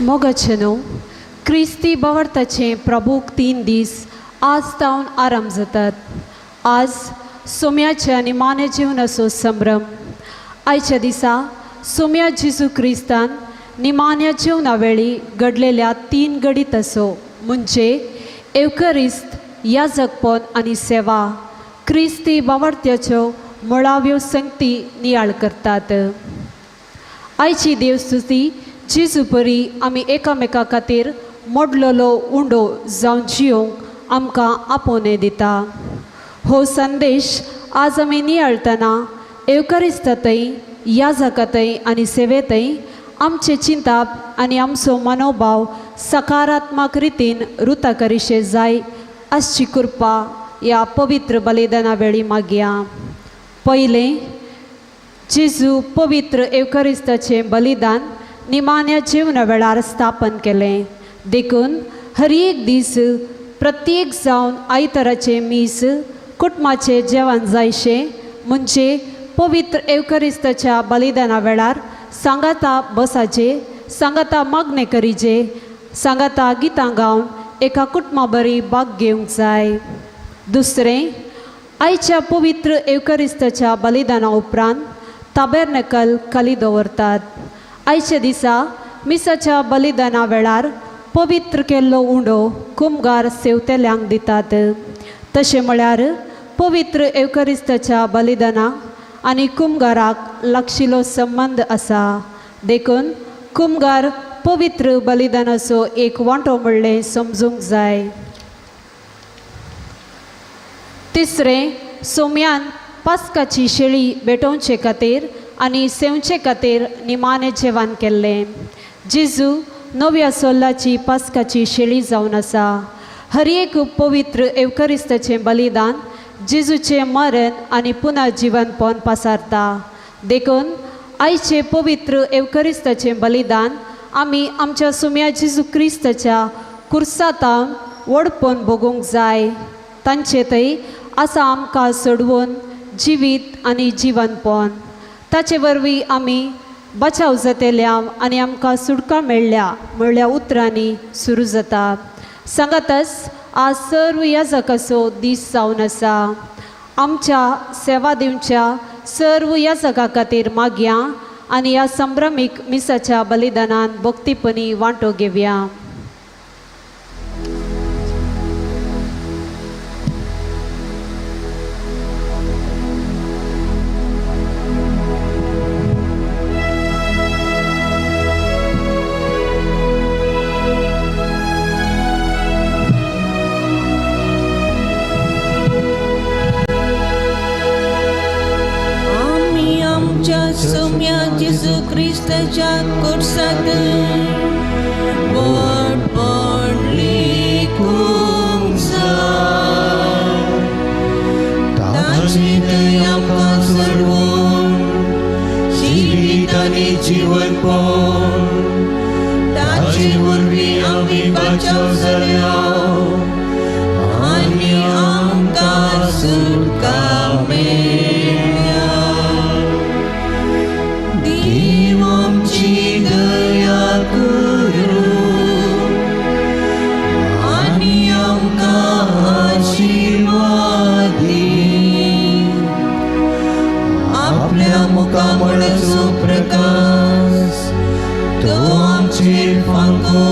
मोगचनो क्रिस्ती बवर्ताचे प्रभूक 3 दीस आज तावन आराम जातात. आज सोम्याच्या निमाणे जीवनाचो संभ्रम. आयच्या दिसा सोम्या जेजू क्रिस्तान निमाण्या जीवना वेळी घडलेल्या 3 घडीत असो म्हणजे एवकरिस्त, याजकपण आनी सेवा क्रिस्ती बावर्त्याच्यो मुळाव्यो संगती नियाळ करतात. आयची देवस्तुती जेजू परी आमी एकामेका खातीर मोडलेलो उंडो जावन जियोंक आमकां आपोवणे दिता. हो संदेश आज आमी नियाळतना एवकरिस्तांतय, याजकांतय आनी सेवेंतय आमचे चिंताप आनी आमचो मनोभाव सकारात्मक रितीन रुता करीशे जाय अशी कृपा ह्या पवित्र बलिदाना वेळी मागया. पयलें, जेजू पवित्र एवकरिस्ताचें बलिदान निमाण्या जीवना वेळार स्थापन केलें. देखून हर एक दीस प्रत्येक जावन आयताराचे मीस कुटुंबाचे जेवण जायशे म्हणजे पवित्र एवकरिस्ताच्या बलिदाना वेळार सांगाता बसाचे, सांगाता मग्ने करीचे, सांगाता गितां गावन एका कुटुंबा बरी भाग घेवंक जाय. दुसरें, आयच्या पवित्र एवकरिस्ताच्या बलिदाना उपरांत ताबेर्नकल खाली दवरतात. आयच्या दिसा मिसाच्या बलिदाना वेळार पवित्र केल्लो उंडो कुमगार सेवतेल्यांक दितात. तशें म्हळ्यार पवित्र एवकरिस्ताच्या बलिदाना आनी कुमगाराक लागशिल्लो संबंध आसा. देखून कुमगार पवित्र बलिदानाचो एक वांटो म्हणलें समजूंक जाय. तिसरें, सोम्यान पास्काची शेळी भेटोवचे खातीर आनी सेवचे खातीर निमाणें जेवण केल्लें. जेजू नव्या सोल्लाची पास्काची शेळी जावन आसा. हर एक पवित्र एवकरिस्ताचें बलिदान जेजूचें मरण आनी पुनर्जीवनपण पासारता. देखून आयचे पवित्र एवकरिस्ताचें बलिदान आमी आमच्या सोम्या जेजू क्रिस्ताच्या कुर्सातावन व्हडपण भोगूंक जाय. तांचे थंय आसा आमकां सोडवून जिवीत आनी जिवनपण. ताचे वरवीं आमी बचाव जातेल्या आनी आमकां सुटका मेळ्ळ्या म्हणल्या उतरांनी सुरू जाता. सांगातच आज सर्व याजकाचो दीस जावन आसा. आमच्या सेवा दिवच्या सर्व याजकां खातीर मागया आनी ह्या संभ्रमीक मिसाच्या बलिदानान भक्तीपणी वांटो घेवया. सोम्या जेजू क्रिस्ताच्या कुर्सात बोटपण लेखूंक जाय. ताचे थंय आमकां सोडवून जिवीत आनी जिवनपण. ताचे वरवीं आमी बचाव जाल्या आनी आमकां सुटका मेळ्ळ्या. मुखामळाचो प्रकाश तो आमचेर फांको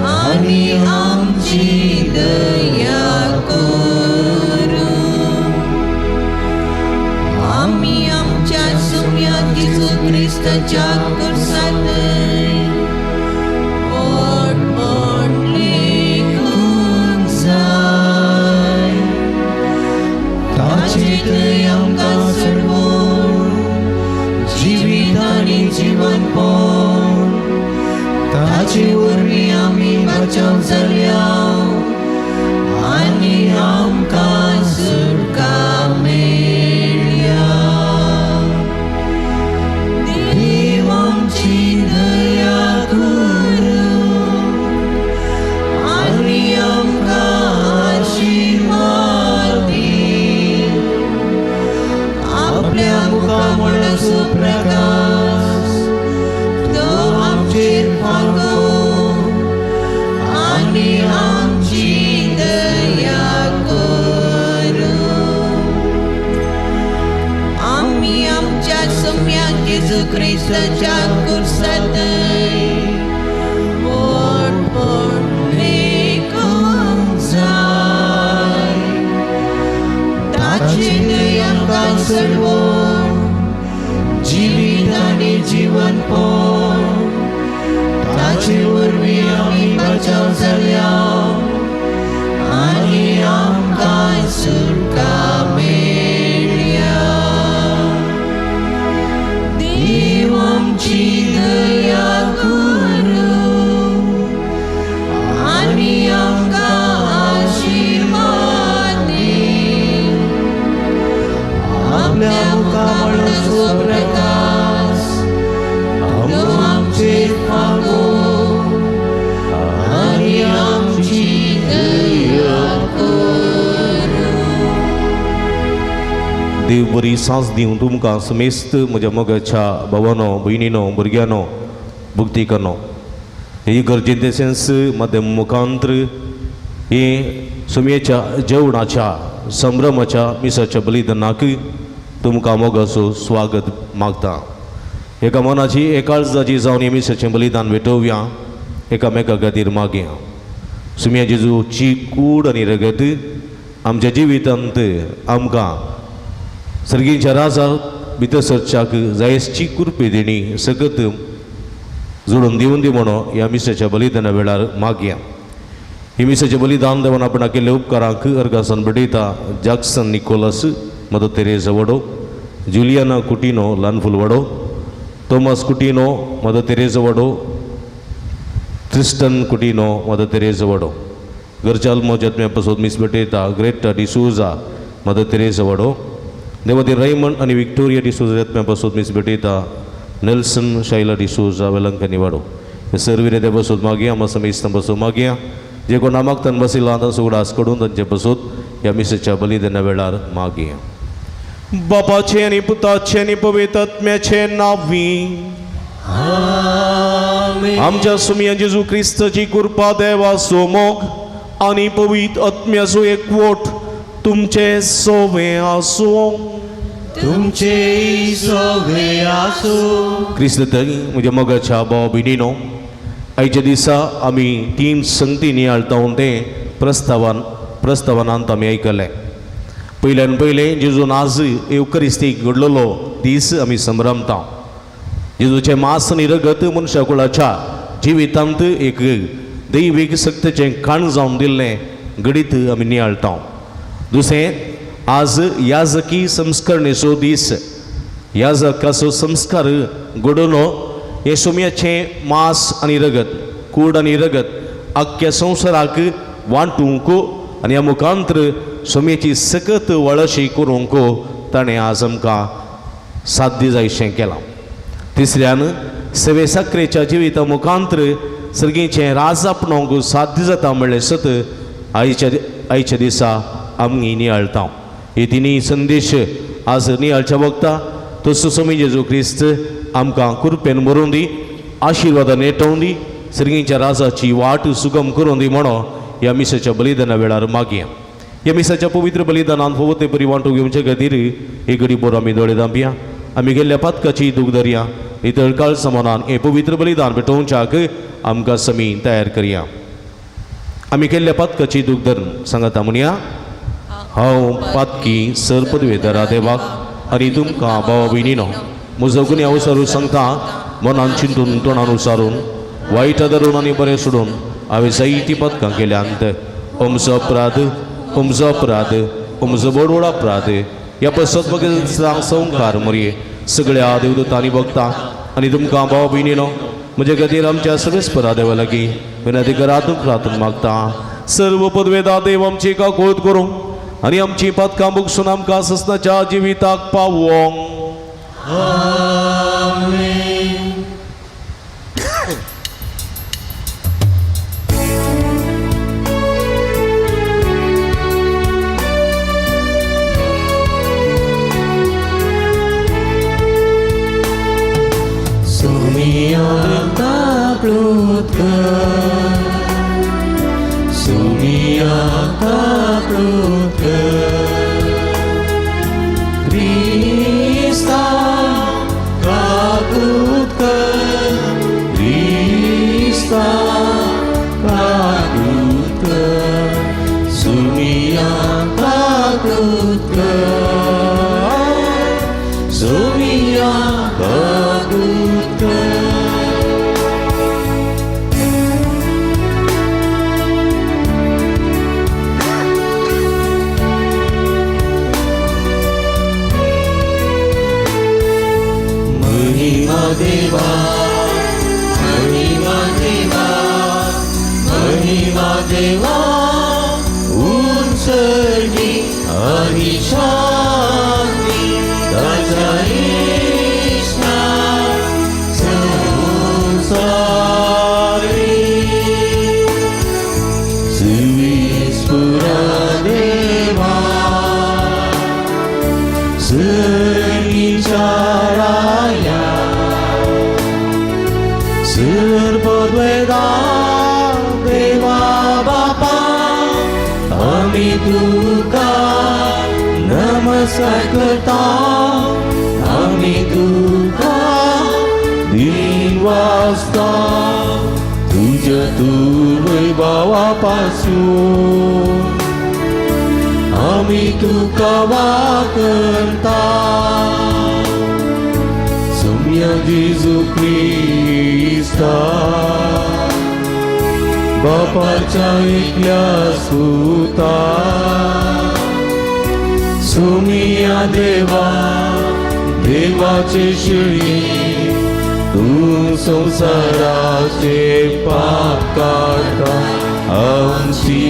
आनी आमची दया करूं. आमी आमच्या सोम्या जेजू क्रिस्ताच्या कुर्सात बोटपण लेखूंक जाय. ताचे थंय आमकां जिवीत आनी जिवनपण. ताचे वरवीं आमी बचाव जाल्या आनी आमकां सुटका मेळ्ळ्या. देव आमची दया करूं आनी आमकां आशिर्वाद दी. आपल्या मुखामळाचो प्रकाश तो आमचेर Jesu Christaच्या कुर्सात पोटपोट जाय ताची दय आमकां सर्वो जिवीत आनी जीवन ताचे वरवीं आमी बचाव जाल्या आनी आमकां सुटका मेळ्ळ्या देव आमची दया करूं आनी आमकां आशिर्वाद दी आपल्या मुखामळाचो प्रकाश तो आमचेर पावो आनी आमची दया देव बरी सांस दिवं तुमकां समेस्त म्हज्या मोगाच्या भावानो भयणीनो भुरग्यानो भुक्तीकरनो हे गरजेचे सेन्स माध्यम मुखांतर हे सुमयेच्या जेवणाच्या संभ्रमाच्या मिसाच्या बलिदानाक तुमकां मोगाचो स्वागत मागता एका मनाची एकाळजाची जावन हे मिसाचें बलिदान भेटोवया एकामेका खातीर मागया सुमया जेजूची कूड आनी रगत आमच्या जिवितांत आमकां सर्गीच्या राजा भितर सरच्याक जायसची कृपे देणी सकत जोडून दिवन दी म्हणो ह्या मिसाच्या बलिदाना वेळार मागया ही मिसाचें बलिदान देवान आपण केल्ल्या उपकारांक अर्गासन बडयता जॅक्सन निकोलस मदर तेरेसा वडो जुलियाना कुटिनो ल्हान फुलवडो थॉमस कुटिनो मदर तेरेसा वडो क्रिस्टन कुटिनो मदर तेरेसा वडो घरच्या अल्मोजत्म्यापासून मिस बटयता ग्रेटा डिसूजा मदर तेरेसा वडो देवती रैमंड आणि विक्टोरिया डिसूजा यत्म्यापासून मिस बटयता नेल्सन शैला डिसूजा वेलंकनी वाडो हे सर्विरे ते बसून मागया आम समेस्तां बसून मागया जे कोण नामांकन बसिल्ला तांचो उगडास कडून तांचे बसून ह्या मिसाच्या बलिदाना वेळार मागया बापाचे आनी पुताचे आनी पवित्र आत्म्याचे नांवी आमच्या सुमया जेजू क्रिस्ताची कृपा देवाचो मोग आनी पवित्र आत्म्याचो एकवट तुमचे सोवे आसूं तुमचे सोवे आसूं क्रिस्त म्हज्या मोगाच्या भाव भयणीनो आयच्या दिसा आमी 3 संगती नियाळटावन ते प्रस्तावनांत आमी आयकले पयल्यान पयलें जेजून आज एवकरिस्तीक घडलेलो दीस आमी संभ्रमता जेजूचें मांस आनी रगत मनशा कुळाच्या जिवितांत एक दैवीक सक्तीचें खाण जावन दिल्लें घडीत आमी नियाळटा दुसरें आज याजकी संस्करणेचो दीस याजकाचो संस्कार घडोवनो हे सुमयाचें मांस आनी रगत कूड आनी रगत आख्ख्या संवसाराक वांटूंक आनी ह्या मुखांतर सुमयेची सकत वळशी करूंक ताणें आज आमकां साध्य जायशें केलां तिसऱ्यान सेवे साखरेच्या जिविता मुखांतर सर्गीचें राज आपणावंक साध्य जाता म्हणलें सत आयच्या दिसा आमी नियाळटा हे तिनी संदेश आज नियाळच्या वखता तसो सुमय जेजू क्रिस्त आमकां कृपेन भरून दी आशिर्वादान नेटोवन दी सर्गीच्या राजाची वाट सुगम करून दी म्हणो ह्या मिसाच्या बलिदाना वेळार मागया ह्या मिसाच्या पवित्र बलिदानान फवते बरी वांटून घेवचे खातीर एक घडी बोर आमी दोळे दांपया आमी गेल्ल्या पातकाची दूख धरया इतर काळ समानान हे पवित्र बलिदान भेटोवच्याक आमकां समी तयार करया आमी केल्ल्या पातकाची दूख धरून सांगाता म्हणया हांव पातकी सरपदवेदरा देवाक आनी तुमकां भाव भयणीनो म्हजो गुन्हे अवसरू सांगता मनान चिंतून तोंडान उसारून वायट धरून आनी बरें सोडून हांवें जायतीं पदकां केल्यांत अमचो अपराध अमचो बोडवड अपराध ह्या पसत संकार मरये सगळ्या देवदूतांनी भक्तां आनी तुमकां भाव भयणीनो म्हजे खातीर आमच्या सर्वेस्परा देवा लागीं विनंती करातून प्रार्थना मागता सर्व पदवेदा देव आमची काकोळट करूं आनी आमची पदकां बुगसून आमकां ससनाच्या जिविताक पावोवंक आमेन सुमया काकोळट सुमया काकोळट क्रिस्ता देवा महिमा देवा महिमा देवा उंचली आणि शांती त्याच्या इष्टात संसारी सुविस्फुरा देवा सर्विचाराया सर्वद्वेदा देवा बापा आम्ही तुका नमस्कार करता आम्ही तुका दिन वाजता तुझ्या तू वैभवापासून आम्ही तुका वाकरता सौम्य जेजू ख्रिस्ता बापाच्या एकल्या सुता सौम्या देवा देवाचे शिळी तू संसाराचे पाप काढता आमची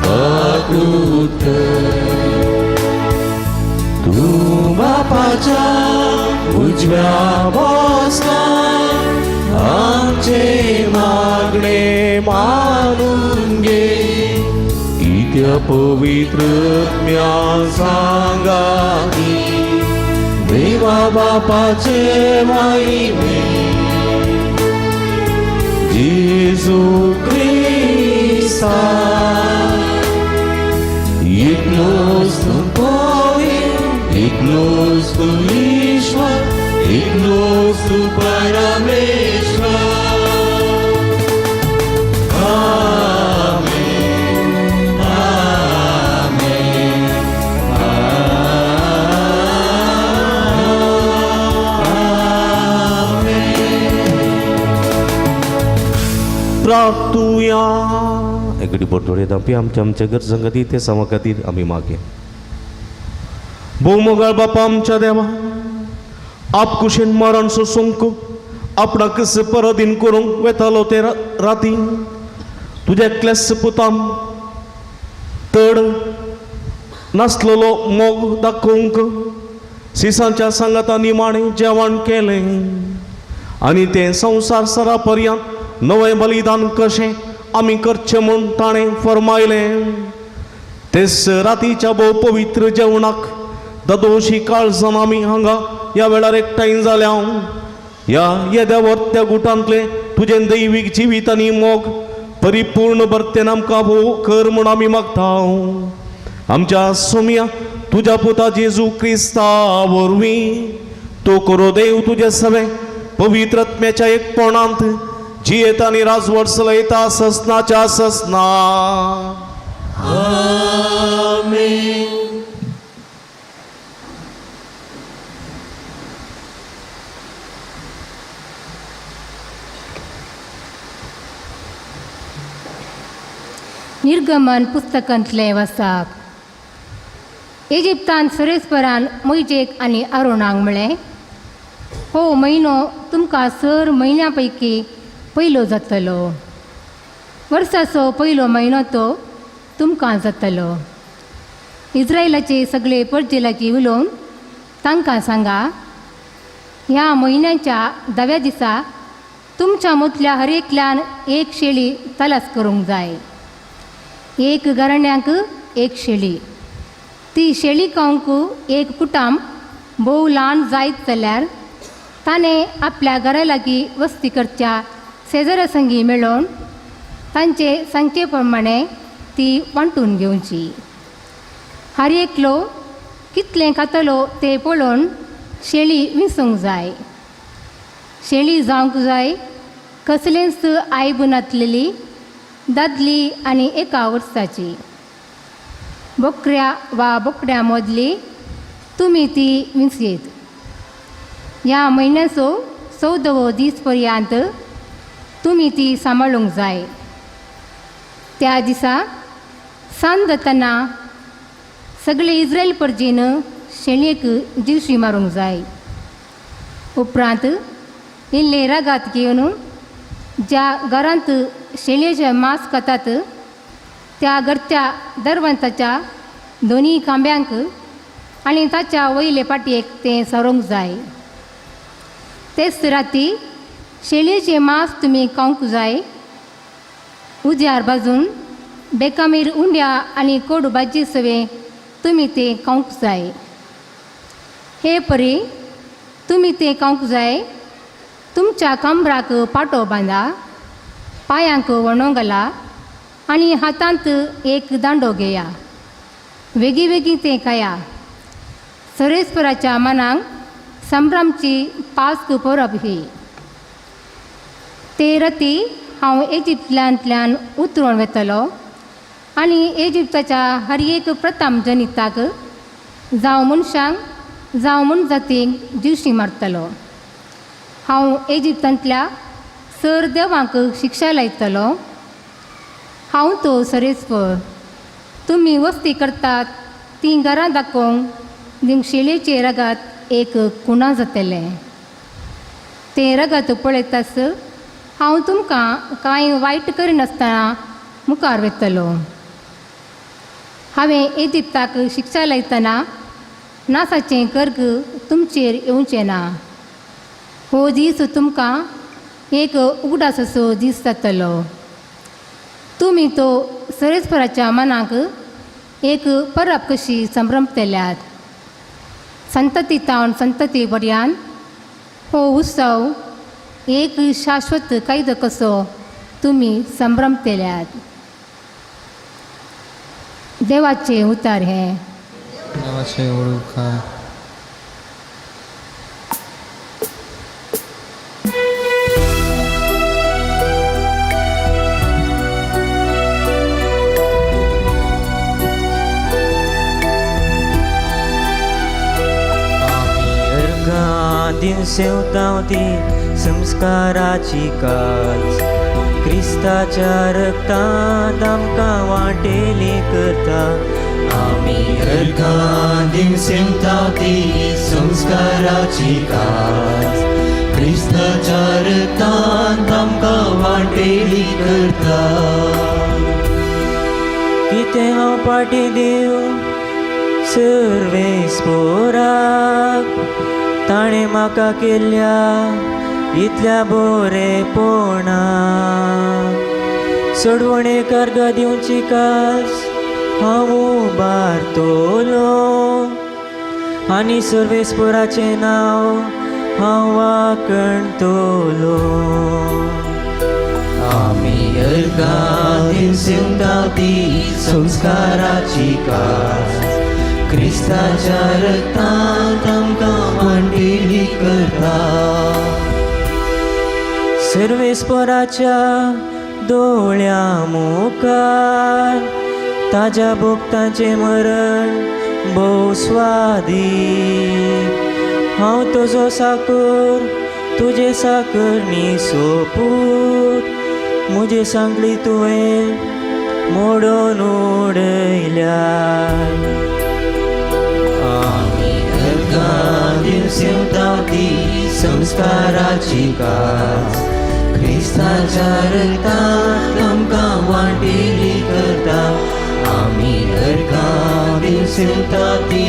पाकृत तू बापाच्या उजव्या बसला आमचे मागणे मानून घे इत्या पवित्र म्या सांगा देवा बापाचे महिमे जेजू ख्रिस्ता एकलोच तू पवित्र एकलोच तू ईश्वर एकलोच तू परमेश्वर आमेन आमेन प्रार्थूया एकडी बोटोडे दापी आमच्या घर संगती ते समखातीर आम्ही मागे भौमोगाळ बापा आमच्या देवा आप कुशेन मरण सोसूंक आपणा कस परदीन करूंक वेतालो ते राती तुझ्या क्लेस पुताम तड नासलेलो मोग दाखोवंक सिसांच्या सांगाता निमाणे जेवण केले आणि ते संसार सरा पर्यंत नवे बलिदान कशें आमी करचें म्हूण ताणें फरमायलें तेच रातीच्या भोव पवित्र जेवणाक ददोशी काळजान आमी हांगा ह्या वेळार एकठांय जाल्या ह्या येद्या वर्त्या गुटांतले तुजें दैवीक जिवीत आनी मोग परिपूर्ण भरतेन आमकां भोव कर म्हूण आमी मागता आमच्या सोम्या तुज्या पुता जेजू क्रिस्ता वरवीं तो करो देव तुजे सगळे पवित्र आत्म्याच्या एकपणांत जियेत आनी राजवट चलयता ससनाच्या ससना आमेन निर्गमन पुस्तकांतले वाचप इजिप्तान सरेस्परान मोइजेक आनी आरोनाक म्हळें हो म्हयनो तुमकां 6 म्हयन्यां पैकी पयलो जातलो वर्साचो पयलो म्हयनो तो तुमकां जातलो इस्रायलाचे सगळे परजेलाची उलोवन तांकां सांगा ह्या म्हयन्याच्या 10व्या दिसा तुमच्या मदल्या हर एकल्यान एक शेळी तलास करूंक जाय एक घराण्याक एक शेळी ती शेळी खावंक एक कुटाम भोव ल्हान जायत जाल्यार ताणें आपल्या घरा लागीं वस्ती करच्या शेजाऱ्या संगी मेळोवन तांचे सांगचे प्रमाणे ती वांटून घेवची हर एकलो कितलें खातलो ते पळोवन शेळी विंसूंक जाय शेळी जावंक जाय कसलेंच आयब नासलेली दादली आनी एका वर्साची बोकड्या वा बोकड्या मदली तुमी ती विंसयेत ह्या म्हयन्याचो 14वो दीस पर्यंत तुमी ती सांबाळूंक जाय त्या दिसा सांज जातना सगळे इस्रायल परजेन शेळयेक दिवशी मारूंक जाय उपरांत इल्ले रागात घेवन ज्या घरांत शेळयेचे मांस खातात त्या घरच्या दरवंताच्या दोन्ही खांब्यांक आनी ताच्या वयले पाटयेक तें सरोंक जाय. तेच राती शेळयेचें मांस तुमी खावंक जाय. उज्यार भाजून बेकामीर उंड्या आनी कोडू भाजी सवे तुमी तें खावंक जाय. हे परी तुमी तें खावंक जाय. तुमच्या कमराक पाटो बांदा, पांयांक वणो घाला आनी हातांत एक दांडो घेया. वेगी वेगी तें खाया. सरेस्पराच्या मनाक संभ्रमची पास्क परब ही. ते राती हांव इजिप्तल्यांतल्यान उतरून वेतलो आनी इजिप्ताच्या हर एक प्रथम जनिताक जावं मनशांक जावं मनजातीक दिवशी मारतलो. हांव इजिप्तांतल्या सर देवांक शिक्षा लायतलो. हांव तो सरेस्पर. तुमी वस्ती करतात ती घरां दाखोवंक दिंग शेळयेचे रगात एक कुणा जातलें. ते रगत पळयतास हांव तुमकां कांय वायट करिनासतना मुखार वेतलो. हांवें इजिप्ताक शिक्षा लायतना नासाचें गर्ग तुमचेर येवचें ना. हो दीस तुमकां एक उगडासाचो दीस जातलो. तुमी तो सरेस्पराच्या मनाक एक परब कशी संभ्रमतल्यात. संततीतावन संतती पर्यंत हो उत्सव एक शाश्वत कायदो कसो तुमी संभ्रमतल्यात. देवाचे उतार हे. देवाचे ओळखा. दिन सेवतावती संस्काराची काच क्रिस्ताच्या रक्तांत आमकां वांटेली करता. आमी अर्घां दिवन सेवतावती संस्काराची कास क्रिस्ताच्या रक्तांत आमकां वांटेली करता. कितें हांव पाटी दिव सर्वेस्पोराक ताणें म्हाका केल्ल्या इतल्या बरेपणाक. सोडवणेक अर्घ दिवची कास हांव उबारतलो आनी सर्वेस्पोराचें नांव हांव वाखणतलो. आमी अर्घां दिवन सेवतावती संस्काराची कास क्रिस्ताच्या रक्तांत आमकां वांटेली करता. सर्वेस्पराच्या दोळ्या मुखार ताज्या भोगतांचें मरण भोव स्वादीक. हांव तुजो साकर तुजे साकरणी सोपूत म्हजे सांगली तुवें मोडून उडयल्या. दिवन सेवतावती संस्काराची कास क्रिस्ताच्या रक्तांत आमकां वांटेली करता. आमी अर्घां दिवन सेवतावती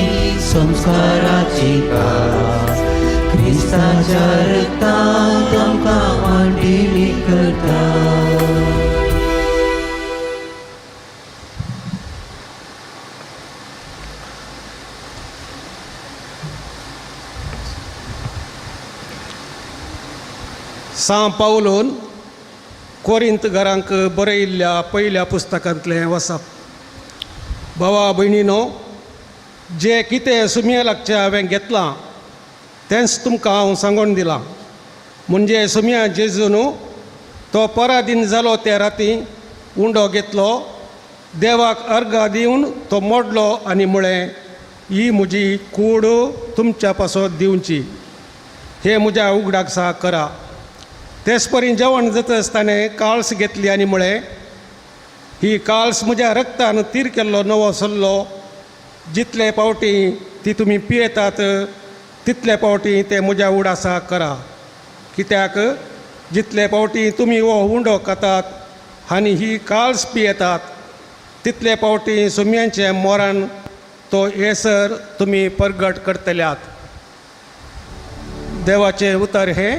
संस्काराची कास क्रिस्ताच्या रक्तांत आमकां वांटेली करता. सा पावलोन कोरिंत घरांक बरयिल्ल्या पयल्या पुस्तकांतलें वचप. भावा भयणीनो, जे कितें सुमयेलाकचें हांवें घेतलां तेंच तुमकां हांव सांगून दिलां. म्हणजे सुमया जेजू न्हू, तो पराधीन जालो ते राती उंडो घेतलो, देवाक अर्घां दिवन तो मोडलो आनी म्हळें, ही म्हजी कूड तुमच्या पासत दिवची. हे म्हज्या उगडाक सा करा. तेच परी जेवण जातच ताणें काळस घेतली आनी म्हळें, ही काळस म्हज्या रक्तान तीर केल्लो नवो सल्लो. जितले पावटी ती तुमी पियेतात तितले पावटी ते म्हज्या उडासा करा. कित्याक जितले पावटी तुमी हो उंडो खातात आनी ही काळज पियेतात तितले पावटी सुमयांचे मोरान तो येसर तुमी परगट करतल्यात. देवाचे उतर हे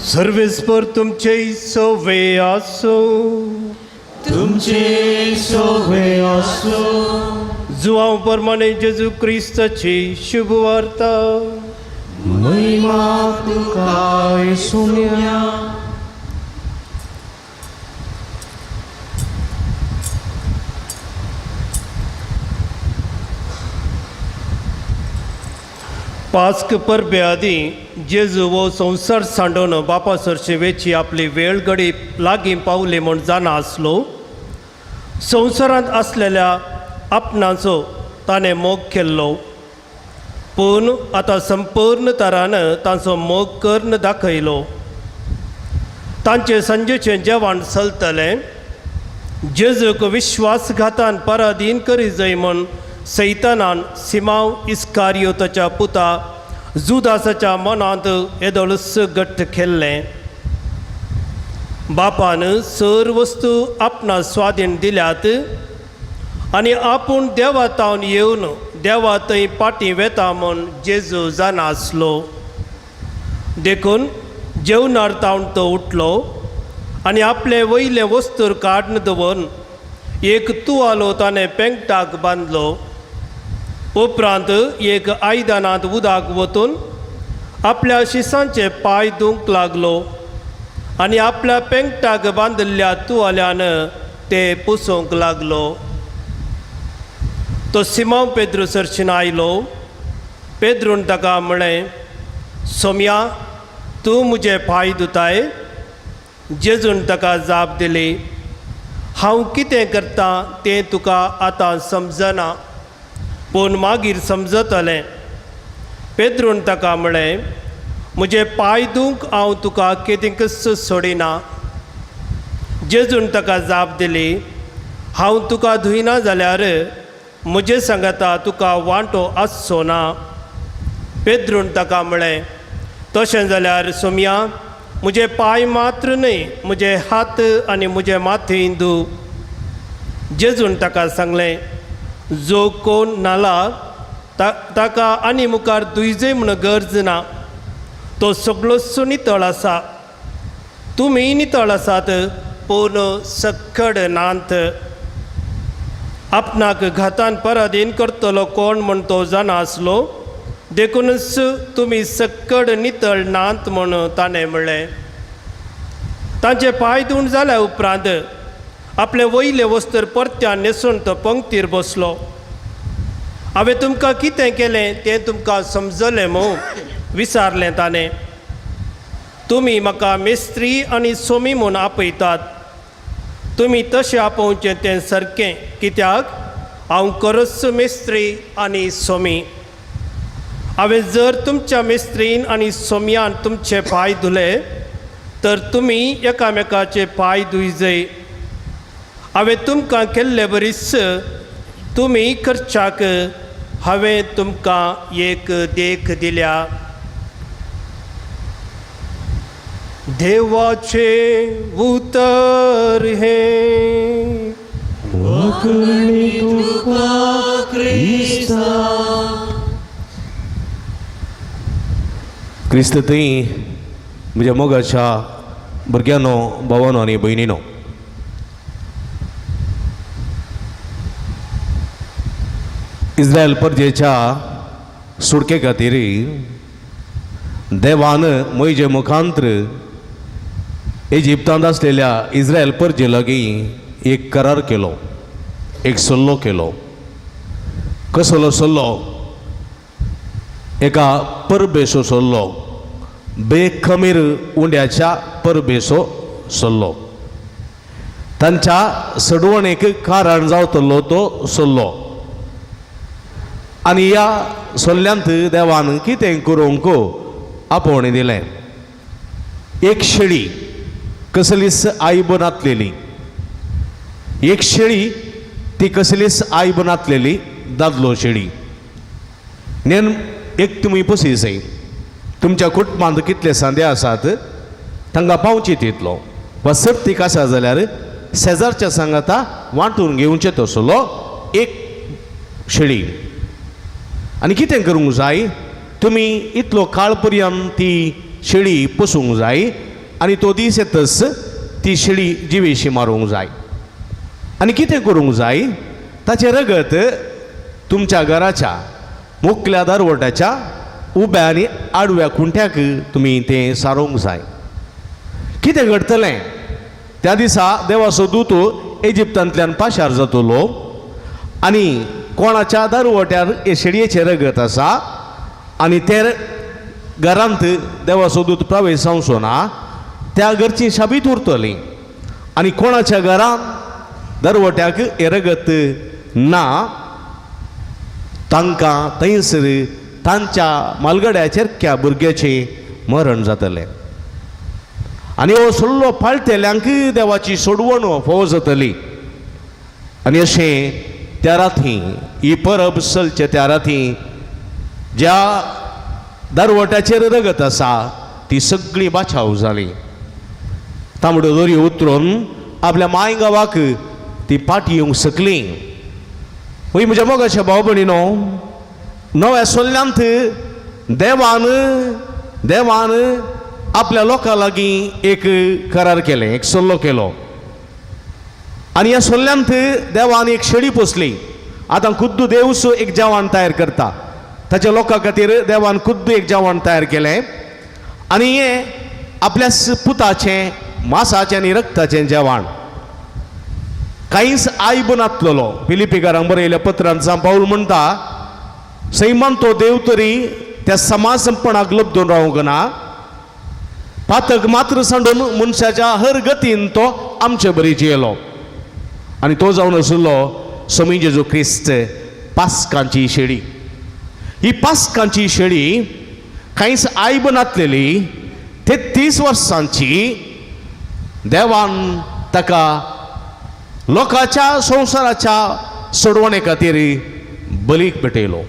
सर्वेस्पर तुमचे सोवे आसो, तुमचे सोवे असो. जुआंव परमाणे जेजू क्रिस्ताची शुभ वार्ता. महिमा तुका सुम्या. पास्क परबे आदी जेजू वो संसार सांडून बापा सरसेवेची आपली वेळ घडी लागीं पावली म्हूण जाणा आसलो. संवसारांत आसलेल्या आपणाचो ताणें मोग केल्लो, पूण आतां संपूर्ण तरान तांचो मोग करून दाखयलो. तांचे संजेचें जेवण चलतलें. जेजूक विश्वासघातान पराधीन करी जाय म्हूण सैतानान सिमांव इस्कारियोताच्या पुता जुदासाच्या मनांत येदोळस घट्ट केल्लें. बापान सर वस्तू आपणा स्वाधीन दिल्यात आनी आपूण देवातावन येवन देवा थंय पाटी वेता म्हूण जेजू जाणा आसलो. देखून जेवणार तावन तो उठलो आनी आपले वयले वस्तूर काडून दवरून एक तुवालो ताणें पेंगटाक बांदलो. उपरांत एक आयदनांत उदक वतून आपल्या शिसांचे पांय धुवंक लागलो आनी आपल्या पेंगटाक बांदिल्ल्या तुवाल्यान ते पुसूंक लागलो. तो सिमोन पेद्रू सरशीन आयलो. पेद्रून ताका म्हळें, सोम्या, तूं म्हजे पांय धुताय? जेजून ताका जाप दिली, हांव कितें करतां तें तुका आतां समजना, पूण मागीर समजतलें. पेद्रून ताका म्हळें, म्हजे पांय धुवंक हांव तुका केदींकच सोडिना. जेजून ताका जाप दिली, हांव तुका धुयना जाल्यार म्हजे सांगाता तुका वांटो आसचो ना. पेद्रून ताका म्हळें, तशें जाल्यार सोम्या, म्हजे पांय मात्र न्हय, म्हजे हात आनी म्हजे माथेय धुव. जेजून ताका सांगलें, जो कोण नाला ताका आनी मुखार दुयजय म्हूण गरज ना. तो सगळोच नितळ आसा. तुमी नितळ आसात, पूण सक्कड नांत. आपणाक घातान पराधीन करतलो कोण म्हूण तो जाणा आसलो. देखूनच तुमी सक्कड नितळ नांत म्हूण ताणें म्हणलें. तांचे पांय धुवन जाल्या उपरांत आपले वयले वस्त्र परत्यान न्हेसून तो पंक्तीर बसलो. हांवें तुमकां कितें केलें तें तुमकां समजलें मू विचारलें ताणें. तुमी म्हाका मेस्त्री आनी सोमी म्हूण आपयतात. तुमी तशें आपोवचें तें सारकें, कित्याक हांव खरोच मेस्त्री आनी सोमी. हांवें जर तुमच्या मेस्त्रीन आनी सोमयान तुमचे पांय धुले तर तुमी एकामेकाचे पांय धुयजय. हांवें तुमकां केल्ले बरीच तुमी करच्याक हांवें तुमकां एक देख दिल्या. देवाचे उतर हे क्रिस्त थंय म्हज्या मोगाच्या भुरग्यांनो, भावांनो आनी भयणीनो, इस्रायल परजेच्या सुटके खातीर देवान मोइजे मुखांतर इजिप्तांत आसलेल्या इस्रायल परजे लागीं एक करार केलो, एक सल्लो केलो. कसलो सल्लो? एका परबेचो सल्लो, बेखमीर उंड्याच्या परबेचो सल्लो. तांच्या सडवणेक कारण जावतलो तो सल्लो. आनी ह्या सल्ल्यांत देवान कितें करूंक आपोवणें दिलें. एक शेळी कसलीच आयब नातलेली, एक शेळी ती कसलीच आयब नातलेली दादलो शेळी. नेन एक तुमी पयस तुमच्या कुटुंबांत कितले सांदे आसात तांकां पावची तितलो, वा सर्तीक आसा जाल्यार शेजारच्या सांगाता वांटून घेवचें तसलो एक शेळी. आनी कितें करूंक जाय, तुमी इतलो काळ पर्यंत ती शेळी पोसूंक जाय आनी तो दीस येतच ती शेळी जिवेशी मारूंक जाय. आनी कितें करूंक जाय, ताचें रगत तुमच्या घराच्या मुखल्या दारवटाच्या उब्या आनी आडव्या खुंट्याक तुमी तें सारोवंक जाय. कितें घडटलें? त्या दिसा देवाचो दूत इजिप्तांतल्यान पाशार जातलो आनी कोणाच्या दारवट्यार हे शेळयेचें रगत आसा आनी ते घरांत देवाचो दूत प्रवेश जावचो ना, त्या घरची शाबीत उरतली. आनी कोणाच्या घरांत दरवट्याक हे रगत ना, तांकां थंयसर तांच्या मालगड्याचेर त्या भुरग्याचें मरण जातलें. आनी हो सल्लो पाळटेल्यांक देवाची सोडवण फोव जातली. आनी अशें त्या राती ही परब चलचे त्या राती ज्या दारवट्याचेर रगत आसा ती सगळी बाछाव जाली. तांबड्यो दोरयो उतरून आपल्या माय गांवाक ती पाटी येवंक सकली. वय म्हज्या मोगाच्या भाव भयणीनो, नव्या सल्ल्यांत देवान आपल्या लोकां लागीं एक करार केलें, एक सल्लो केलो. आनी ह्या सल्ल्यांत देवान एक शेळी पोसली. आतां खुद्द देवूच एक जेवण तयार करता. ताच्या लोकां खातीर देवान खुद्द एक जेवण तयार केलें आनी हें आपल्या पुताचें मांसाचें आनी रक्ताचें जेवण. कांयच आयब नातलो. फिलिपिकारांक बरयल्या पत्रांत सांग पाऊल म्हणटा, सैमान तो देव तरी त्या समाजपणाक लबदून रावूंक ना, पातक मात्र सांडून मनशाच्या हर गतीन तो आमचे बरी जियेलो. आनी तो जावन आशिल्लो स्वामी जेजू क्रिस्त पास्कांची शेळी. ही पास्कांची शेळी कांयच आयब नातलेली 33 वर्सांची देवान ताका लोकांच्या संवसाराच्या सोडवणे खातीर बलीक पेटयलो.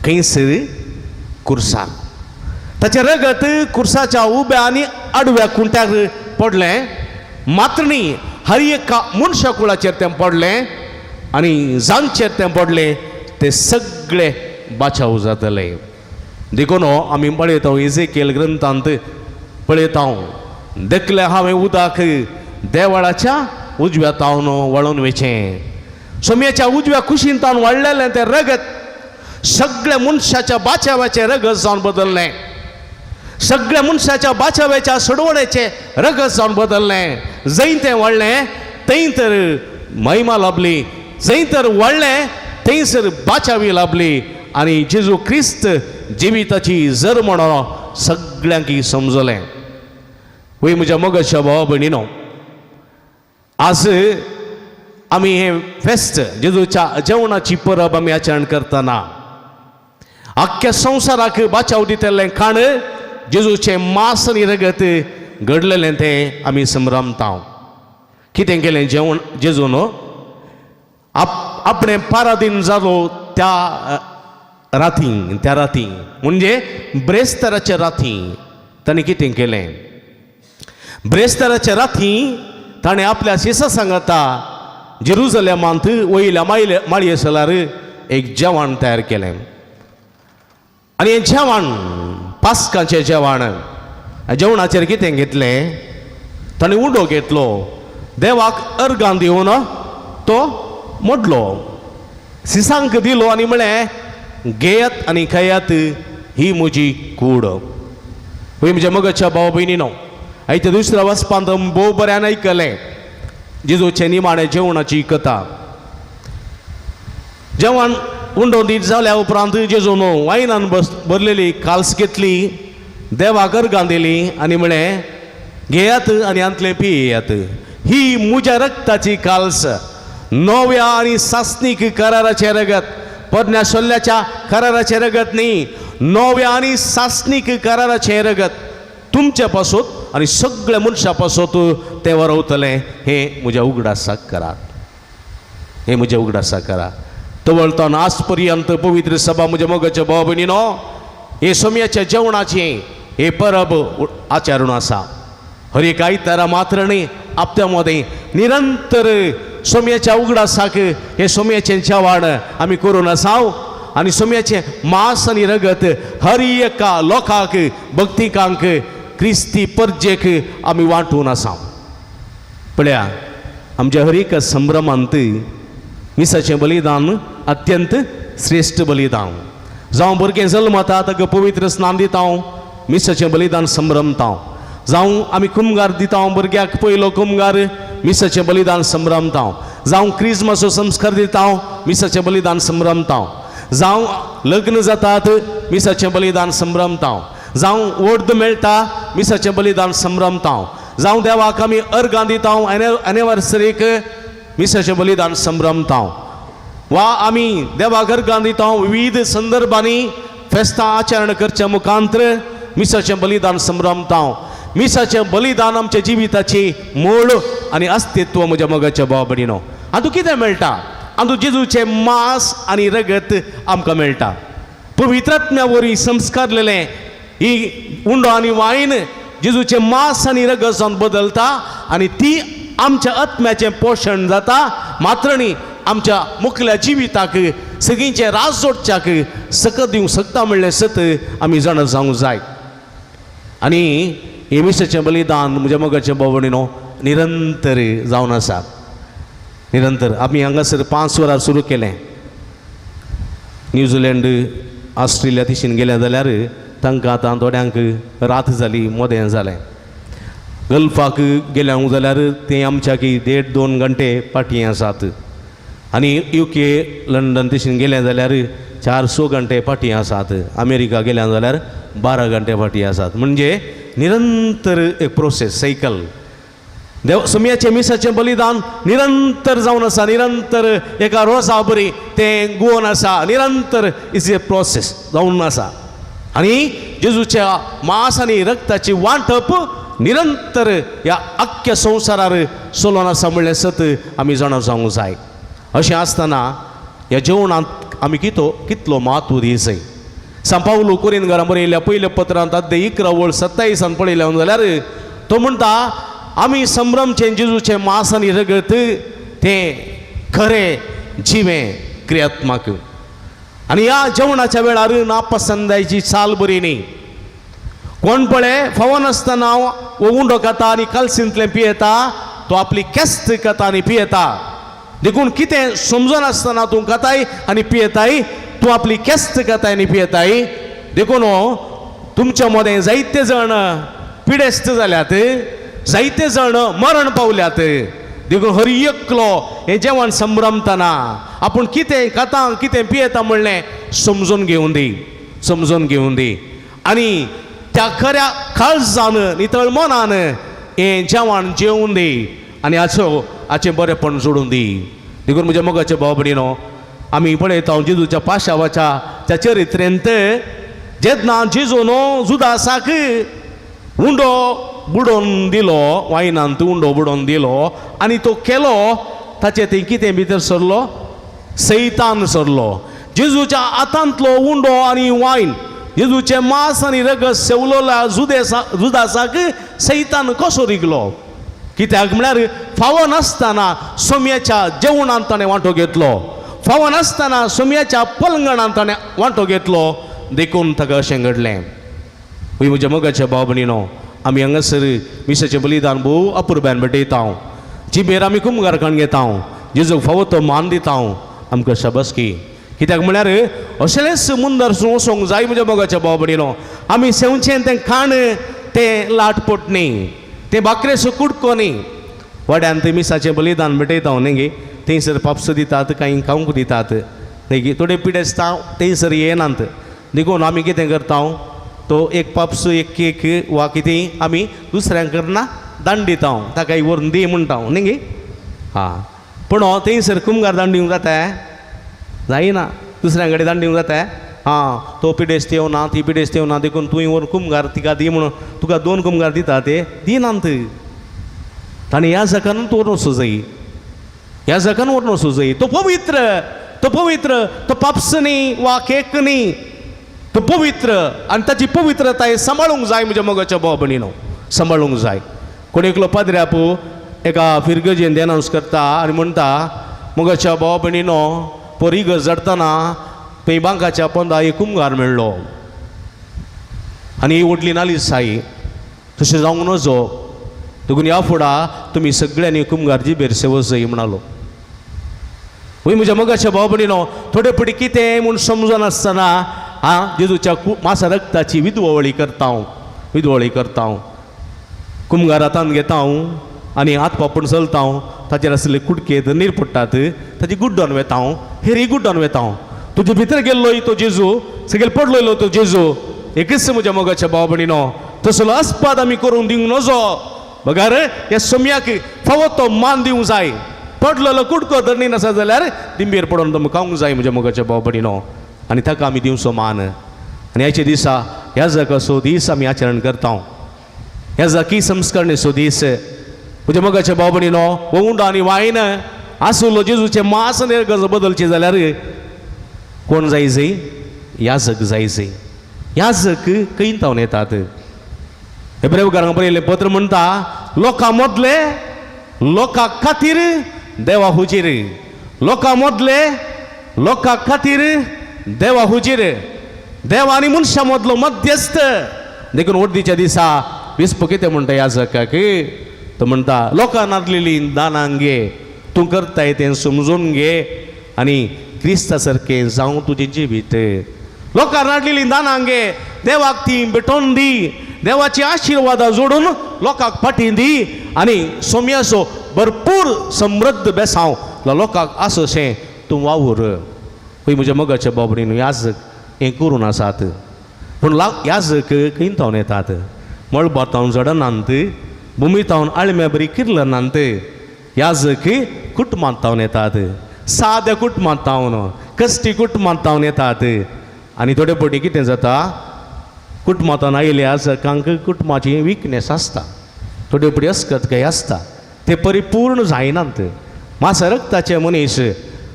खंयसर कुर्साक ताचें रगत कुर्साच्या उब्या आनी आडव्या खुंट्याक पडलें, मात्र न्ही हर एका मनशा कुळाचेर तें पडलें आनी जांचेर तें पडलें ते सगळे बाछाव जातले. देखून आमी पळयता एजेकिएल ग्रंथांत पळयता, देखलें हांवें उदक देवळाच्या उजव्या तावन वळोवन वेचें. सोम्याच्या उजव्या कुशीन तावन वाडलेलें तें रगत सगळ्या मनशाच्या बाछाव्याचें रगत जावन बदललें. सगळ्या मनशाच्या बाछाव्याच्या सोडवणेचें रगत जावन बदललें. जंय तें वाडलें थंय तर महिमा लाभली, जंय तर वाडलें थंयसर बाछावी लाभली. आनी जेजू क्रिस्त जिविताची जर म्हणून सगळ्यांक समजलें. वय म्हज्या मोगाच्या भावा भयणीनो, आज आमी हे फेस्त जेजूच्या जेवणाची परब आमी आचरण करतना आख्ख्या संवसाराक बाचाव दितेलें खाण जेजूचें मांस आनी रगत घडलेलें तें आमी समरमता. कितें केलें जेवण जेजून आपणें पाराधीन जालो त्या राती म्हणजे ब्रेस्ताराच्या राती ताणें कितें केलें? ब्रेस्ताराच्या राती ताणें आपल्या शिसा सांगाता जेरुसलेमांत वयल्या माळये सलार एक जेवण तयार केलें. आनी हें जेवण पास्काचें जेवण. जेवणाचेर कितें घेतलें? ताणें उंडो घेतलो, देवाक अर्गां दिवन तो मोडलो. सिसांक दिलो आनी म्हळें घेयात आनी खायात, ही म्हजी कूड. पळय म्हज्या मगाच्या भाव भयणीनो, आयच्या दुसऱ्या वचपांत भोव बऱ्यान आयकलें जेजूचे निमाणे जेवणाची कथा. जेवण उंडो दीत जाल्या उपरांत जेजून वायनान भरलेली काल्स घेतली, देवाक अर्गां दिली आनी म्हळें घेयात आनी अंतलें पियेयात, ही म्हज्या रक्ताची काल्स, नव्या आनी सासणीक कराराचें रगत. पोरण्या सोल्ल्याच्या कराराचें रगत न्ही, नव्या आनी सासणीक कराराचें रगत तुमचे पासून आनी सगळ्या मनशां पासून तें वरवतलें. हें म्हज्या उगडासाक करात, हें म्हज्या उगडासाक करा. तवळतान आज पर्यंत पवित्र सभा म्हज्या मोगाच्या भाव भयणीनो, हे सोम्याच्या जेवणाचें हे परब आचरण आसा. हर एक आयतारा मात्र न्ही, हप्त्यामध्ये निरंतर सोम्याच्या उगडासाक हे सोम्याचें जेवण आमी करून आसाव. आनी सोम्याचें मांस आनी रगत हर एका लोकांक, भक्तिकांक, क्रिस्ती परजेक आमी वांटून आसाव. पळया, आमच्या हर एक संभ्रमांत मिसाचें बलिदान अत्यंत श्रेष्ठ बलिदान. जावं भुरगें जल्मता ताका पवित्र स्नान दिता, मिसाचें बलिदान संभ्रमता. जावं आमी कुमगार दिता भुरग्याक पयलो कुमगार, मिसाचें बलिदान संभ्रमता. जावं क्रिसमसाचो संस्कार दिता, मिसाचें बलिदान संभ्रमता. जावं लग्न जातात, मिसाचें बलिदान संभ्रमता. जावं वोड मेळटा, मिसाचें बलिदान संभ्रमता. जावं देवाक आमी अर्गां दिता, एनिवर्सरीक मिसाचें बलिदान संभ्रमता. वा आमी देवाक अर्गां दिता विविध संदर्भांनी फेस्तां आचरण करच्या मुखांतर मिसाचें बलिदान संभ्रमता. मिसाचें बलिदान आमच्या जिविताची मूळ आनी अस्तित्व म्हज्या मोगाच्या भाव भयणीनो. हातूंत कितें मेळटा? हातूंत जेजूचें मांस आनी रगत आमकां मेळटा. पवित्रात्म्या वरवीं संस्कारलेलें ही उंडो आनी वायन जेजूचें मांस आनी रगत जावन बदलता आनी ती आमच्या आत्म्याचें पोशण जाता. मात्र न्ही, आमच्या मुखल्या जिविताक सगळींचें रास जोडच्याक सकत दिवंक शकता म्हणलें सत आमी जाण जावंक जाय. आनी हे मिसाचें बलिदान म्हज्या मोगाच्या भाव भयणीनो निरंतर जावन आसा. निरंतर आमी हांगासर 5 वरां सुरू केलें. न्यूझिलंड, ऑस्ट्रेलिया तिशीन गेले जाल्यार तांकां आतां थोड्यांक रात जाली, मोदें जालें. गल्फाक गेल्या जाल्यार तें आमच्या की 1.5-2 घंटे फाटीं आसात. आनी UK, लंडन तिशीन गेले जाल्यार 4-6 घंटे फाटीं आसात. अमेरिका गेल्या जाल्यार 12 घंटे फाटीं आसात. म्हणजे निरंतर एक प्रोसेस, सायकल. देव सोम्याचें मिसाचें बलिदान निरंतर जावन आसा. निरंतर एका रोसा बरी तें गोवन आसा. निरंतर इज ए प्रोसेस जावन आसा. आनी जेजूच्या मांस आनी रक्ताची वांटप निरंतर ह्या आख्ख्या संवसारार चलून आसा म्हणलें सत आमी जाणा जावंक जाय. अशें आसतना ह्या जेवणांत आमी कितलो म्हत्व दिवचो. सांपावलो कोरिंतकारांक बरयल्ल्या पयल्या पत्रांत अध्याय 11:27 पळयलें जाल्यार तो म्हणटा, आमी संभ्रमचें जेजूचें मांस आनी रगत तें खरें जिवें क्रियात्मक. आनी ह्या जेवणाच्या वेळार नापसंदायची चाल बरी न्ही. कोण पळय फावो नासतना वो उंडो खाता आनी कालसींतलें पियेता, तो आपली केस्त खाता आनी पियेता. देखून कितें समजून आसतना तूं खाताय आनी पियेताय, तूं आपली केस्त खाताय आनी पियेताय. देखून तुमच्या मदें जायते जाण पिडेस्त जाल्यात, जायते जाण मरण पावल्यात. देखून हर एकलो हें जेवण संभ्रमतना आपूण कितें खाता कितें पियेता म्हणलें समजून घेवून दी, समजून घेवून दी. आनी त्या खऱ्या काळजान नितळ मनान हें जेवण जेवून दी आनी हाचें बरेंपण जोडून दी. देखून म्हज्या मोगाच्या भाव भयणीनो, आमी पळयता जेजूच्या पाशावाच्या चरित्रेंत जेन्ना जेजून जुदासाक उंडो बुडोवन दिलो, वायनांत उंडो बुडोवन दिलो आनी तो केलो, ताचे थंय कितें भितर सरलो? सैतान सरलो. जेजूच्या हातांतलो उंडो आनी वायन, जेजूचें मांस आनी रगत सेवलोल्या जुदासाक सैतान कसो रिगलो? कित्याक म्हळ्यार फावो नासतना सोम्याच्या जेवणांत ताणें वांटो घेतलो, फावो नासतना सोम्याच्या पलंगणांत ताणें वांटो घेतलो. देखून ताका अशें घडलें. म्हज्या मोगाच्या भाव भयणीनो, आमी हांगासर मिसाचें बलिदान भोव अपुरब्यान भेटयता. जिबेर आमी कुमगारकाण घेता, जेजूक फावो तो मान दिता. आमकां शाबासकी. कित्याक म्हळ्यार अशेंच मुंदर वचोंक जाय म्हज्या मोगाच्या भाव भयणीनो. आमी सेवचें तें खाण तें लाटपट न्ही, तें बाकरेचो कुडको न्ही. वड्यान ते मिसाचें बलिदान भेटयता न्ही गे, थंयसर पापस दितात, कांय खावंक दितात न्ही गे. थोडे पिडे आसता थंयसर येनात, देखून आमी कितें करता, तो एक पापस एक केक वा कितें आमी दुसऱ्यांक करना दान दिता, ताका व्हरून दी म्हणटा न्ही गे. हां, पूण थंयसर कुमगार दान दिवंक जाता? जायना. दुसऱ्या कडेन दान दिवंक जाता? हां, तो पिडेस्त येवना, ती पिडेस्त येवना, देखून तुवें व्हरून कुमगार तिका दी म्हणून तुका 2 कुमगार दिता ते दिनात. ताणें ह्या जगान तूं व्हरून वचूं जाय, ह्या जगान व्हरून वचूं जाय. तो पवित्र, तो पवित्र, तो पापस न्ही वा केक न्ही, तो पवित्र. आनी ताची पवित्रताय सांबाळूंक जाय म्हज्या मोगाच्या भाव भयणीनो, सांबाळूंक जाय. कोण एकलो पाद्र्यापू एका फिरगजेन देनावंस करता आनी म्हणटा, मोगाच्या भाव भयणीनो, परिगज जडटना पेबांकाच्या पोंदा एक कुमगार मेळ्ळो आनी ही व्हडली नालीज जाय. तशें जावंक नजो, देखून ह्या फुडां तुमी सगळ्यांनी कुमगार जिबेर सेवच जाय म्हणालो. वय म्हज्या मोगाच्या भाव भयणीनो, थोडे पडी कितें म्हूण समजनासतना जेजूच्या मासा रक्ताची विधवळी करता, विधवळी करता. कुमगार हातान घेता आनी हात पापूण चलता, ताचेर आसले कुडकेत नीर पडटात, ताची गुड्डोन वेता, हेरी गुड्डोन वेता. तुजे भितर गेल्लो तो जेजू, सकयल पडलोलो तो जेजू. एकच म्हज्या मोगाच्या भाव भयणीनो, तसलो अस्पाद आमी करूंक दिवंक नजो. बगार ह्या सोम्याक फावो तो मान दिवंक जाय. पडलेलो कुडको धरणी नासा जाल्यार दिंबेर पडोवन तो खावंक जाय म्हज्या मोगाच्या भाव भयणीनो, आनी ताका आमी दिवचो मान. आनी ह्याचे दिसा ह्या जगाचो दीस आमी आचरण करता, ह्या जाकी संस्करणेचो दीस. म्हज्या मोगाच्या भाव भयणीनो, वोंड आनी वायन आसुल्लो जेजूचें मास निर्गज बदलचें जाल्यार कोण जाय जाय? याजक जाय जाय. याजक कैंतावन येतात. हेब्रेवकारांक बरयल्लें पत्र म्हणटा, लोकां मदले लोकां खातीर देवा हुजीर, लोकां मदले लोकां खातीर देवा हुजीर, देव आनी मनशा मदलो मध्यस्थ. देखून वर्दीच्या दिसा विस्प कितें म्हणटा याजकाक? तो म्हणटा, लोकां नादलेली दानां घे, तूं करताय तें समजून घे आनी क्रिस्ता सारकें जावं तुजें जिवीत. लोकां नाडलेली दानां घे, देवाक ती भेटोवन दी, देवाची आशिर्वादां जोडून लोकांक फाटीं दी आनी सोम्याचो भरपूर समृद्ध बेसांव लोकांक आसोशें तूं वावर. पळय म्हज्या मोगाच्या भाव भयणीनो, याजक हें करून आसात, पूण याजक कैंतावन येतात. मळबातावन जडनात, भुमीतावन आळम्या बरी किर्लनात. याजक कुटुंबांतावन येतात, साद्या कुटुंबांतावन, कश्टी कुटुंबांतावन येतात. आनी थोडे पटी कितें जाता, कुटुंबांतावन आयले याजकांक कुटुंबाची विकनेस आसता, थोडे पटी अस्कतकाय आसता, ते परिपूर्ण जायनात. मासा रक्ताचे मनीस.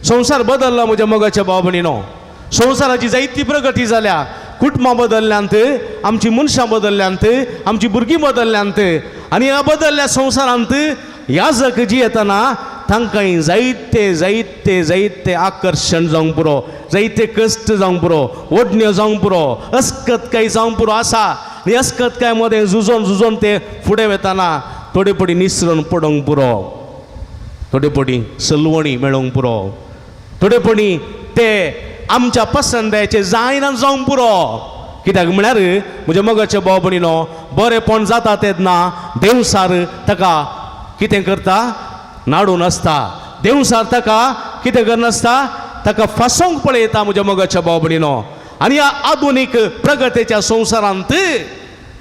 संवसार बदलला म्हज्या मोगाच्या भाव भयणीनो, संवसाराची जायती प्रगती जाल्या, कुटुंबां बदल्ल्यांत, आमची मनशां बदल्ल्यांत, आमची भुरगीं बदल्ल्यांत. आनी ह्या बदल्ल्या संवसारांत याजक जी येतना तांकांय जायते जायते जायते आकर्शण जावंक पुरो, जायते कश्ट जावंक पुरो, ओडण्यो जावंक पुरो, अस्कतकाय जावंक पुरो आसा. आनी अस्कतकाय मदें झुजोन ते फुडें वेताना थोडे पडी निसरून पडोंक पुरो, थोडे पडी सलवणी मेळोंक पुरो, थोडे पडी ते आमच्या पसंदाचे जायना जावंक पुरो. कित्याक म्हळ्यार म्हज्या मोगाच्या भाव भयणीनो, बरेपण जाता तेन्ना देवसार ताका कितें करता? नाडून आसता. देवसार ताका कितें करनासता? ताका फासोवंक पळयता म्हज्या मोगाच्या भाव भयणीनो. आनी ह्या आधुनीक प्रगतीच्या संवसारांत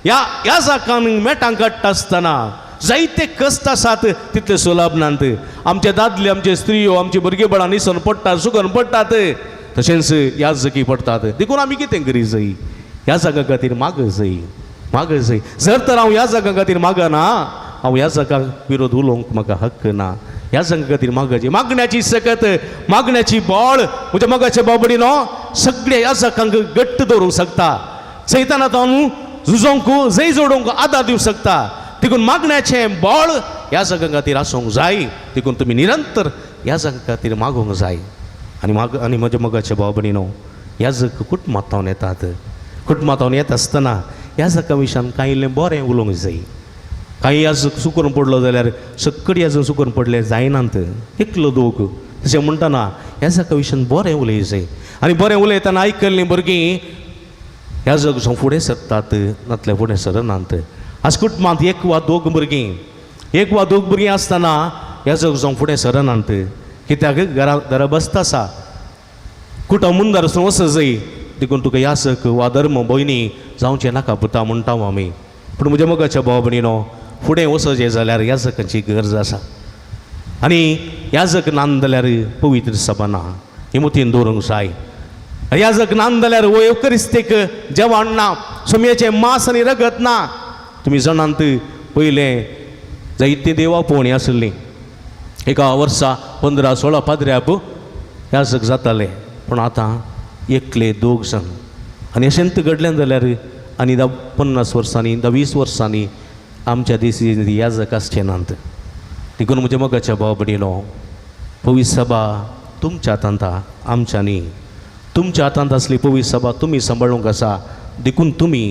ह्या याजकांक मेटांक काडटा आसतना जायते कश्ट आसात, तितले सुलभ नात. आमचे दादले, आमचे स्त्रियो, आमची भुरगीं बाळां न्हिसून पडटात, सुकून पडटात, तशेंच याजकी पडटात. देखून आमी कितें करी जाय? ह्या जागा खातीर माग जाय, माग जाय. जर तर हांव ह्या जागा खातीर मागना, हांव ह्या जागाक विरोध उलोवंक म्हाका हक्क ना. ह्या जागा खातीर मागची, मागण्याची सकत, मागण्याची बळ म्हज्या मोगाच्या भाव भयणीनो सगळ्या ह्या जागांक घट्ट दवरूंक शकता. सैतानाक हांव झुजोवंक, जय जोडूंक आदार दिवंक शकता. देखून मागण्याचें बळ ह्या जागा खातीर आसूंक जाय. देखून तुमी निरंतर ह्या जागा खातीर मागूंक जाय. आनी म्हज्या मोगाच्या भाव भयणीनो, ह्या जग कुटुंबांतावन येतात. कुटुंबांतावन येता आसतना ह्या जगा विशयान कांय इल्लें बरें उलोवंक जाय. कांय याजक सुकून पडलो जाल्यार सक्कड याजक सुकून पडले जायनात, एकलो दोग. तशें म्हणटाना ह्या जाका विशयान बरें उलयचें आनी बरें उलयतना आयकल्लीं भुरगीं ह्या जग सावन फुडें सरतात नातल्या फुडें सरनात. आज कुटुंबांत एक वा दोग भुरगीं आसतना ह्या जग सावन फुडें सरनात. कित्याक घरा बसता आसा कुटुंब मुंदर वचत जाय देखून तुका यासक वा धर्म भयणी जावचें नाका पुता म्हणटा आमी. पूण म्हज्या मोगाच्या भाव भयणीनो फुडें वचचें जाल्यार याजकाची गरज आसा आनी याजक नान जाल्यार पवित्र सभा ना ही मतीन दवरूंक जाय. याजक नान जाल्यार वो एवकरिस्तेक जेवण ना सोमयाचें मांस आनी रगत ना. तुमी जाणांत पयलें जायतीं देवा पळोवणी आसलीं एका वर्सा 15-16 पाद्र्याक याजक जाताले पूण आतां एकले दोग जण आनी अशेंत घडलें जाल्यार आनी 50 वर्सांनी 20 वर्सांनी आमच्या देशी याजक आसचे नात. देखून म्हज्या मोगाच्या भाव भयणीनो पवित्र सभा तुमच्या हातांत आमच्या न्ही. तुमच्या हातांत आसली पवित्र सभा तुमी सांबाळूंक आसा. देखून तुमी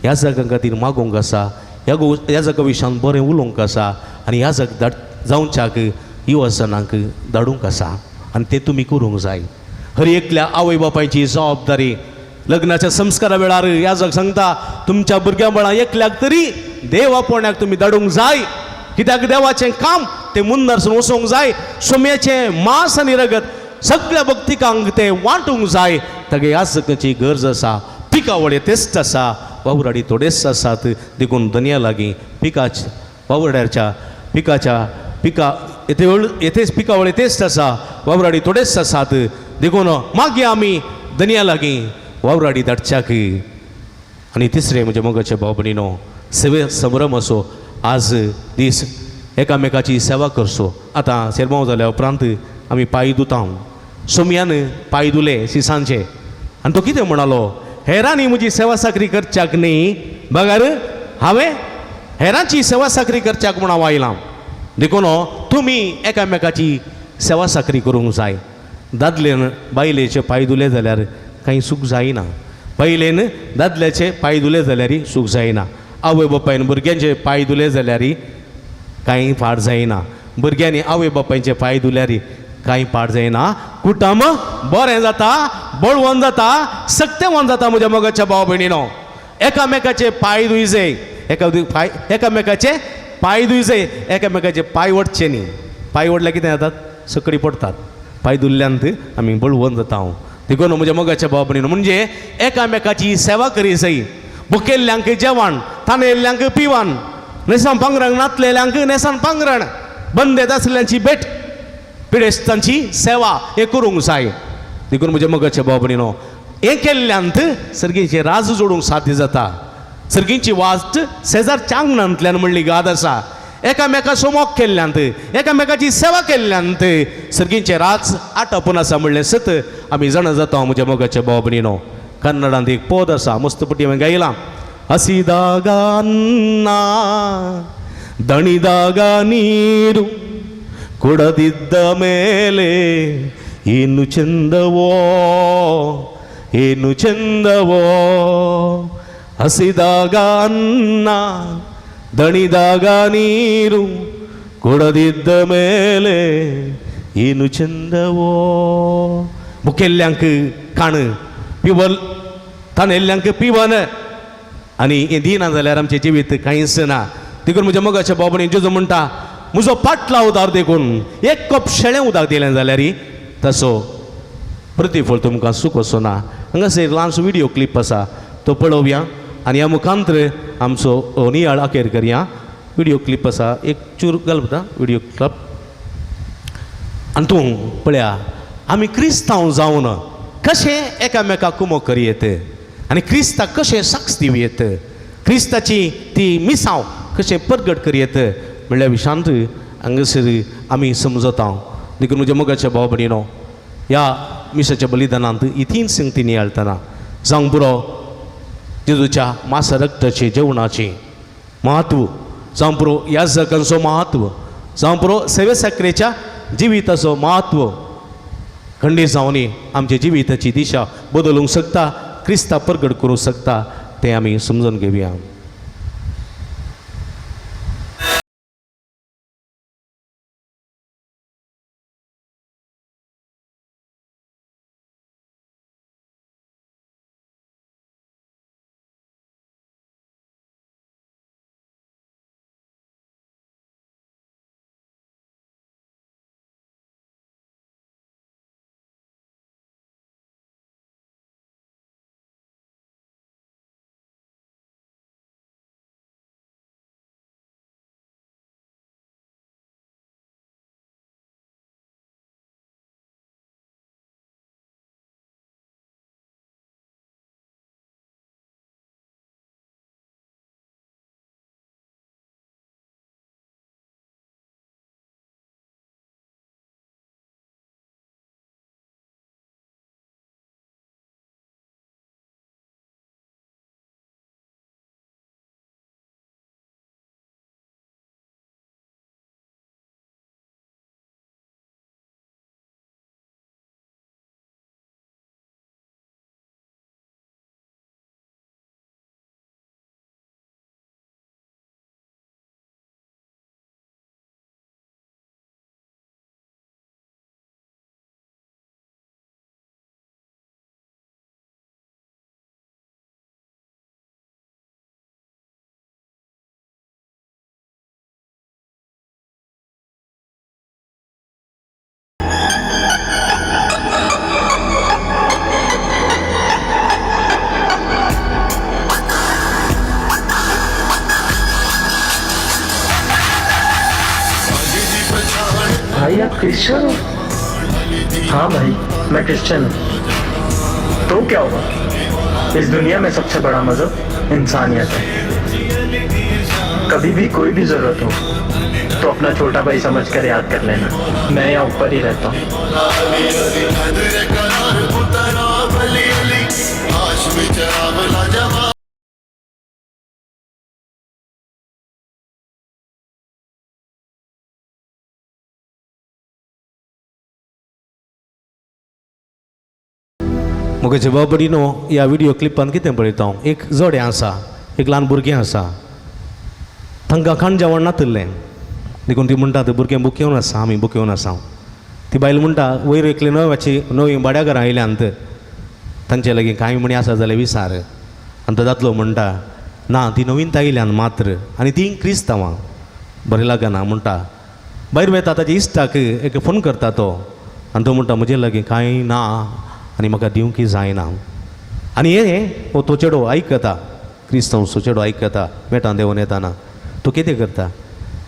ह्या जागा खातीर मागोवंक आसा ह्या जागा विशयान बरें उलोवंक आसा आनी ह्या जाग जावच्याक युवा जनांक धाडूंक आसा आनी तें तुमी करूंक जाय. हर एकल्या आवय बापायची जबाबदारी लग्नाच्या संस्कारा वेळार ह्या जाग सांगता तुमच्या भुरग्यां बाळा एकल्याक तरी देवा पोण्याक तुमी धाडूंक जाय. कित्याक देवाचें काम तें मुन्नरसून वचोवंक जाय. सोम्याचें मांस आनी रगत सगळ्या भक्तिकांक तें वांटूंक जाय. तागे याजकाची गरज आसा. पिकावळे तेस्त आसा वावराडी थोडेच आसात. देखून दुनिया लागीं वावरड्याच्या येथेच पिकावळे तेस्त आसा वावराडी थोडेच आसात. देखून मागीर आमी दुनिया लागीं वावराडी धाडच्याक. आनी तिसरें म्हज्या मोगाच्या भाव भयणीनो सेवे संभ्रम असो आज दीस एकामेकाची सेवा करचो. आतां सेरमांव जाल्या उपरांत आमी पांय धुतां. सोमयान पांय धुले सिसांचे आनी तो कितें म्हणलो हेरांनी म्हजी सेवा साकरी करच्याक न्ही बगार हांवें हेरांची सेवा साकरी करच्याक म्हूण हांव आयलां. देखून तुमी एकामेकाची सेवा साकरी करूंक जाय. दादलेन बायलेचे पांय धुले जाल्यार कांय सूख जायना. बायलेन दादल्याचे पांय धुले जाल्यार सूख जायना. आवय बापायन भुरग्यांचे पांय धुले जाल्यार कांय पाड जायना. भुरग्यांनी आवय बापायचे पांय धुल्यार कांय पाड जायना. कुटुंब बरें जाता बळवंत जाता सक्तेवंत जाता. म्हज्या मोगाच्या भाव भयणीनो एकामेकाचे पांय धुयचे एकामेकाचे पांय धुयचे एकामेकाचे पांय ओडचे न्ही. पांय ओडल्यार कितें जातात सकडी पडतात. पांय धुल्ल्यांत आमी बळवंत जाता. देखून म्हज्या मोगाच्या भाव भयणीनो म्हणजे एकामेकाची सेवा करी जाय. भुकेल्ल्यांक जेवण थानेल्ल्यांक पिवण नेसान पांगरण नातलेल्यांक नेसान पांगरण बंदेत आसल्ल्यांची भेट पिडेस्तांची सेवा हे करूंक जाय. देखून म्हज्या मोगाच्या भाव भयणीनो हें केल्ल्यांत सर्गीचे राज जोडूंक साध्य जाता. सर्गीची वास्ट शेजारच्या आंगणांतल्यान म्हणली गाद आसा. एकामेकाचो मोग केल्ल्यांत एकामेकाची सेवा केल्ल्यांत सर्गीचे राज आटापून आसा म्हणलें सत आमी जाणा जाता. म्हज्या मोगाच्या भाव भयणीनो कन्नडांत एक पद आसा मस्तपटी हांवें गायलां. हसिदाग अन्न ದಣಿದಾಗ ನೀರು ಕೊಡದಿದ್ದ ಮೇಲೆ ಏನು ಚಂದವೋ ಏನು ಚಂದವೋ ಹಸಿದಾಗ ಅನ್ನ ದಣಿದಾಗ ನೀರು ಕೊಡದಿದ್ದ ಮೇಲೆ ಏನು ಚಂದವೋ ಮುಖ್ಯಲ್ಯಾಂಕ ಕಾಣ पिवल थानेल्ल्यांक पिवन आनी हें दिना जाल्यार आमचें जिवीत कांयच ना. देखून म्हज्या मोगाच्या बाबडीन जेजू म्हणटा म्हजो पाटला उदार देखून एक कप शेळें उदक दिलें जाल्यार तसो प्रतिफळ तुमकां सूख असो ना. हांगासर ल्हानसो व्हिडियो क्लिप आसा तो पळोवया आनी ह्या मुखांतर आमचो नियाळ अखेर करया. व्हिडियो क्लिप आसा एक चूर घालता व्हिडियो क्लिप आनी तूं पळया आमी क्रिस्तांव जावन कशें एकामेकाक कुमोग करयेत आनी क्रिस्ताक कशें साक्ष दिवयेत क्रिस्ताची ती मिसांव कशें परगट करयेत म्हणल्या विशांत हांगासर आमी समजता. देखून म्हज्या मोगाच्या भाव भयणीनो ह्या मिसाच्या बलिदानांत ही तीन संगती नियाळतना जावंक पुरो जेजूच्या मास रक्ताचे जेवणाचें महत्व जावं पुरो ह्या जगांचो महत्व जावं पुरो सेवे साकरेच्या जिविताचो महत्व खंडीत जावन आमच्या जिविताची दिशा बदलूंक शकता क्रिस्ता परगट करूंक शकता तें आमी समजून घेवया. क्रिश्चियन हो? हाँ भाई, मैं क्रिश्चियन हूँ। तो क्या हुआ? इस दुनिया में सबसे बड़ा मजहब इंसानियत है। कभी भी कोई भी जरूरत हो तो अपना छोटा भाई समझकर याद कर लेना। मैं यहाँ ऊपर ही रहता हूँ। मुगे जबाबदारीनो ह्या व्हिडिओ क्लिपान कितें पळयता हांव, एक जोडें आसा, एक ल्हान भुरगें आसा, तांकां खाण जेवण नातल्लें देखून ती म्हणटा भुरगें बुकेवन आसा, आमी बुकेवन आसा. ती बायल म्हणटा वयर एकली नवी भाड्या घरां आयल्यांत, तांचे लागीं कांय म्हणी आसा जाल्यार विचार. आनी तो दादलो म्हणटा ना, ती नवीन आयल्यान मात्र, आनी ती क्रिस्तांवां. बरें लागना म्हणटा. भायर वेता ताच्या इश्टाक एक फोन करता तो, आनी तो म्हणटा म्हजे लागीं कांय ना आनी म्हाका दिवंक जायना. आनी हे तो चेडो आयकता, क्रिस्तांवचो चेडो आयकता मेटान देंवन येताना. तो कितें करता,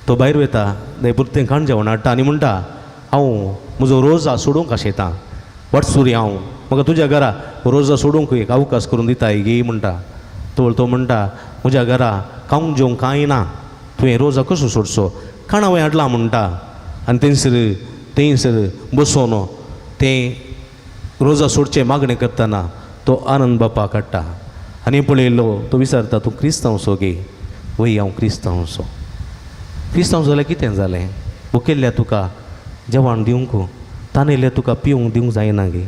तो भायर वेता, पुरतें खाण जेवण हाडटा आनी म्हणटा हांव म्हजो रोजा सोडूंक आशेतां, वाटसुरी हांव, म्हाका तुज्या घरा रोजा सोडूंक एक अवकाश करून दिता गे म्हणटा. तो म्हणटा म्हज्या घरा खावंक जेवंक कांय ना, तुवें रोजा कसो सोडचो, खाण हांवें हाडलां म्हणटा. आनी थंयसर बसून तें रोजा सोडचें मागणें करतना तो आनंद बापा काडटा. आनी पळयलो तो विचारता तूं क्रिस्तांवचो गे? वय हांव क्रिस्तांवचो. क्रिस्तांव जाल्यार कितें जालें? भुकेल्ल्या तुका जेवण दिवंक, तानयल्या तुका पिवंक दिवंक जायना गे.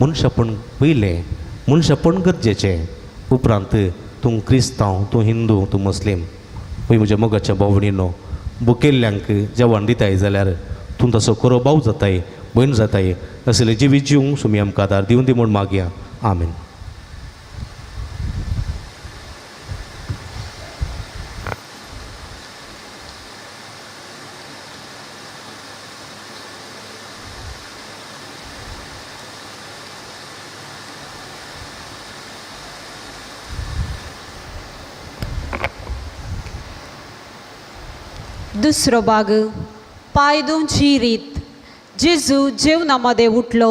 मनशापण पयलें, मनशापण गरजेचें, उपरांत तूं क्रिस्तांव, तूं हिंदू, तूं मुस्लीम. वय म्हज्या मोगाच्या भावणीनो, भुकेल्ल्यांक जेवण दिताय जाल्यार तूं तसो खरो भाव जाताय, भयण जाताय. असले जिवी जिवंक सुमी आमकां आदार दिवन दी म्हूण मागया. आमीन. दुसरो भाग, पांय धुवची रीत. जेजू जेवणामध्ये उठलो,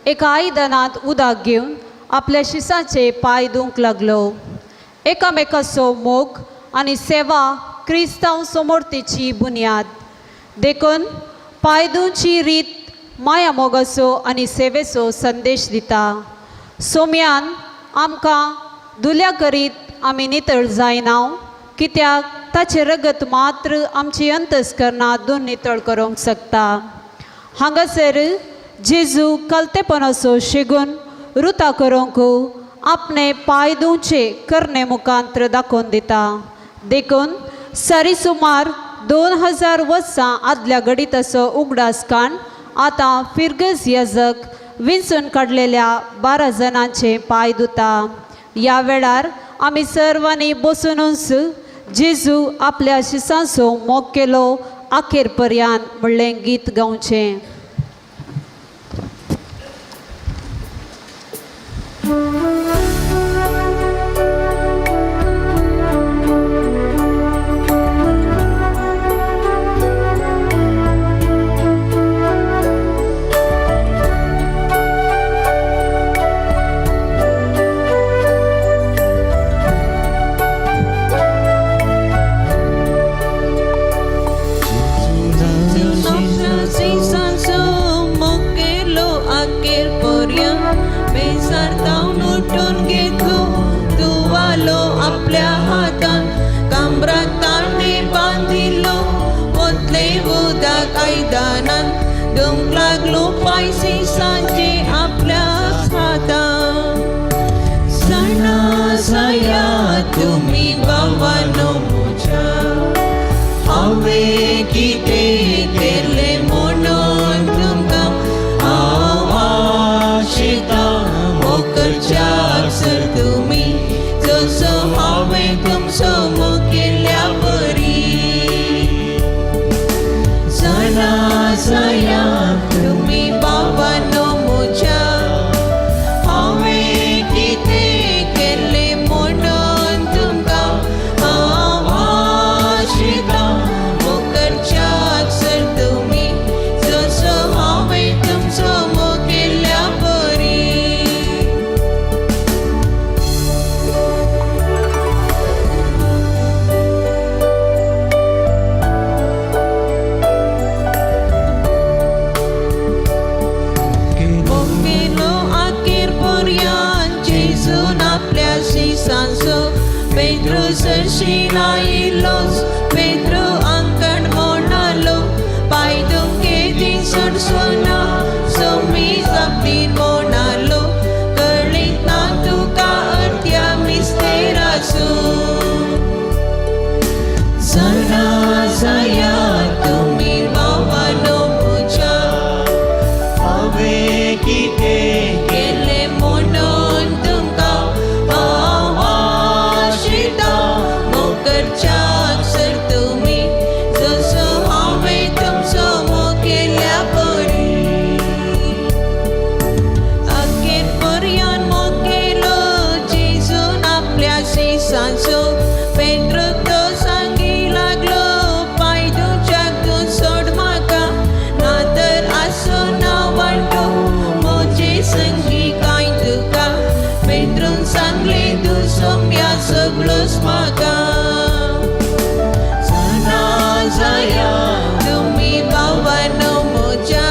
एका आयदनात उदक घेवन आपल्या शिसाचे पांय धुवंक लागलो. एकामेकाचो मोग आनी सेवा क्रिस्तांव समोर्तेची बुन्याद. देखून पांय धुवची रीत माया मोगाचो आनी सेवेचो संदेश दिता. सोम्यान आमकां धुल्या करीत आमी नितळ जायना, कित्याक ताचे रगत मात्र आमची अंतस्करणां धुवन नितळ करूंक शकता. हांगासर जेजू कलतेपणाचो शेगून रुता करूंक आपणे पांय धुवचे करणे मुखांत्र दाखोवन दिता. देखून सरी सुमार 2000 वर्सां आदल्या घडिताचो उगडास काण आतां फिरगस याजक विंचून काडलेल्या 12 जाणांचे पांय धुता. ह्या वेळार आमी सर्वांनी बसूनच जेजू आपल्या शिसांचो मोग केलो अखेर पर्यंत म्हणलें गीत गावचें. आपल्या हातान कांबरात ताणे बांधिलो, वतले उदक आयदनान धुवंक लागलो पांय शिसाचे आपल्या हातान. जाणा जाया तुमी भावानो म्हज्या, हांवें कितें केलें म्हणून तुमकां हांव आशेतां. मोग करच्याक सर तुमी जसो हांवें तुमचो मोग केल्या बरी. जाणा जाया तुमी भावानो म्हज्या, हांवें कितें केलें म्हणून तुमकां हांव आशेतां. मोग करच्याक sir Pedro sersinailos, Pedro angkan monalo, paidong keding sursuna, sumisapin monalo, kerlit na tuka artya misterasu. Sana saya tumi bawa no puja, हवे किते kele monon tumka, awashita, mokerchak sertumi, joso hame tum somo kelya pori. Akhir पर्यंत मोकेलो जिजून आपल्या शिसांचो, Pedro तो सांगी लागलो, पाय तुझ्याक तू सोड म्हाका, नातर आसो ना वांटो, मोचे संगी काय तुका. पेद्रोन सांगले तू सोम्या सगळोच म्हाका. सना जाया तुमी भावानो मोच्या,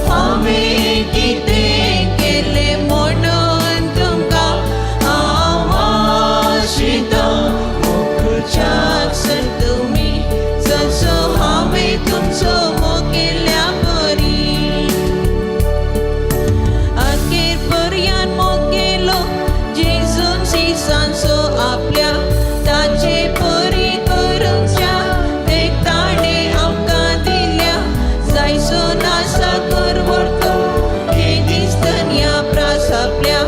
हांवें कितें केलें म्हणून तुमकां आवाशिता. मोखच्याक सर तुमी, जसो हांवें तुमचो मोग केल्या परी. अखेर पर्यंत मोग केलो जेजून शिसांचो आपल्या, ताचे परी करूंच्या एक ताणे आमकां दिल्या. जायसो नासा कर व्हरतो हे दिसतन्या प्रास आपल्या,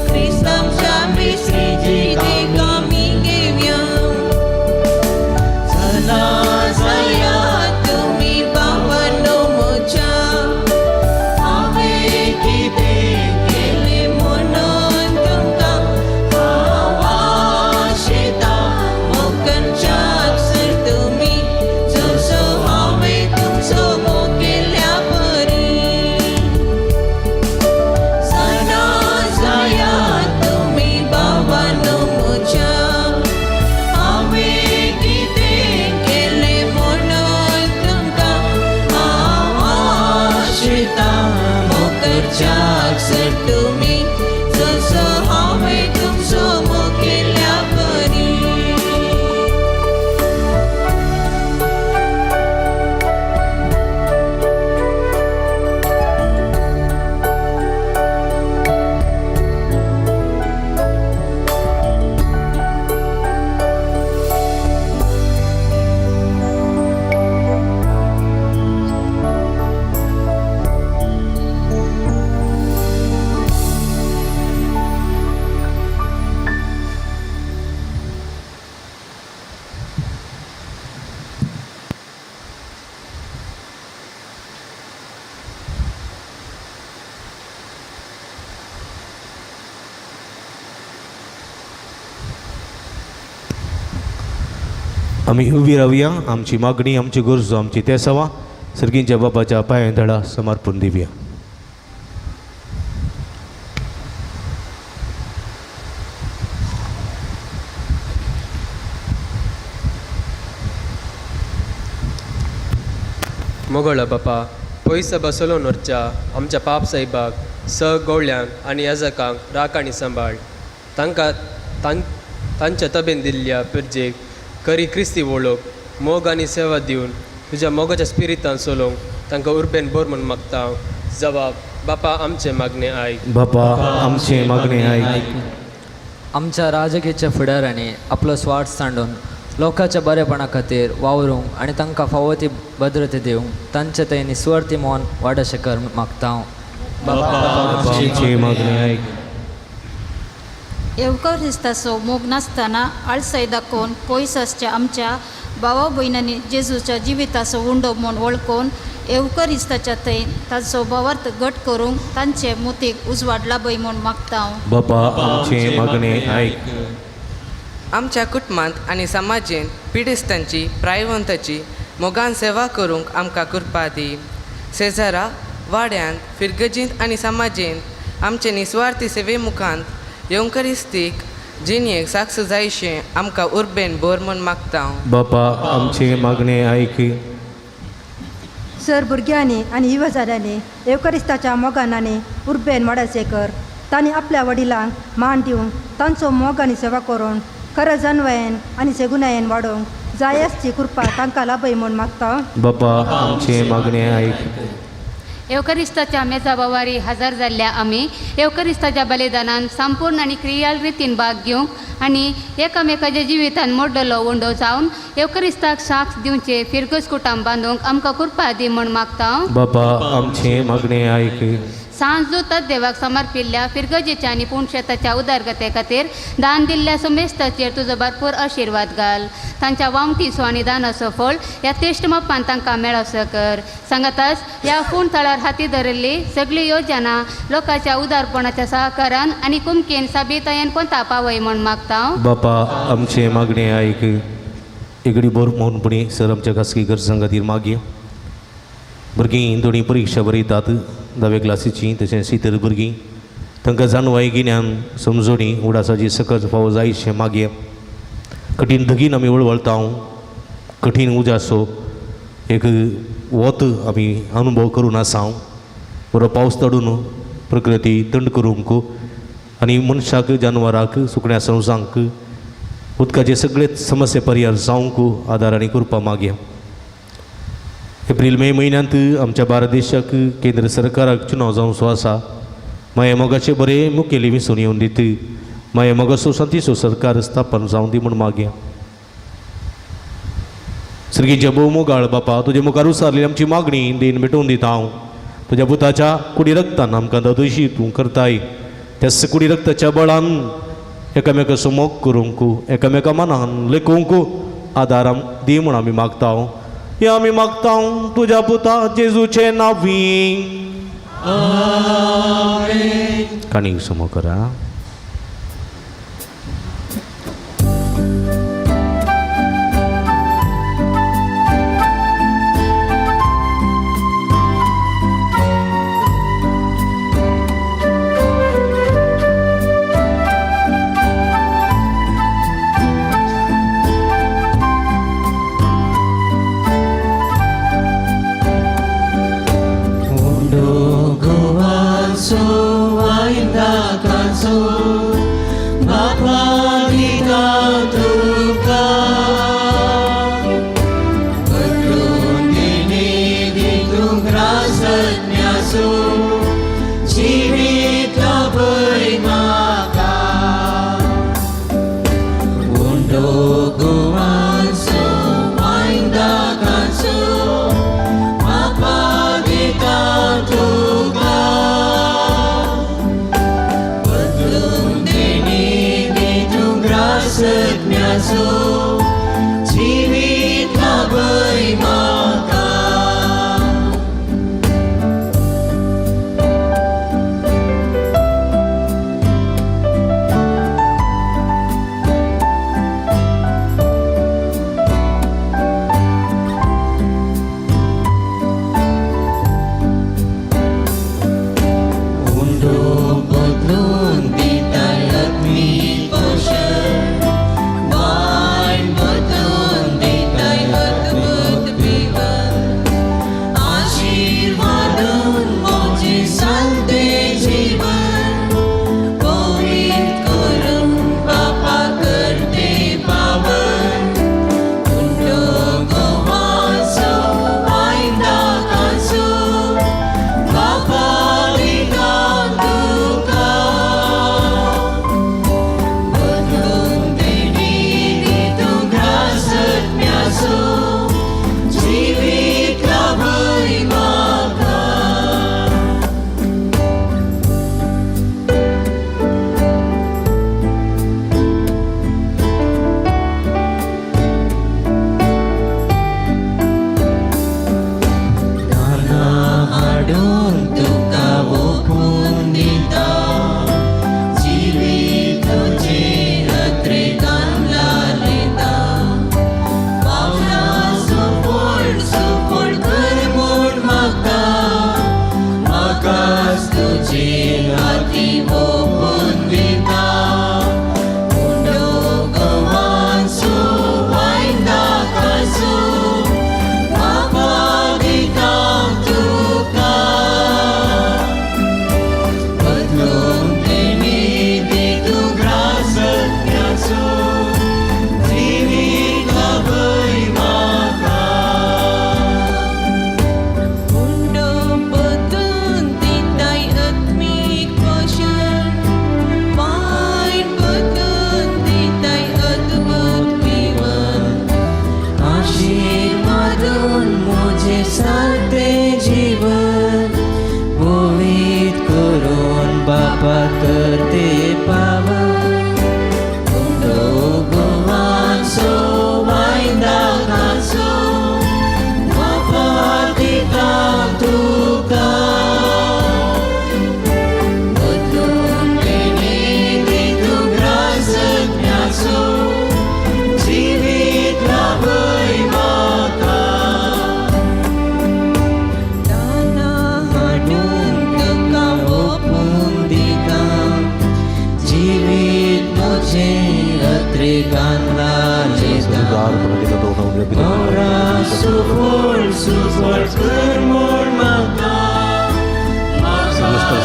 क्रिस्तांच्या मिस्री जिदेक आमी घेवया. चला जाया तुमी भावानो मोच्या, हांवें कितें केलें म्हणून तुमकां आवाशिता. मोखच्याक सर तुमी, जसो हांवें तुमचो मोग केल्या परी. सना जाया तुमी भावानो मोच्या, हांवें कितें केलें म्हणून तुमकां आवाशिता. मोखच्याक सर तुमी, जसो हांवें तुमचो मोग केल्या परी. आम्ही उभी राहूया. आमची मागणी, आमची गरजो, आमची तेसावा सर्गींच्या बापाच्या पांयां धडा समर्पण दिवया. मोगळा बापा, पयस बसलो नोरच्या आमच्या पाप साहिबाक, गवळ्यांक आनी याजकांक राख आनी सांबाळ. तांच्या तबेन दिल्ल्या पिरजेक करी क्रिस्ती वळोवक, मोग आनी सेवा दिवन तुज्या मोगाच्या स्पिरितान चलोवंक तांकां उर्बेन बोर म्हूण मागता. जबाब बापा आमचे मागणे आयक. बापा आमचे मागणे आयक. आमच्या राजकीच्या फुडाऱ्यांनी आपलो स्वार्थ सांडून लोकांच्या बरेपणा खातीर वावरूंक आनी तांकां फावो ती भद्रता दिवंक तांचे ते निस्वार्थी मोन वाडशें कर मागता. बापा आमचे मागणे आयक. एवकारिस्ताचो मोग नासतना आळसाय दाखोवन पयस आसच्या आमच्या भावा भयणांनी जेजूच्या जिविताचो उंडो म्हूण वळखून एवकारिस्ताच्या थंय ताचो भावार्थ घट करूंक तांचे मोतीक उजवाड लाभय म्हूण मागता. बापा आमचे मागणे आयक. आमच्या कुटुंबांत आनी समाजीन पिडिस्तांची प्रायवंताची मोगान सेवा करूंक आमकां कृपा दी. शेजारा वाड्यांत फिरगजींत आनी समाजींत आमचे निस्वार्थी सेवे मुखांत एवकारिस्तीक जिणेक साक्ष जायशें आमकां उर्बेन बोर म्हूण मागता. बापा आमचे मागणे आयक. सर भुरग्यांनी आनी युवा जाल्यांनी एवकारिस्ताच्या मोगानांनी उर्बेन वाडाचे कर. तांणी आपल्या वडिलांक मान दिवन तांचो मोग आनी सेवा करून खरं जनवायन आनी सेगुनायन वाडोवंक जाय आसची कृपा तांकां लाभय म्हूण मागता. बापा आमचे मागणे ऐक. एवकरिस्ताच्या मेजाबावारी हजर जाल्ल्या आमी एवकरिस्ताच्या बलिदानान संपूर्ण आनी क्रियाल रितीन भाग घेवंक आनी एकामेकाच्या जिवितान मोडलो उंडो जावन एवकरिस्ताक साक्ष दिवचे फिरगस कुटाम बांदूंक आमकां कृपा दी म्हूण मागता. बापा आमचे मागणे ऐक. सांज जोतात देवाक समर्पिल्ल्या फिरगजेच्या आनी पुणशेताच्या उदारगते खातीर दान दिल्ल्या समेस्ताचेर तुजो भरपूर आशिर्वाद घाल. तांच्या वामटीचो आनी दानाचो फळ ह्या तेश्ट मापान तांकां मेळोसो कर. सांगाताच ह्या फूण थळार हाती धरिल्ली सगळी योजना लोकांच्या उदारपणाच्या सहकारान आनी कुमकेन साबितायेन कोणता पावय म्हूण मागता. बापा आमचे मागणे ऐक. एगडी बोर मोहनपणी सर आमच्या खासगी गरजां खातीर मागया. भुरगीं दोनी परिक्षा बरयतात 10वे क्लासीची तशेंच इतर भुरगीं तांकां जाणवाय गिन्यान समजोणी उडासाची सकत फावो जायशें मागया. कठीण धगीन आमी वळवळटा. कठीण उजासो एक वत आमी अनुभव करून आसा. बरो पावस तडून प्रकृती थंड करूंक आनी मनशाक जानवराक सुकण्या संवसांक उदकाचे सगळे समस्या परिहार जावंक आदार आनी कृपा मागया. एप्रील मे म्हयन्यांत आमच्या भारत देशाक केंद्र सरकाराक चुनाव जावचो आसा. माया मोगाचे बरे मुखेली विसरून येवन दित माया मोगाचो शांतीचो सरकार स्थापन जावं दी म्हूण मागया. सर्गीच्या भोव मोगाळ बापा तुज्या मुखार उसारली आमची मागणी देन भेटोवन दिता. हांव तुज्या पुताच्या कुडी रक्तान आमकां दोशी तूं करताय. त्याच कुडी रक्ताच्या बळान एकामेकाचो मोग करूंक एकामेका मनान लेखूंक आदार दी म्हूण आमी मागता. हे आमी मागता तुज्या पुता जेजूचे नांवी. काणीक समो करा. बदलून दिता लक्ष्मी पोषण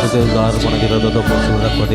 शकते गार पण केलं जातं पशु दाखवा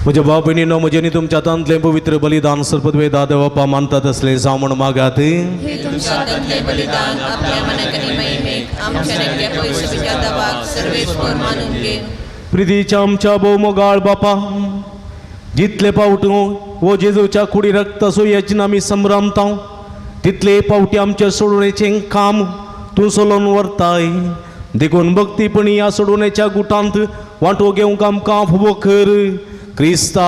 म्हज्या भाव भयणीनो म्हजे न्ही तुमच्या हातांतलें पवित्र बलिदान सर्पद्वे दादा बापा मानतात असले जावण मागात हे तुमच्या हातांतले बलिदान आपल्या मनाकनी महिमेक आमच्या नक्या पयशेच्या दबाक सर्वेश्वर मानून घे. प्रितीच्या आमच्या भोवमोगाळ बापा जितले पावट वो जेजूच्या कुडी रक्ताचो यज्ञ आमी संभ्रमता तितले पावटी आमच्या सोडवणेचें काम तूं चलोवन व्हरताय. देखून भक्तीपणी ह्या सोडवणेच्या गुटांत वांटो घेवंक आमकां फुबो कर. क्रिस्ता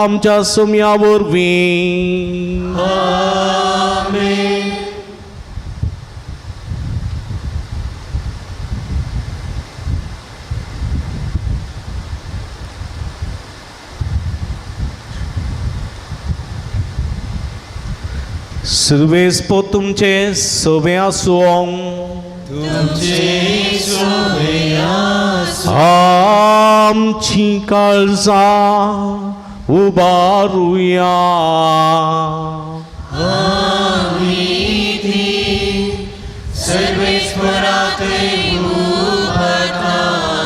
आमच्या सोम्या वरवीं सर्वेस्पो तुमचे सोबे आसूं आमची काळजां उबारुया.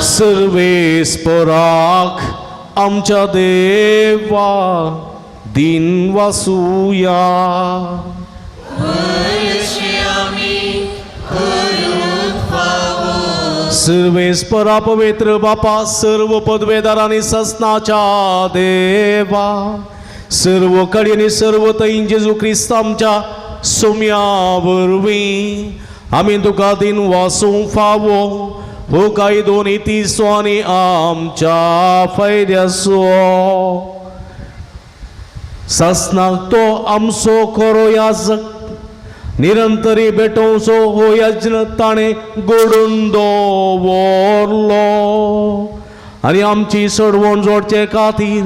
सर्वेस्पराक आमच्या देवा दिन वासुया. सर्वेस्परा पवित्र बापा सर्व पदवेदारांनी ससनाच्या देवा सर्व कडी आणि सर्व तैन जेजू क्रिस्त आमच्या सोम्या वरवीं आमी तुका दिन वासूंक फावो हो काही दोन्ही तिसो आनी आमच्या फायद्याचो. ससनाक तो आमचो खरो याजक निरंतरी भेटोवचो हो यज्ञ ताणें घडोवन दवरलो आनी आमची सोडवण जोडचे खातीर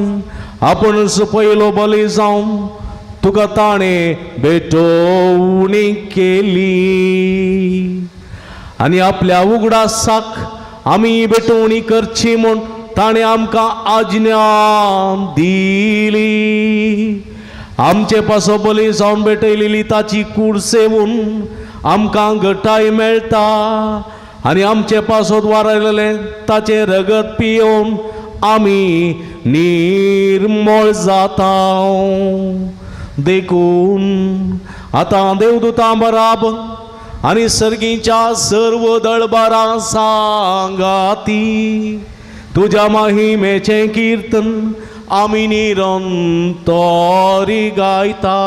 आपुणूच पयलो बली जावन तुका ताणें भेटोवणी केली आनी आपल्या उगडासाक आमी भेटोवणी करची म्हूण ताणें आमकां आज्ञा दिली. आमचे पासो बली जावन भेटयलेली ताची कूड सेवून आमकां घटाय मेळटा आनी आमचे पासोत वारयलेले ताचे रगत पियोवन आमी निर्मळ जाता. देखून आतां देवदूतां बराबर आनी सर्गीच्या सर्व दळबारां सांगाती तुज्या महिमेचें कीर्तन आमी निरंतरी गायता.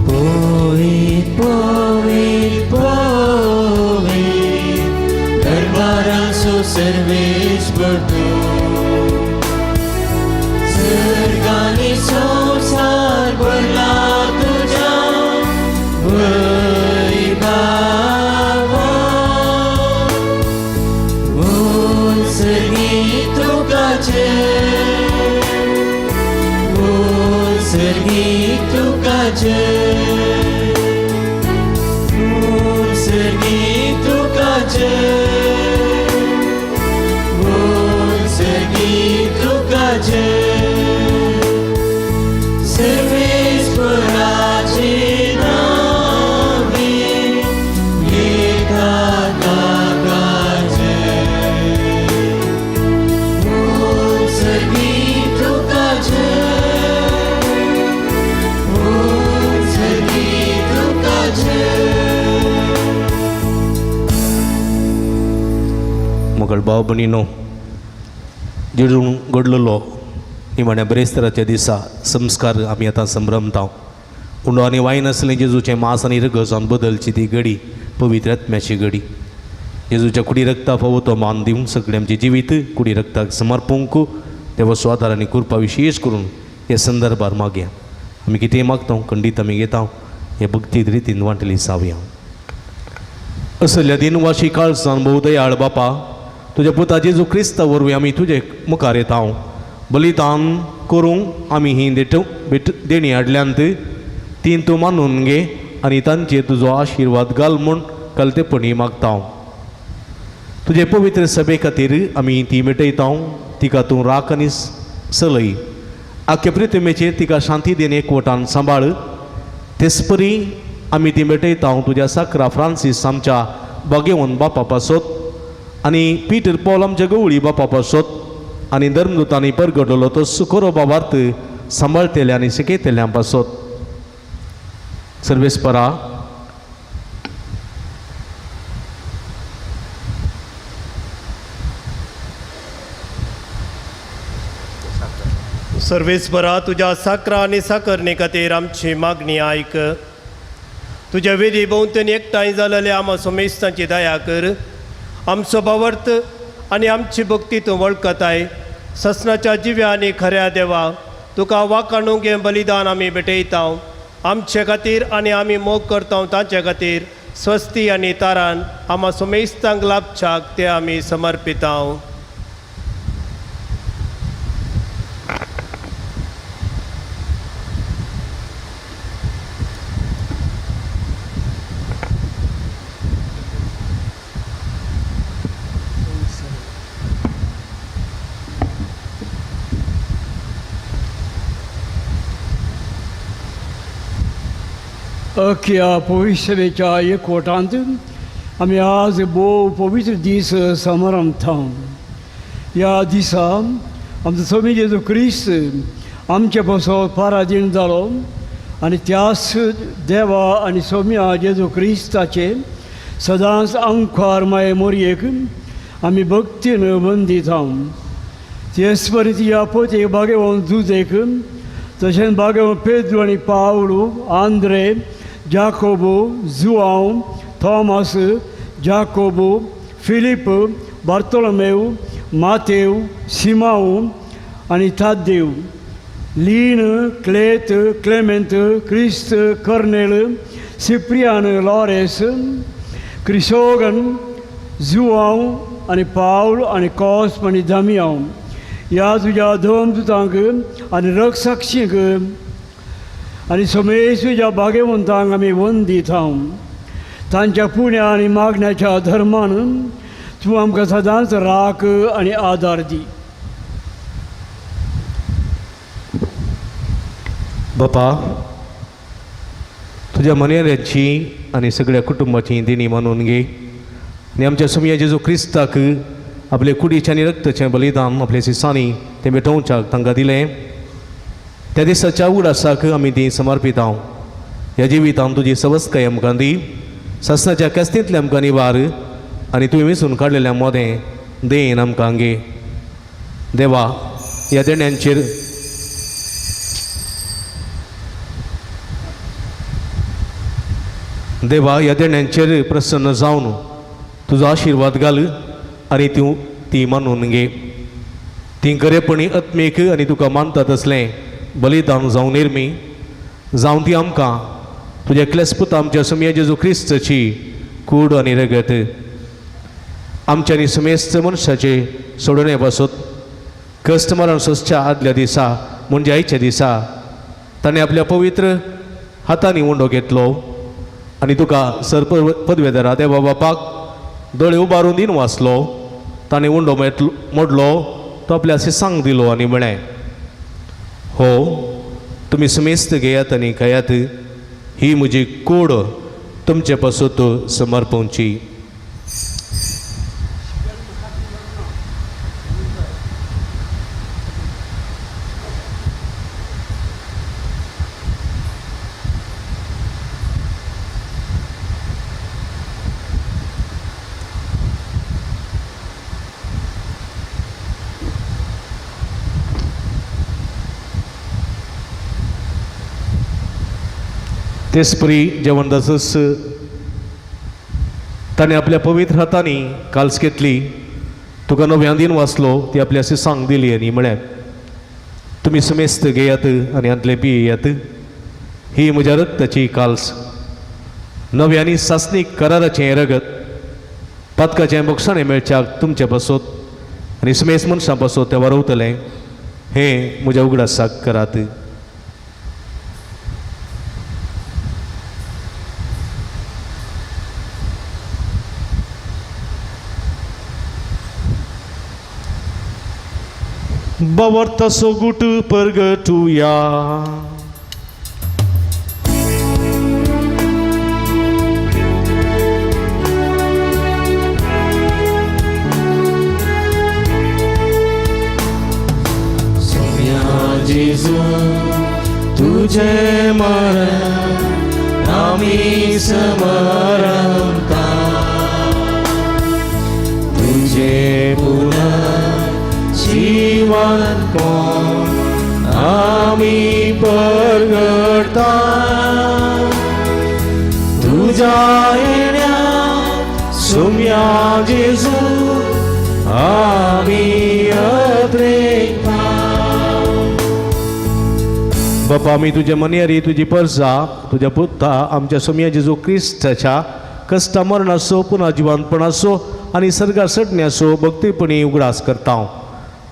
Poet, poet, poet, दरबारांचो सर्वेश्वर तूं. सर्गांनी संवसार भरला तुज्या वैभवान. बोल सर्गीत तुकाचें, बोल सर्गीत तुकाचें, बोल सर्गीत तुकाचें, बोल सर्गीत तुकाचें. मोगळ भाव भयणीनो, जेजून घडलेलो निमाण्या बेरेस्ताराच्या दिसा संस्कार आमी आतां संभ्रमता. उंडो आनी वायन आसलें जेजूचें मांस आनी रगत जावन बदलची ती घडी पवित्र आत्म्याची घडी. जेजूच्या कुडी रक्ता फावो तो मान दिवंक सगळे आमचे जिवीत कुडी रक्ताक समर्पूंक देवा स्वादार आनी कृपा विशेश करून हे संदर्भार मागया. आमी कितें मागता खंडीत आमी घेता हे भक्तीत रितीन वांटली सावया. असल्या दिनवाशी काळजान भोव दयाळ बापा, तुज्या पुता जेजू क्रिस्ता वरवीं आमी तुजे मुखार येता. बलिदान करूंक आमी ही देणी हाडल्यांत तीन तूं मानून घे आनी तांचेर तुजो आशिर्वाद घाल म्हूण कलतेपणी मागता. तुजे पवित्र सभे खातीर आमी ती मिटयता. तिका तूं राख आनी सलय. आख्या पृथ्वीचेर तिका शांती देन एकवटान सांबाळ. तेच परी आमी ती मिटयता तुज्या साकरा फ्रांसीस आमच्या बागेवन बापा पासत आनी पीटर पॉल आमच्या गवळी बापा पासत आनी धर्मदूतांनी परगटलो तो सुखोरो बाबार्थ सांबाळतेल्या आनी शिकयतेल्या पासत. सर्वेस्परा सर्वेस्परा, तुज्या साकरा आनी साकरणे खातीर आमची मागणी आयक. तुज्या वेदी भोंवतणी एकठांय जालेल्या आम सोमेस्तांची दया कर. आमचो भावार्थ आनी आमची भक्ती तूं वळखताय. ससनाच्या जिव्या आनी खऱ्या देवा, तुका वाकाणूंक हें बलिदान आमी भेटयता. आमचे खातीर आनी आमी मोग करता तांचे खातीर स्वस्ती आनी तारान आमा सोमेस्तांक लाभच्याक ते आमी समर्पिता. अख्ख्या पवित्रतेच्या एकवटांत आमी आज भोव पवित्र दीस समरमता. ह्या दिसा आमचो स्वामी जेजू क्रिस्त आमचे पासत पराधीन जालो आनी त्याच देवा आनी स्वाम्या जेजू क्रिस्ताचे सदांच आमकां माये मोरयेक आमी भक्तीन वंदिता. तेच परी ह्या पोतेक बागेवन जुदेक तशेंच बागेवन पेद्रू आनी पावलू, आंद्रे, जाकोबो, जुआंव, थॉमस, जाकोबो, फिलीप, बार्तोलोमेव, मातेव, सिमाव आनी ताद्देव, लीन, क्लेत, क्लेमेंत, क्रिस्त, कर्नेल, सिप्रियान, लॉरेस, क्रिसोगन, जुआंव आनी पावल आनी कॉस्प आनी दामियांव ह्या तुज्या धर्मदूतांक आनी रक्षसाक्षींक आनी सोमेश्वराच्या बागेवंतांक आमी वंदिता. तांच्या पुण्या आनी मागण्याच्या धर्मान तूं आमकां सदांच राख आनी आदार दी. बापा, तुज्या मनेऱ्याची आनी सगळ्या कुटुंबाची देणी मानून घे आनी आमच्या सोम्या जेजू क्रिस्ताक आपले कुडीचें आनी रक्ताचें बलिदान आपल्या सिसांनी तें भेटोवच्याक तांकां दिलें. त्या दिसाच्या उगडासाक आमी ती समर्पिता. ह्या जिवितांत तुजी सवस्काय आमकां दी. ससनाच्या केस्तींतले आमकां निवार आनी तुवें विसरून काडलेलें मोदें देन आमकां घे. देवा, ह्या देण्यांचेर प्रसन्न जावन तुजो आशिर्वाद घाल आनी तूं ती मानून घे. ती खरेपणी आत्मीक आनी तुका मानता तसलें बलिदान जावन निर्मी जावन ती आमकां तुज्या क्लेस्पुता आमच्या सोम्या जेजू क्रिस्ताची कूड आनी रगत आमच्या आनी समेस्त मनशाचे सोडणे पासत कश्ट मरण सोंसच्या आदल्या दिसा म्हणजे आयच्या दिसा ताणें आपल्या पवित्र हातांनी उंडो घेतलो आनी तुका पदवेदारा देवा बापाक दोळे उबारून दिन वाचलो. ताणें उंडो मोडलो, तो आपल्या सिसांक दिलो आनी म्हळें, हो, तुमी समेस्त घेयात आनी खायात. ही म्हजी कूड तुमचे पासत समर्पोवची. तेच परी जेवण तसंच ताणें आपल्या पवित्र हातांनी काल्स घेतली तुका नव्या दिन वाचलो ती आपली अशी सांग दिली आनी म्हळ्यार तुमी समेस्त घेयात आनी अंतले पियेयात ही म्हज्या रक्ताची काल्स नव्यानी सासनीक कराराचें रगत पातकाचें मोक्षाणें मेळच्याक तुमचे बसोत आनी समेस्त मनशां बसोत तें वारवतलें हें म्हज्या उगडासाक करात. Bawarta sogutu pergetuya Jesu तुझे मरण आम्ही समरमता तुझे पुन्हा जीवन कोण आम्ही परगडता तुझ्या येण्या सोम्या जेजू आम्ही अद्रेकता. बापा आमी तुजे मनेरी तुजी परजा तुज्या पुत्ता आमच्या सोम्या जेजू क्रिस्ताच्या कश्टा मरणाचो पुन्हा जिवंतपणाचो आनी सर्गा सडण्याचो भक्तीपणी उगडास करता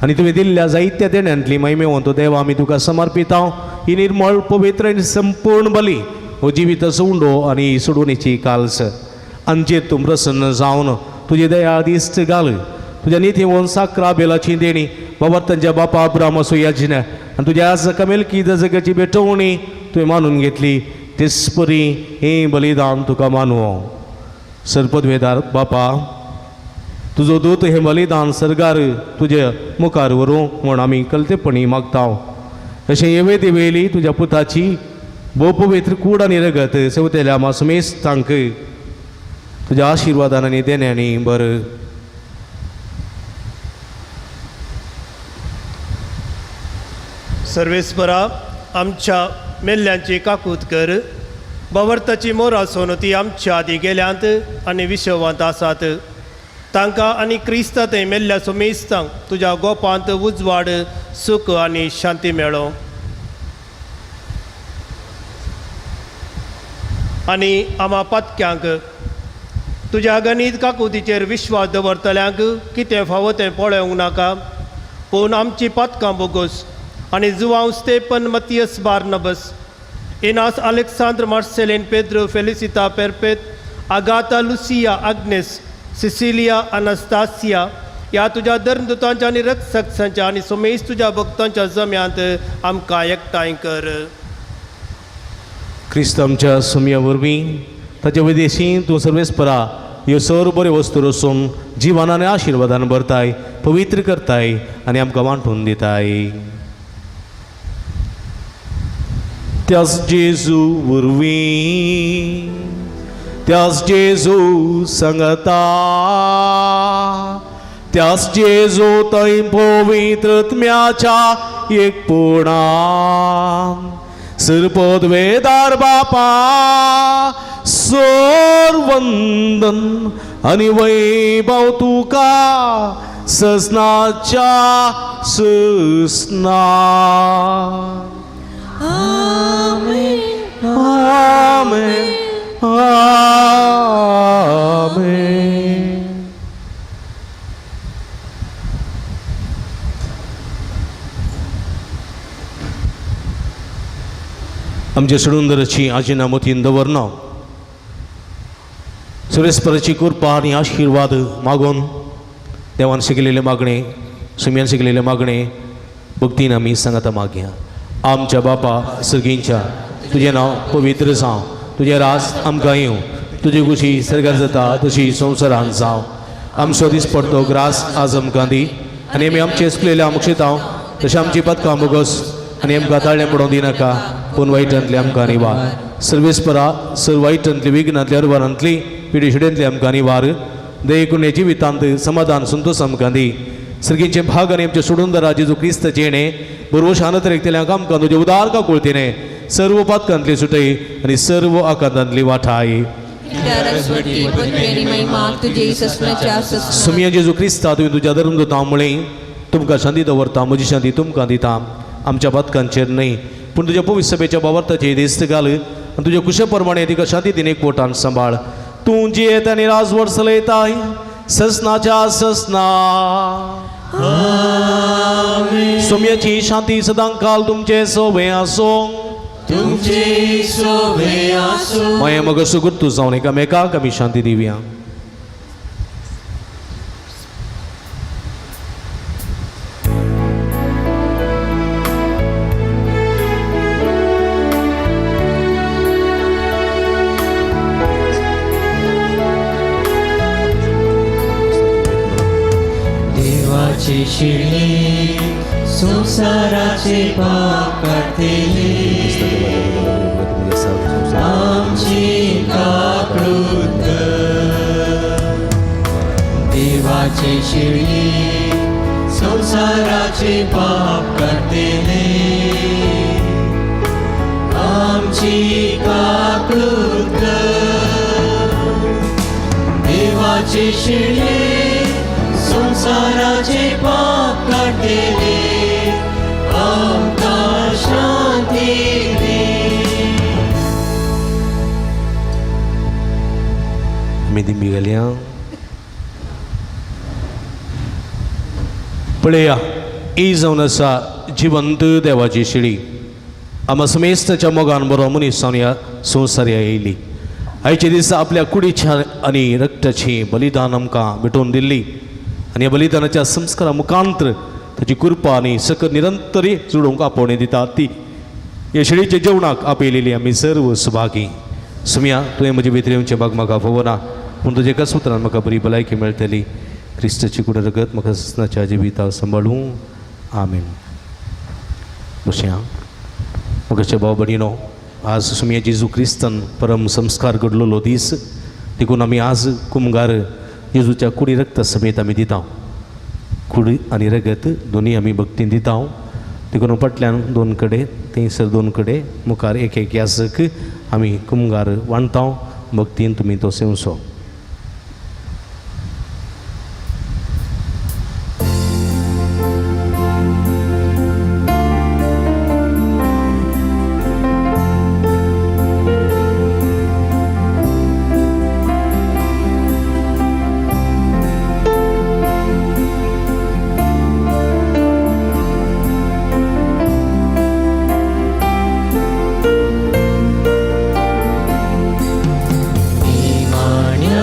आनी तुवें दिल्ल्या जायत्या देण्यांतली महिमेवंतो देवा आमी तुका समर्पिता ही निर्मळ पवित्र आनी संपूर्ण बली हो जिविताचो उंडो आनी सोडवणेची काल्स आमचेर तूं प्रसन्न जावन तुजी दया दिश्ट घाल तुज्या निधी वंसाकरा बेलाची देणी बाबा तांच्या बापा अब्रामाचो याचना आनी तुज्या आज कमेलकी जगाची भेटवणी तुवें मानून घेतली तेच परी हें बलिदान तुका मानू सरपदवेदार बापा तुजो दूत हें बलिदान सर्गार तुजे मुखार व्हरूं म्हूण आमी कलतेपणी मागता. अशें येवे दिवेली तुज्या पुताची भोव पवित्र कूड आनी रगत सेवतेल्या आमा समेस्तांक तुज्या आशिर्वादान आनी देण्यांनी बर. सर्वेस्परा आमच्या मेल्ल्यांची काकूत कर बावर्ताची मोर आसून ती आमच्या आदी गेल्यांत आनी विश्वांत आसात तांकां आनी क्रिस्ता थंय मेल्ल्या समेस्तांक तुज्या गोपांत उजवाड सूख आनी शांती मेळो आनी आमा पातक्यांक तुज्या गणीत काकुतीचेर विश्वास दवरतल्यांक कितें फावो तें पळोवंक नाका पूण आमची पातकां बोगूस आनी जुवांव स्टेपन मतियस बार्नबस इनास Alexander Marcellin Pedro Felicity Perpetua Agatha Lucia Agnes Cecilia Anastasia ह्या तुज्या धर्मदुतांच्या आनी रक्षकांच्या आनी समेस्त तुज्या भक्तांच्या जम्यांत आमकां एकठांय कर. क्रिस्त आमच्या सोम्या वरवीं ताच्या विदेशी तूं सर्वेस्परा ह्यो सर बऱ्यो वस्तू रचून जिवान आनी आशिर्वादान भरताय पवित्र करताय आनी आमकां वांटून दिताय. त्याच जेजू वरवीं त्याच जेजू सांगता त्याच जेजू थंय पवित्रत्म्याच्या एकपणान सरपदवेदार बापा सोर वंदन आनी वैभव तुका ससनाच्या ससना. आमेन आमेन आमेन. आमचे सडुंदराची आजीना मोतीन दवरना सुरेस्पराची कृपा आनी आशिर्वाद मागून देवान शिकलेले मागणे सुम्यान शिकलेले मागणे भक्तीन आमी सांगता मागया. आमच्या बापा सर्गींच्या तुजें नांव पवित्र जावं तुजें राज आमकां येवं तुजी खुशी सर्गार जाता तशी संवसारांत जावं. आमचो दीस पडतो ग्रास आज आमकां दी आनी आमी आमचे सुकलेले आमक्षेतांव तशें आमची पदकां मुगोस आनी आमकां ताळ्ळें पडोवंक दिनाका पूण वायटांतली आमकां निवार. सर्वेस्परा सर वायटांतली विघ्नांतली अरवारांतली पिडिशेडेंतली आमकां निवार. दयेकुणे जिवितांत समाधान संतोश आमकां दी. सर्गींचे भाग आनी आमचे सोडून दरा जेजू क्रिस्त जेणे बरोवशान तरेकतेल्यांक आमकां तुजे उदार का कुळतीने सर्व पातकांतली सुटय आनी सर्व आकांतांतली वाठाय सुमया जेजू क्रिस्ता तुवें तुज्या धर्मदूता मुळे तुमकां शांती दवरता म्हजी शांती तुमकां दिता आमच्या पातकांचेर न्हय पूण तुज्या पवित्र सभेच्या वावरताचेर दिस्त घाल आनी तुज्या कुशे प्रमाणे तिका शांती दिन एकवटान सांबाळ तूं जियेत आनी राजवट चलयताय ससनाच्या ससना सोम्याची शांती सदां काल तुमचे सोबे आसूं तुमचे सोबे आसूं माया मग सुगुर्तू जावन एकामेकाक आमी शांती दिवया देवाचे शिळे संसाराचे पाप काढतेले आमची काकृत देवाचे शिळे संसाराचे पाप काढतेले आमची काकृत देवाचे शिळे संसाराचे पाप काढतेले आमकां शांती दे आमी दिंबी घालया पळया ही जावन आसा जिवंत देवाची शिडी आमच्या समेस्ताच्या मोगान बरो मनीस जावन ह्या संवसार येयली आयचे दीस आपल्या कुडीच्या आनी रक्ताची बलिदान आमकां भेटोवन दिल्ली आनी ह्या बलिदानाच्या संस्कारा मुखांतर ताची कृपा आनी सकत निरंतरी जोडूंक आपोवणी दिता ती ह्या शिडीच्या जेवणाक आपयलेली आमी सर्व सुभागी सुमया तुवें म्हजे भितर येवचें भाग म्हाका फोवना पूण तुजे एका सुत्रान म्हाका बरी भलायकी मेळटली क्रिस्ताची कुड रगत म्हाका ससनाच्या जिविताक सांबाळूं आमीन बशया म्हाकाचे भाव भयणीनो आज सुमया जेजू क्रिस्तान परम संस्कार घडलेलो दीस देखून आमी आज कुमगार जेजूच्या कुडी रक्त समेत आमी दिता कुडी आनी रगत दोनी आमी भक्तीन दिता देखून फाटल्यान दोन कडे थंयसर दोन कडे मुखार एक एक यासक आमी कुमगार वांडटा भक्तीन तुमी तो सेवसो माण्या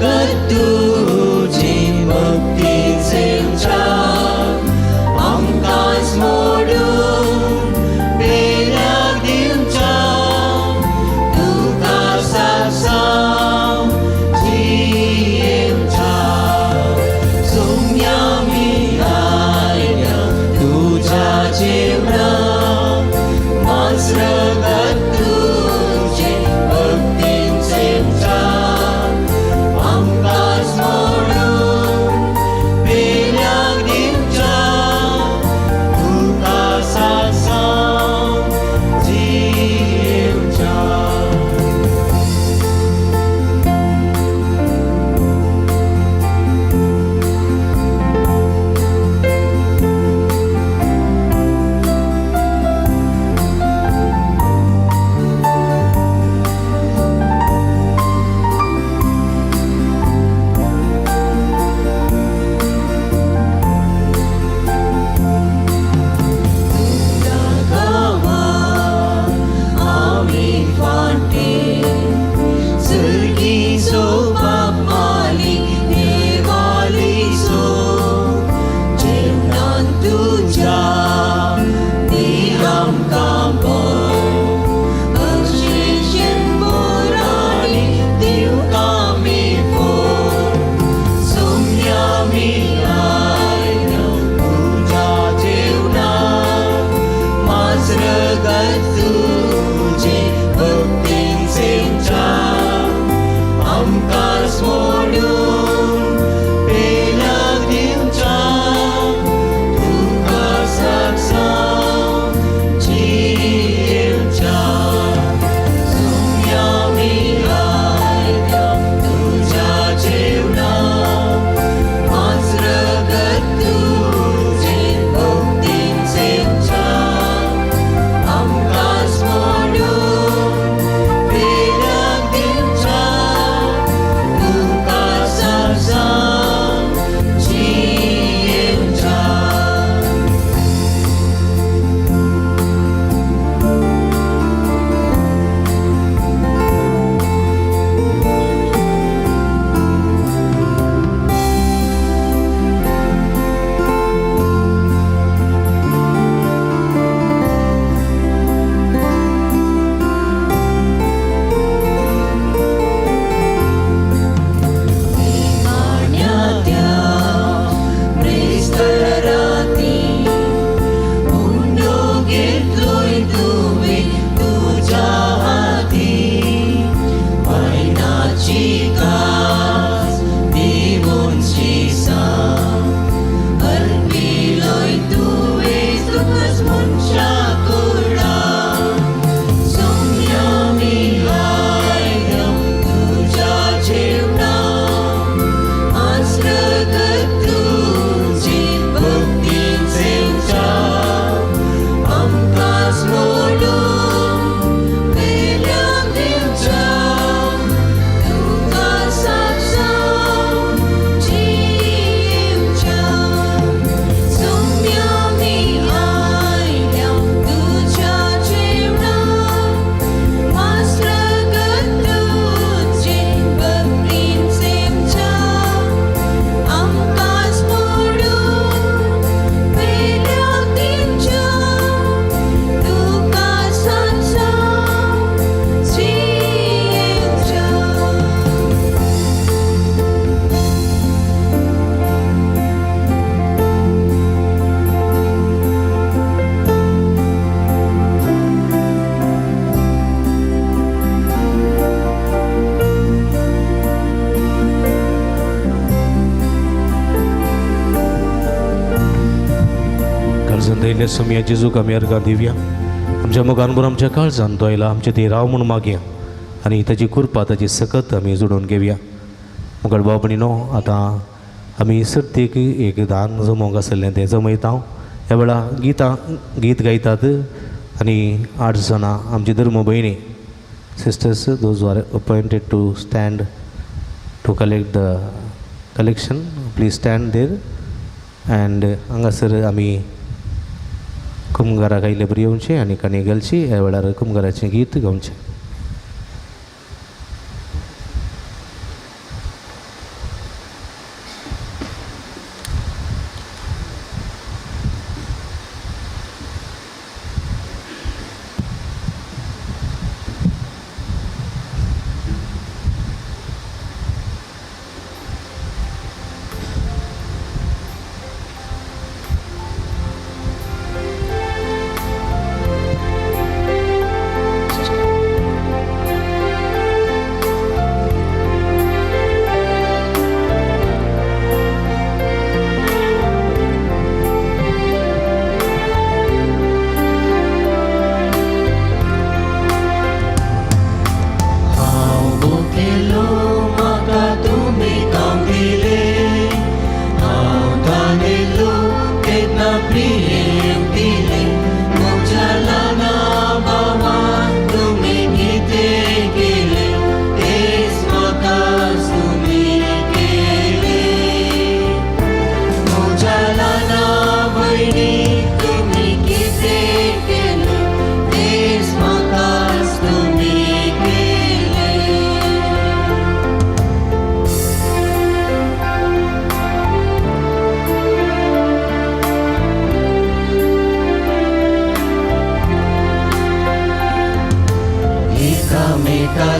रगत तुझे भक्तीचे उच्चार आमकांच मोडून पेल्याक दिवच्या तुका सासांव जियेवच्या सोम्या मी आयल्या तुझ्या जेवणाक मांस रगत तुझे भक्तीचे उच्चार आमकांच मोडून पेल्याक दिवच्या तुका सासांव जियेवच्या आमी फांटे सर्गीचो बाप मालिक देवालीचो जेवणान तुज्या दी आमकां भोव अशें बोरांनी दिवका आमी फोव सोम्या मी आयल्या तुज्या जेवणाक मांस रगत तुझे भक्तीचे उच्चार आमकांच मोडून पेल्याक दिवच्या तुका सासांव जियेवच्या सोम्या मी आयल्या तुज्या जेवणाक मांस रगत तुझे भक्तीचे उच्चार आमकांच मोडून पेल्याक दिवच्या तुका सासांव जियेवच्या माण्यात्या प्रेस्तराती हुंडो घेतलोय तुवें तुज्या हाती वायनाची कास दिवून शिसां अर्पिलोय तुवें तुकाच मनशा कुळा सोम्या मी आयल्या तुज्या जेवणाक मांस रगत तुझे भक्तीचे उच्चार आमकांच मोडून पेल्याक दिवच्या तुका सासांव जियेवच्या सोम्या मी आयल्या तुज्या जेवणाक मांस रगत तुझे भक्तीचे उच्चार आमकांच मोडून पेल्याक दिवच्या तुका सासांव जियेवच्या काळजान दयल्या सोम्या जेजूक आमी अर्गां दिवया आमच्या मोगानभर आमच्या काळजान दोयला आमचे ते राव म्हूण मागया आनी ताची कृपा ताची सकत आमी जोडून घेवया मुखार बाबणीनो आतां आमी सर्तीक एक दान जमोवंक आसलें तें जमयता ह्या वेळा गीत गायतात आनी 8 जाणां आमची धर्म भयणी sisters those are appointed to stand to collect the collection please stand there and हांगासर आमी कुमगाराक आयले बरी येवचें आनी काणी घालची ह्या वेळार कुमगाराचें गीत गावचें.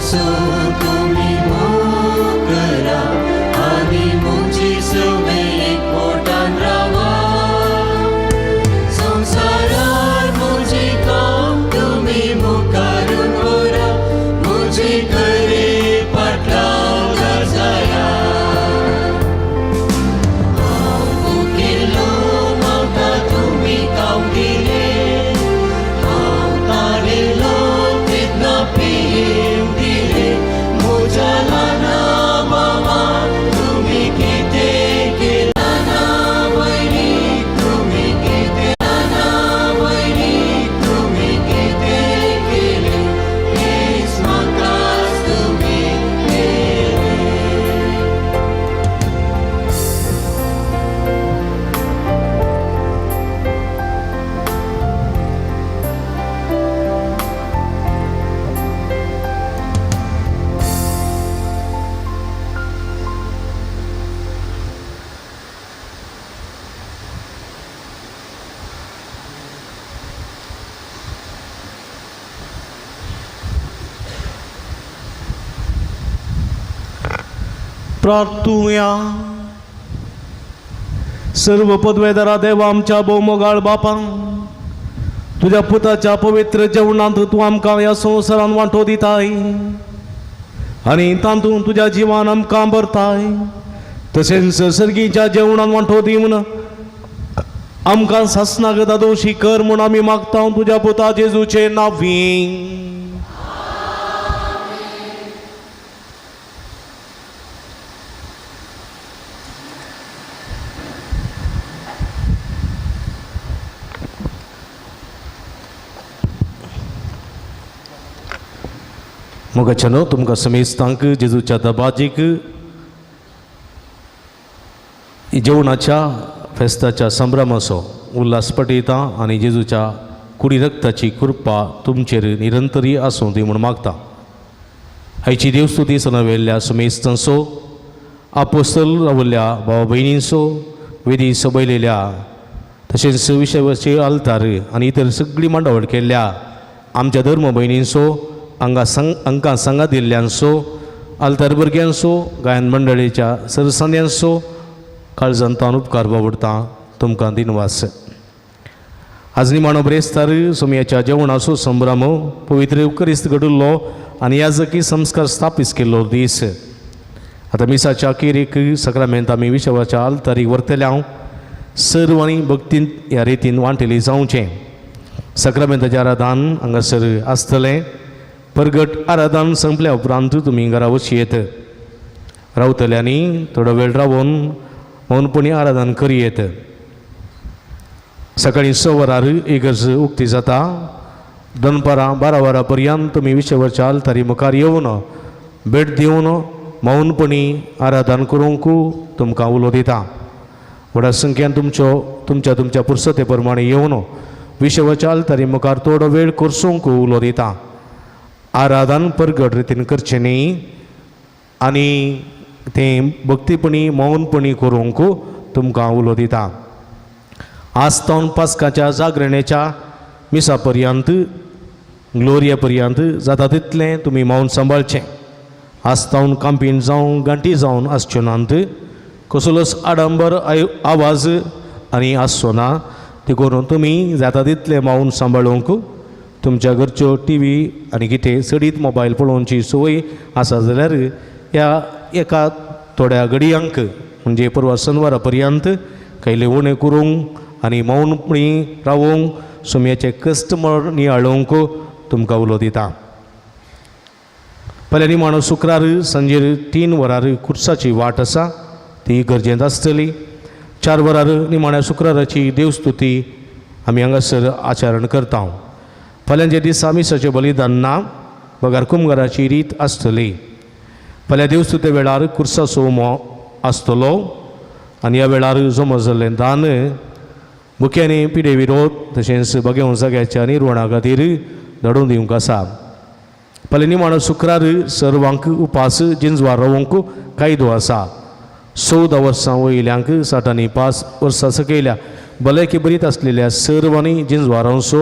सो तुम्ही मोकळा आणि मुझी सवय एकवटान रावा संसारात मुझी काम तुम्ही मुखारून व्हरा मुझी घरे पाटलाव जाया हांव मुकिल्लो म्हाका तुम्ही काम दिले हांव ताणिल्लो तेन्ना प्रेम दिले म्हज्या ल्हाना भावा तुम्ही कितें केलां ना भयणी तुम्ही कितें ल्हाना भयणी तुम्ही कितें केलें हेच म्हाकाच तुम्ही केलें प्रार्थूया. सर्व पदवेदारा देवा आमच्या भोवमोगाळ बापा तुझ्या पुताच्या पवित्र जेवणांत तूं आमकां ह्या संवसारान वांटो दिताय आनी तातूंत तुज्या जिवान आमकां भरताय तशेंच सर्गीच्या जेवणान वांटो दिवन आमकां सासनाक दादोशी कर म्हूण आमी मागता तुज्या पुता जेजूचे नांवी. मोगाच्यानो तुमकां समेस्तांक जेजूच्या दबाजीक जेवणाच्या फेस्ताच्या संभ्रमाचो उल्हास पटयता आनी जेजूच्या कुडी रक्ताची कृपा तुमचेर निरंतरी आसूं दी म्हूण मागता. आयची देवस्तुती सनवेल्ल्या समेस्तांचो आपोस्तल रावल्ल्या भावा भयणींचो वेदी सबयलेल्या तशेंच विशवाचे आल्तार आनी इतर सगळी मांडावळ केल्ल्या आमच्या धर्म भयणींचो अंकां सांगात दिल्ल्यांचो आल्तार भुरग्यांचो गायन मंडळीच्या सरसान्यांचो काळजांतान उपकार बावडटा तुमकां दिनवास. आज निमाणो ब्रेस्तार सोमयाच्या जेवणाचो संभ्रम पवित्र युकरिस्त घडुल्लो आनी याजकी संस्कार स्थापीत केल्लो दीस. आतां मिसाच्या अखेरेक सक्रामेंत आमी विशवाच्या आल्तारीक व्हरतल्या सर्वांनी भक्तीन ह्या रितीन वांटेली जावचें. सक्रामेंताचें आराधन हांगासर आसतलें. परगट आराधन संपल्या उपरांत तुमी घरा वचयेत रावतल्यांनी थोडो वेळ रावून मौनपणी आराधन करियेत. सकाळीं 6 वरार इगर्ज उक्ती जाता. दनपारां 12 वरां पर्यंत तुमी विशवाच्या आल्तारी मुखार येवन भेट दिवन मौनपणी आराधन करूंक तुमकां उलो दिता. व्हडा संख्येन तुमच्या पुरसते प्रमाणे येवन विशवाच्या आल्तारी मुखार थोडो वेळ करसूंक उलो दिता. आराधन परगट रितीन करचें न्ही आनी तें भक्तीपणी मौनपणी करूंक तुमकां उलो दिता. आस्तावन पास्काच्या जागरणेच्या मिसा पर्यंत ग्लोरिया पर्यंत जाता तितलें तुमी मौन सांबाळचें. आस्तावन कांपीण जावं गांठी जावन आसच्यो नात. कसलोच आडंबर आवाज आनी आसचो ना. देखून तुमी जाता तितलें मौन सांबाळूंक तुमच्या घरच्यो टीव्ही आनी कितें सडीत मोबायल पळोवची संवय आसा जाल्यार ह्या एका थोड्या घडयांक म्हणजे परवा शेनवारा पर्यंत कैले उणें करूंक आनी मौनपणी रावूंक सोमयाचे कस्टमर नियाळूंक तुमकां उलो दिता. फाल्यां निमाणो शुक्रार सांजेर 3 वरार खुर्साची वाट आसा ती गरजेंत आसतली. 4 वरार निमाण्या शुक्राराची देवस्तुती आमी हांगासर आचरण करता. फाल्यांच्या दिसा मिसाचें बलिदान ना बगार कुमगाराची रीत आसतली. फाल्यां देवस्तुते वेळार खुर्साचो उमो आसतलो आनी ह्या वेळार जमो जाल्लें दान मुख्यानी पिडे विरोध तशेंच बगेव जाग्याच्या निर्वणा खातीर धाडून दिवंक आसा. फाल्यां निमाणो शुक्रार सर्वांक उपास जिंजवार रावूंक कायदो आसा. 14 वर्सां वयल्यांक 65 वर्सां सकयल्या भलायकी बरीत आसलेल्या सर्वांनी जिंजवारांचो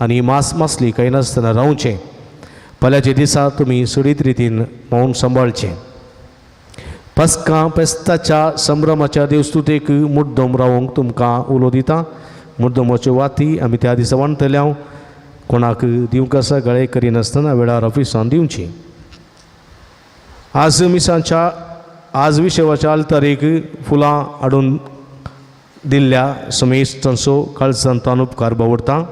आनी मांस मासली काही नासतना रावचें. फाल्यांच्या दिसा तुमी सुडीत रितीन मौन सांबाळचें. पस्का पेस्ताच्या संभ्रमाच्या देवस्तुतेक मुद्दम रावंक तुमकां उलो दिता. मुद्दमाच्यो वाती आमी त्या दिसा वांटतल्या कोणाक दिवंक आसा गळे करिनासतना वेळार ऑफिसांत दिवची. आज विशेवाच्या आल्तारेक फुलां हाडून दिल्ल्या समेश तांचो काळजांतल्यान उपकार बावडटा.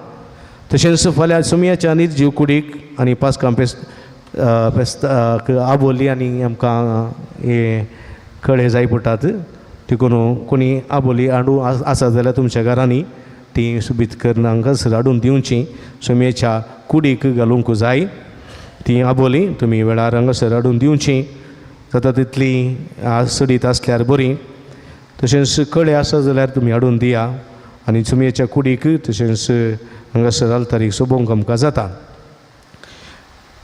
तशेंच फाल्यां सुमयाच्या निर्जीव कुडीक आनी पास्कां पेस्ताक आबोली आनी आमकां हे कळे जाय पडटात. देखून कोणी आबोली हाडूं आसा जाल्यार तुमच्या घरांनी ती सुबीत करून हांगासर हाडून दिवची. सुमयेच्या कुडीक घालूंक जाय ती आबोली तुमी वेळार हांगासर हाडून दिवची. जाता तितली सडीत आसल्यार बरी. तशेंच कळे आसा जाल्यार तुमी हाडून दिया आनी सुमयेच्या कुडीक तशेंच हांगासर आल्तारीक सोबोवंक आमकां जाता.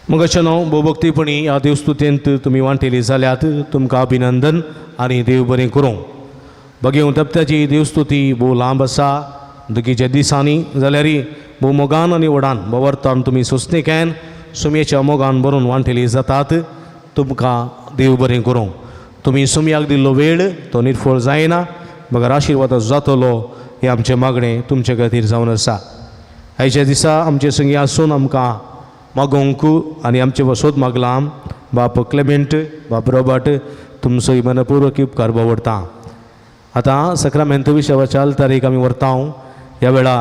मग अशें न्हू भोवभक्तीपणी ह्या देवस्तुतेंत तुमी वांटेली जाल्यात तुमकां अभिनंदन आनी देव बरें करूं. भगेव तप्त्याची देवस्तुती भोव लांब आसा दुखीच्या दिसांनी जाल्यारय भोव मोगान आनी व्हडान भोवर्तान तुमी सोंसणेक्यान सुमयेच्या मोगान भरून वांटेली जातात. तुमकां देव बरें करूं. तुमी सुमयाक दिल्लो वेळ तो निर्फळ जायना मगर आशिर्वाद जातलो हें आमचें मागणें तुमचे खातीर जावन आसा. आयच्या दिसा आमचे संगी आसून आमकां मागोवंक आनी आमचे वसोद मागलां बाप क्लेमेंट बाप रॉबर्ट तुमचो मनपूर्वक उपकार बावडटा. आतां सक्रामेंत विशेवाच्या आल्तारीक आमी व्हरता. ह्या वेळा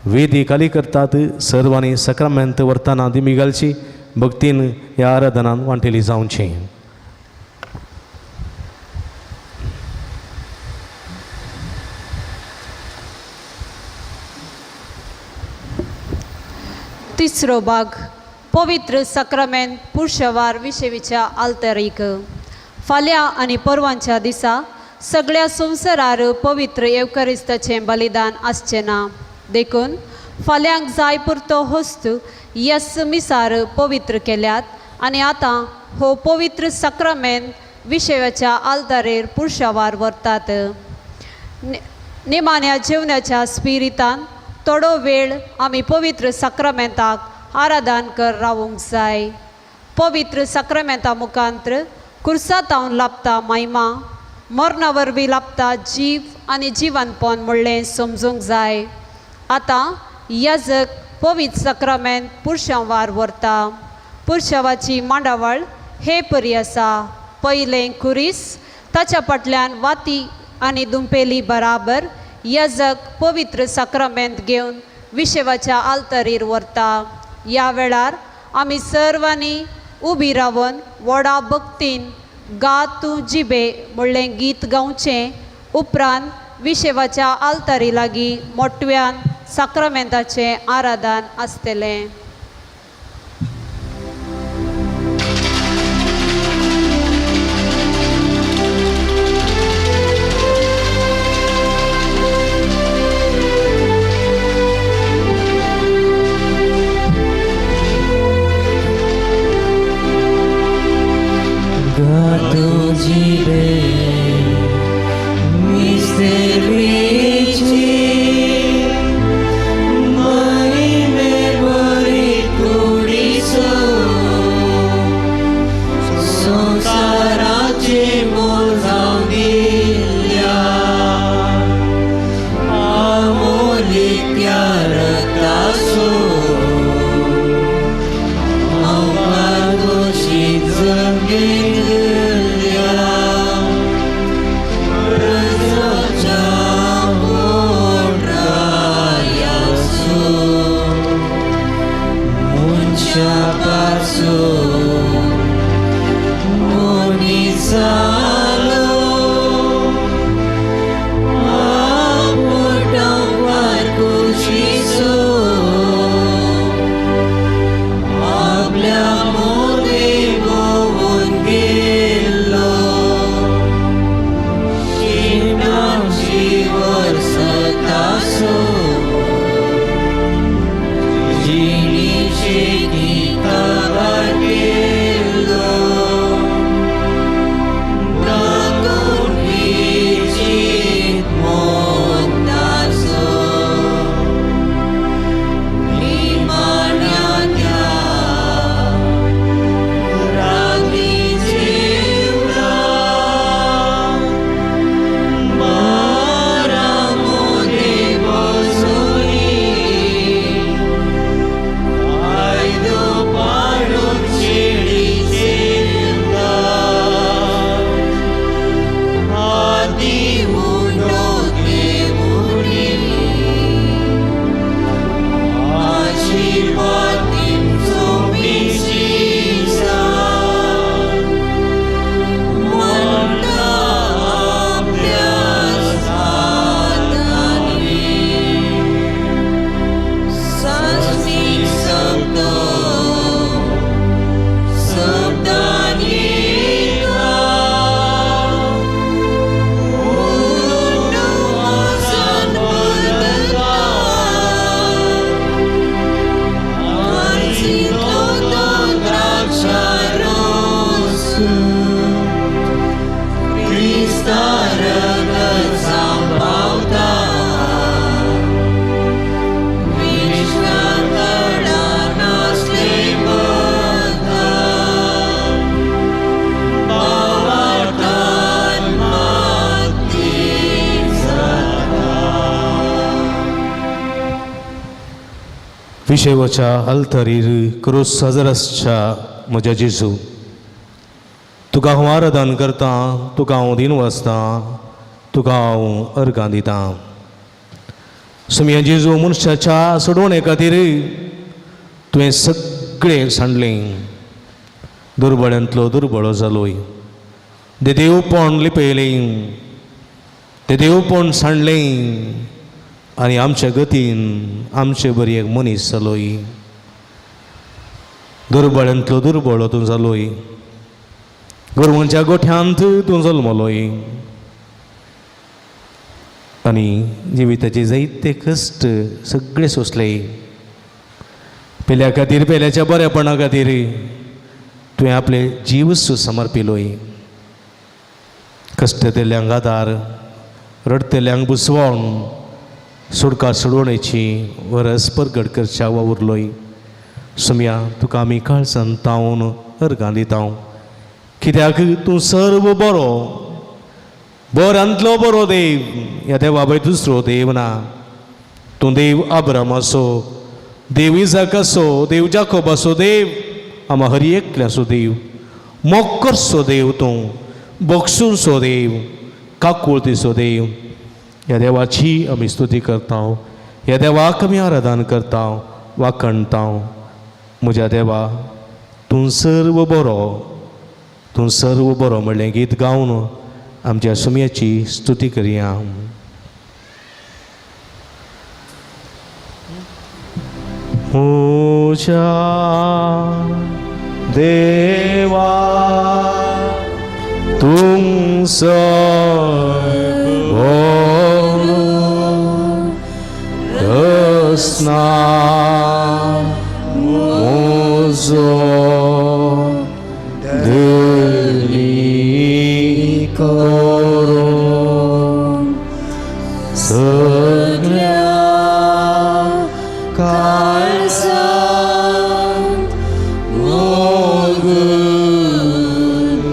वेदी खाली करतात. सर्वांनी सक्रामेंत व्हरतना दिमी घालची. भक्तीन ह्या आराधनान वांटेली जावची. तिसरो भाग पवित्र सक्रामेंत पुरुशवार विशेवीच्या आल्तारीक. फाल्यां आनी परवांच्या दिसा सगळ्या संवसारार पवित्र येवकारिस्ताचें बलिदान आसचें ना. देखून फाल्यांक जाय पुरतो होस्त ह्या मिसार पवित्र केल्यात आनी आतां हो पवित्र सक्रामेंत विशेवाच्या आल्तारेर पुरुशवार व्हरतात. निमाण्या जेवणाच्या स्पिरितान थोडो वेळ आमी पवित्र सक्रामेंताक आराधन कर रावूंक जाय. पवित्र सक्रामेंता मुखांत्र कुर्सातावन लाभता महिमा मरणा वरवीं लाभता जीव आनी जिवनपण म्हणलें समजूंक जाय. आतां याजक पवित्र सक्रामेंत पुरुशवार व्हरता. पुरुशवाची मांडावळ हे परी आसा. पयलें कुरीस ताच्या फाटल्यान वाती आनी दुंपेली बराबर याजक पवित्र सक्रामेंत घेवन विशेवाच्या आल्तारीर व्हरता. ह्या वेळार आमी सर्वांनी उबी रावन व्हडा भक्तीन गा तूं जिबे म्हणलें गीत गावचें. उपरांत विशेवाच्या आल्तारी लागीं मोटव्यान सक्रामेंताचें आराधन आसतलें. Mystery, my memory. विशेवच्या अल्तरीर क्रूस हजरसच्या म्हज्या जेजू तुका हांव आराधन करता, तुका हांव दिन वचता, तुका हांव अर्गां दितां. सुमया जेजू मनशाच्या सोडवणे खातीर तुवें सगळें सांडलें, दुर्बळ्यांतलो दुर्बळो जालोय, ते देवपण लिपयलें, ते देवपण सांडलें आनी आमच्या गतीन आमचे बरी एक मनीस जालोय, दुर्बळ्यांतलो दुर्बळो तूं जालोय, गोरवांच्या गोठ्यांत तूं जल्मलोय आनी जिविताचे जायते कश्ट सगळे सोंसले. पेल्या खातीर, पेल्याच्या बरेपणा खातीर तुवें आपले जीवच समर्पिलोय. कश्टतेल्यांक आदार, रडतेल्यांक बुसवण, सुडका सोडवणेची वरस परगट करच्या वावुरलोय. सुमया तुका आमी काळजान तावन अर्गां दिता, कित्याक तूं सर्व बरो, बऱ्यांतलो बरो देव. ह्या देवा भायर दुसरो देव ना. तूं देव आब्रामाचो, देव इजाकाचो, देव जाकोबाचो देव, आम्हा हरी एकल्याचो देव, मोक्करचो देव, तूं बक्षूरचो देव, काकुळतीचो देव. ह्या देवाची आमी स्तुती करता, ह्या देवाक आमी आराधन करता, वाखणटा. म्हज्या देवा तूं सर्व बरो, तूं सर्व बरो म्हणलें गीत गावन आमच्या सुमयाची स्तुती करया. म्हज्या देवा तूं सर्व रसना मोजो दिली करून सगळ्या काळजांत मोग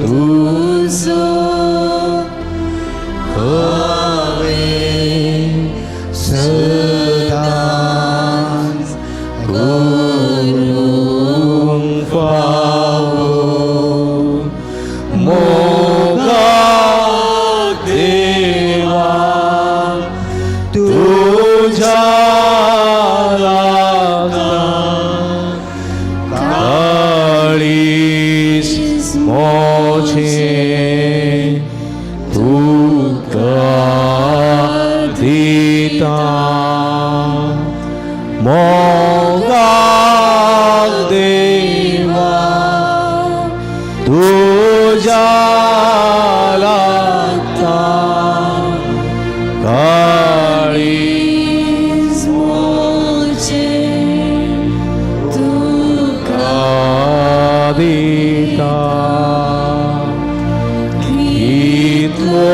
तुजो हांवें सदांच करूंक फावो. मोगाक देवा तुज्या लागता काळीज मोचें तुका दिता. मोगाक देवा तुज्या लागता काळीज मोचें तुका दिता. कितलो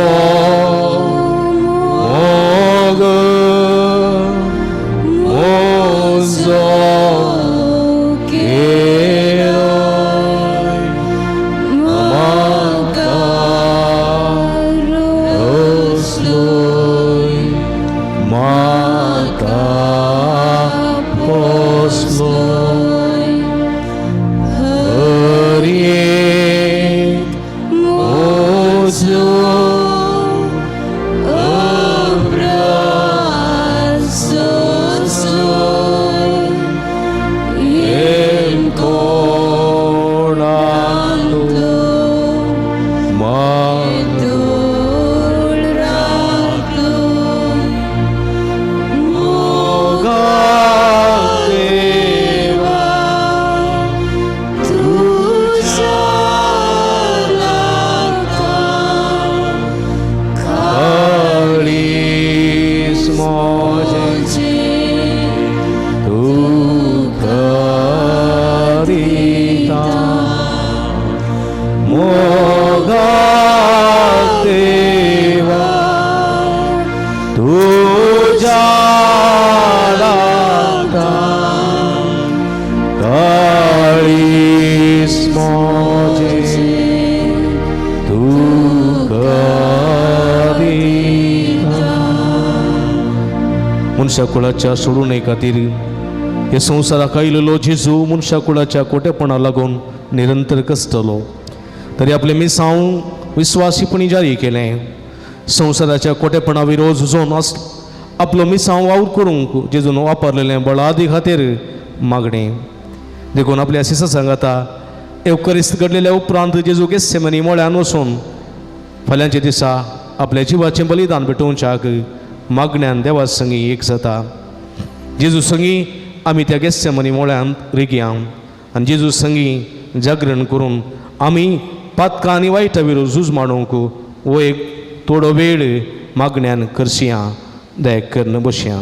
मोग मोजो केलोय, म्हाका रसलोय, म्हाका पोसलोय. हर एक मोजो मनशा कुळाच्या सोडूने खातीर हे संवसाराक आयिल्लो जेजू मनशा कुळाच्या कोटेपणा लागून निरंतर कस्तलो, तरी आपले मिसांव विस्वासीपणी जारी केलें. संवसाराच्या कोटेपणा विरोध झुजोन आपलो मिसांव वावर करूंक जेजून वापरलेलें बळादी खातीर मागणें. देखून आपल्या सिसा सांगाता एवकरिस्त घडलेल्या उपरांत जेजू गेत्सेमनी मोळ्यान वचून फाल्यांच्या दिसा आपल्या जिवाचें बलिदान भेटोवच्याक मागण्यान देवा संगी एक जाता. जेजू संगी आमी त्या गेत्सेमनी मोळ्यान रिगया आनी जेजू संगी जागरण करून आमी पातकां आनी वायटा विरोध झूज मारूंक वो एक थोडो वेळ मागण्यान करशिया, दयक करन बसया.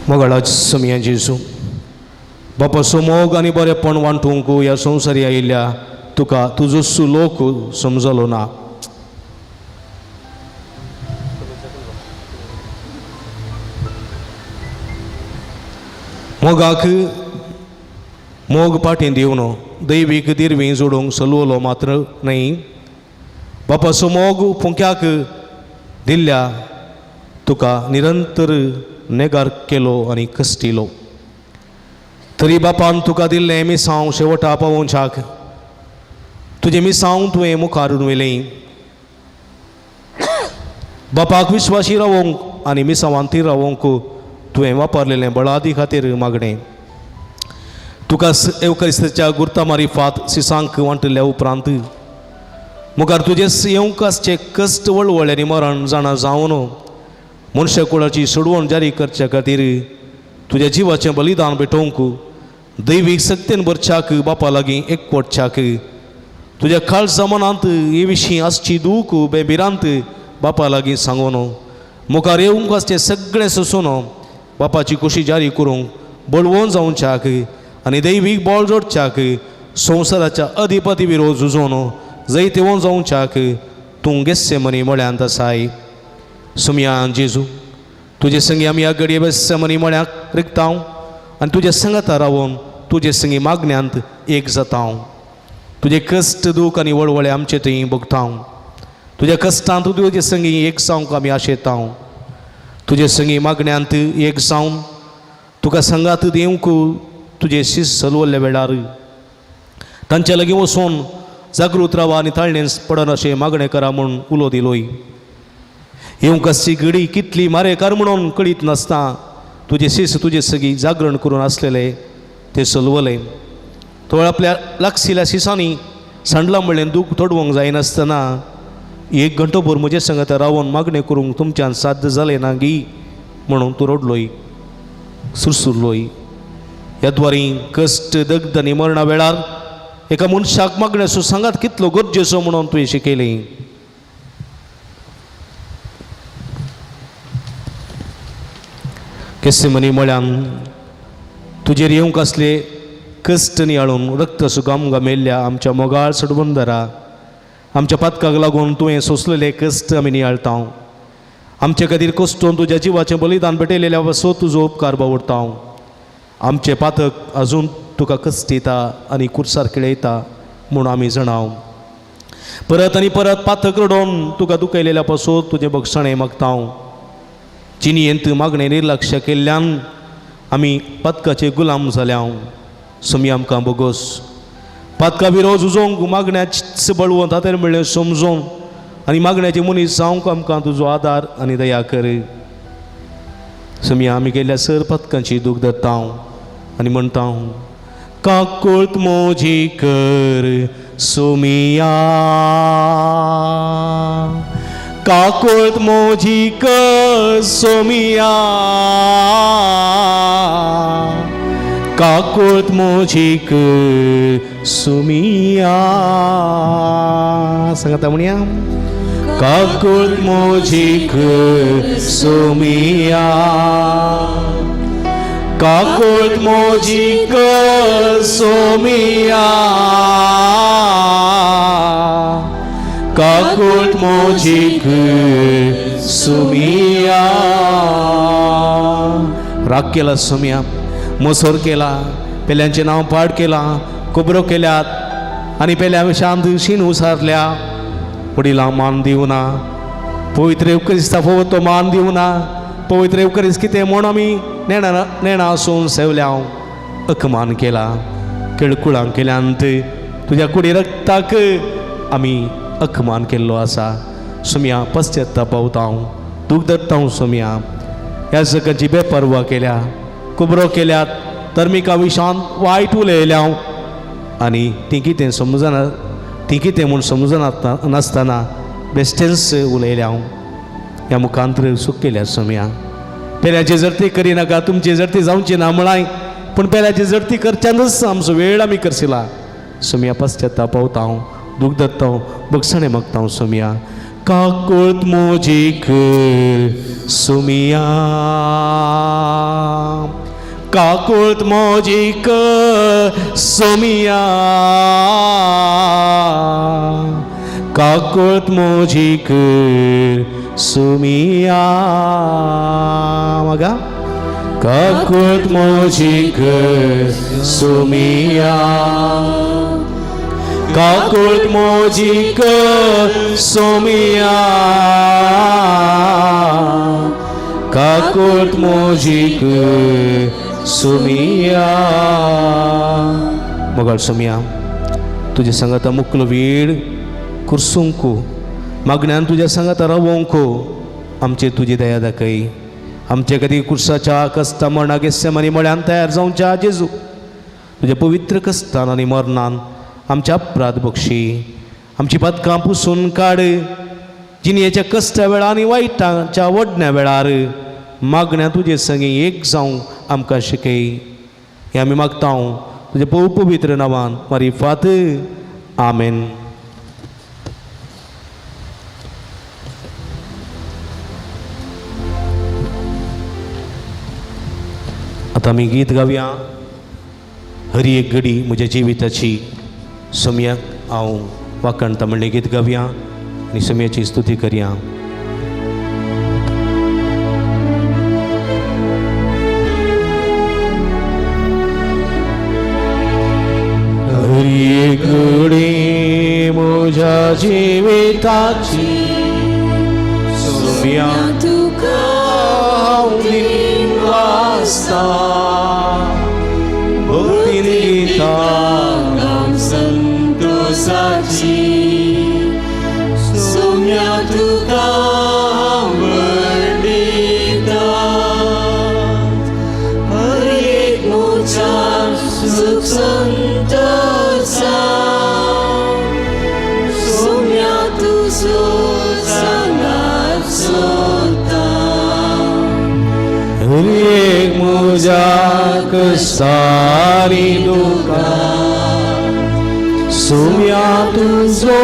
मोगाळाच समया जेजू बापा मोग आनी बरेपण वांटूंक ह्या संवसारी आयिल्ल्या तुका तुजो लोक समजलो ना. मोगाक मोग पाटी दिवन दैवीक दिरवी जोडूंक चलवलो मात्र न्ही. बापा मोग पुंक्याक दिल्ल्या तुका निरंतर नेगार केलो आनी कश्टिलो, तरी बापान तुका दिल्लें मिसांव शेवटा पावोवच्याक तुजें मिसांव तुवें मुखार व्हेलें. बापाक विश्वासी रावोंक आनी मिसांवांती रावोंक तुवें वापरलेलें बळादी खातीर मागणें. तुका एवकरिस्ताच्या गुर्ता मारिफात सिसांक वांटल्या उपरांत मुखार तुजे येवंकासचे कश्ट वळवळ्यांनी मरण जाणा जावन मनशा कुळाची सोडवण जारी करचे खातीर तुज्या जिवाचें बलिदान भेटोवंक दैवीक सक्तीन भरच्याक बापा लागीं एकवटच्याक तुज्या खालसा मनांत हे विशीं आसची दूख बेबिरांत बापा लागीं सांगून मुखार येवंकासचें सगळें सोसून बापाची कुशी जारी करूंक बळवून जावच्याक आनी दैवीक बळ जोडच्याक संवसाराच्या अधिपती विरोध झुजोवन जैतेवून जावच्याक तूं गेत्सेमनी म्हळ्यांत आसाय. सुमया जेजू तुजे संगी आमी ह्या घडये गेत्सेमनी म्हळ्याक रिगतांव आनी तुज्या संगता रावून तुजे संगी मागण्यांत एक जातांव. तुजे कश्ट दूख आनी वळवळे आमचे थंय भोगतांव. तुज्या कश्टांत तुजे संगी एक जावंक आमी आशेतांव. तुजे संगी मागण्यांत एक जावन तुका संगात दिवंक तुजे शीस चलवल्ल्या वेळार तांच्या लागीं वचून जागृत रावा आनी ताळणेन पडन अशें मागणें करा म्हूण उलो दिलोय. येवंकासची घडी कितली मारेकार म्हणून कळीत नासता तुजे शीस तुजे सगळी जागरण करून आसलेले ते चलवले. तो आपल्या लागशिल्ल्या शिसांनी सांडला म्हणलें दूख तोडवंक जायनासतना एक घंटोभर म्हजे संगत रावून मागणें करूंक तुमच्यान साध्य जालें ना गी म्हणून तूं रडलोय, सुरसुरलोय. ह्या द्वारी कश्ट दग्ध आनी मरणा वेळार एका मनशाक मागण्या सुसंगात कितलो गरजेचो म्हणून तुवें शिकयलें. गेत्सेमनी म्हळ्यान तुजेर येवंक आसले कश्ट नियाळून रक्त सुगाम मेल्ल्या आमच्या मोगाळ सडबंदरा आमच्या पातकाक लागून तुवें सोंसलेले कश्ट आमी नियाळतांव. आमचे खातीर कश्टून तुज्या जिवाचें बलिदान भेटयलेल्या वसो तुजो उपकार बावडतांव. आमचे पातक आजून तुका कश्टिता आनी कुर्सार खिळयता म्हूण आमी जाणाव. परत आनी परत पातक रडोवन तुका दुखयलेल्या पासो तुजें भक्षणें मागतांव. जिणेंत मागणें निर्लक्ष्य केल्ल्यान आमी पातकाचे गुलाम जाल्याव. सुमी आमकां बोगोस पातका विरोध झुजोवंक मागण्याच बळवंत हातेर म्हणलें समजोवन आनी मागण्याचे मनीस जावंक आमकां तुजो आदार आनी दया कर. सुमिया आमी गेल्ल्या सर पातकांची दूख धरतांव आनी म्हणटांव काकुळत मोजी कर सुमिया, काकुळत मोजी कर सुमिया, काकुळत मोजी कर सुमिया. सांगता म्हणया काकुळत मोजी कर सुमिया, काकुळत मोजी कर सुमिया, काकुळत मोजी कर सुमिया. राग केला सुमिया, मसोर केला, पेल्यांचे नाव पाड केला, कुबरो केल्यात, आनी पेल्या शांत शीन उसारल्या वडिलांक मान दिवना पवित्र एवकरिस्ता फोवत तो मान दिवना पवित्र एवकरिस्त कितें म्हूण आमी नेणा आसून सेवल्या अकमान केला केळकुळां केल्यांत तुज्या कुडी रक्ताक आमी अकमान केल्लो आसा सुमया पश्चात्तापावता हांव दूख धरता हांव सुमया ह्या सगळ्यांची बेपरवा केल्या कुबरो केल्यात धर्मिका विशांत वायट उलयल्या हांव आनी ती कितें समजना ती कितें म्हूण समजना नासतना बेस्टेन्स उलयल्या हांव ह्या मुखांतर सूख केल्या सुमया पेल्याची जर्ती करिनाका तुमची जर्ती जावची ना म्हणाय पूण पेल्याची जर्ती करच्यानच आमचो वेळ आमी करशिला सुमया पश्चात्तापावता हांव दूख धरता हांव बक्षणे मागता हांव सुमया काकोळत मोजी कर सुमया काकोळत मोजी कर सुमया काकोळत मोजी कर सुमया मगा काकोळत मोजी कर सुमया काकोळत मोजी कर सुमया काकोळत मोजी कर सुमया मोगाळ सुमया तुजे सांगाता मुकलो वेळ कुर्सूंकू मागण्यान तुज्या सांगाता रावोंकू आमचे तुजी दया दाखय आमचे कधी कुर्साच्या कस्ता मरणाक गेस्सेमानी मळ्यान तयार जावच्या जेजू तुज्या पवित्र कस्तान आनी मरणान आमच्या अपराध बक्षी आमची पदकां पुसून काड जिणेच्या कस्त्या वेळार आनी वायटाच्या वडण्या वेळार मागण्या तुजे संगी एक जावं आमकां शिकय हें आमी मागता तुजे पवित्र नांवान मारिफात आमेन. आता आमी गीत गावया हरी एक घडी म्हज्या जिविताची सुमयाक हांव वाकणटा म्हणलें गीत गावया आनी सुमयाची स्तुती करया. हरी एक घडी म्हज्या जिविताची सुमया तुका हांव दिवासता भक्तीन गीतां संतोषाची सुमया तुका वर्णिता हर एक म्हज्या सुख संतोषा सुमया तुजो सांगात सोता हर एक म्हज्या कसारी दुखा सुमया तुजो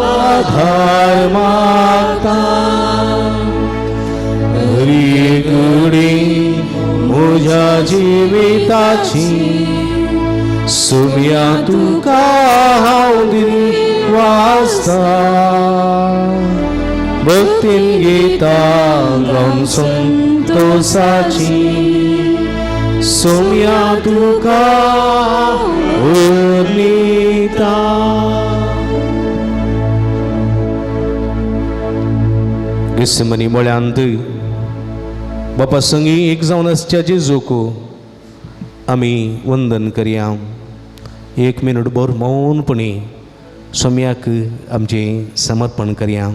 आधार मागता हरी एक घडी म्हज्या जिविताची सुमया तुका हांव दिवासता भक्तीन गीतां गावन संतोषाची सुमया तुका वर्णिता. गेस्सेमानी मळ्यांत बापा संगी एक जावन आसच्या जेजूक आमी वंदन करया. एक मिनट भर मौनपणी सुमयाक आमचें समर्पण करया.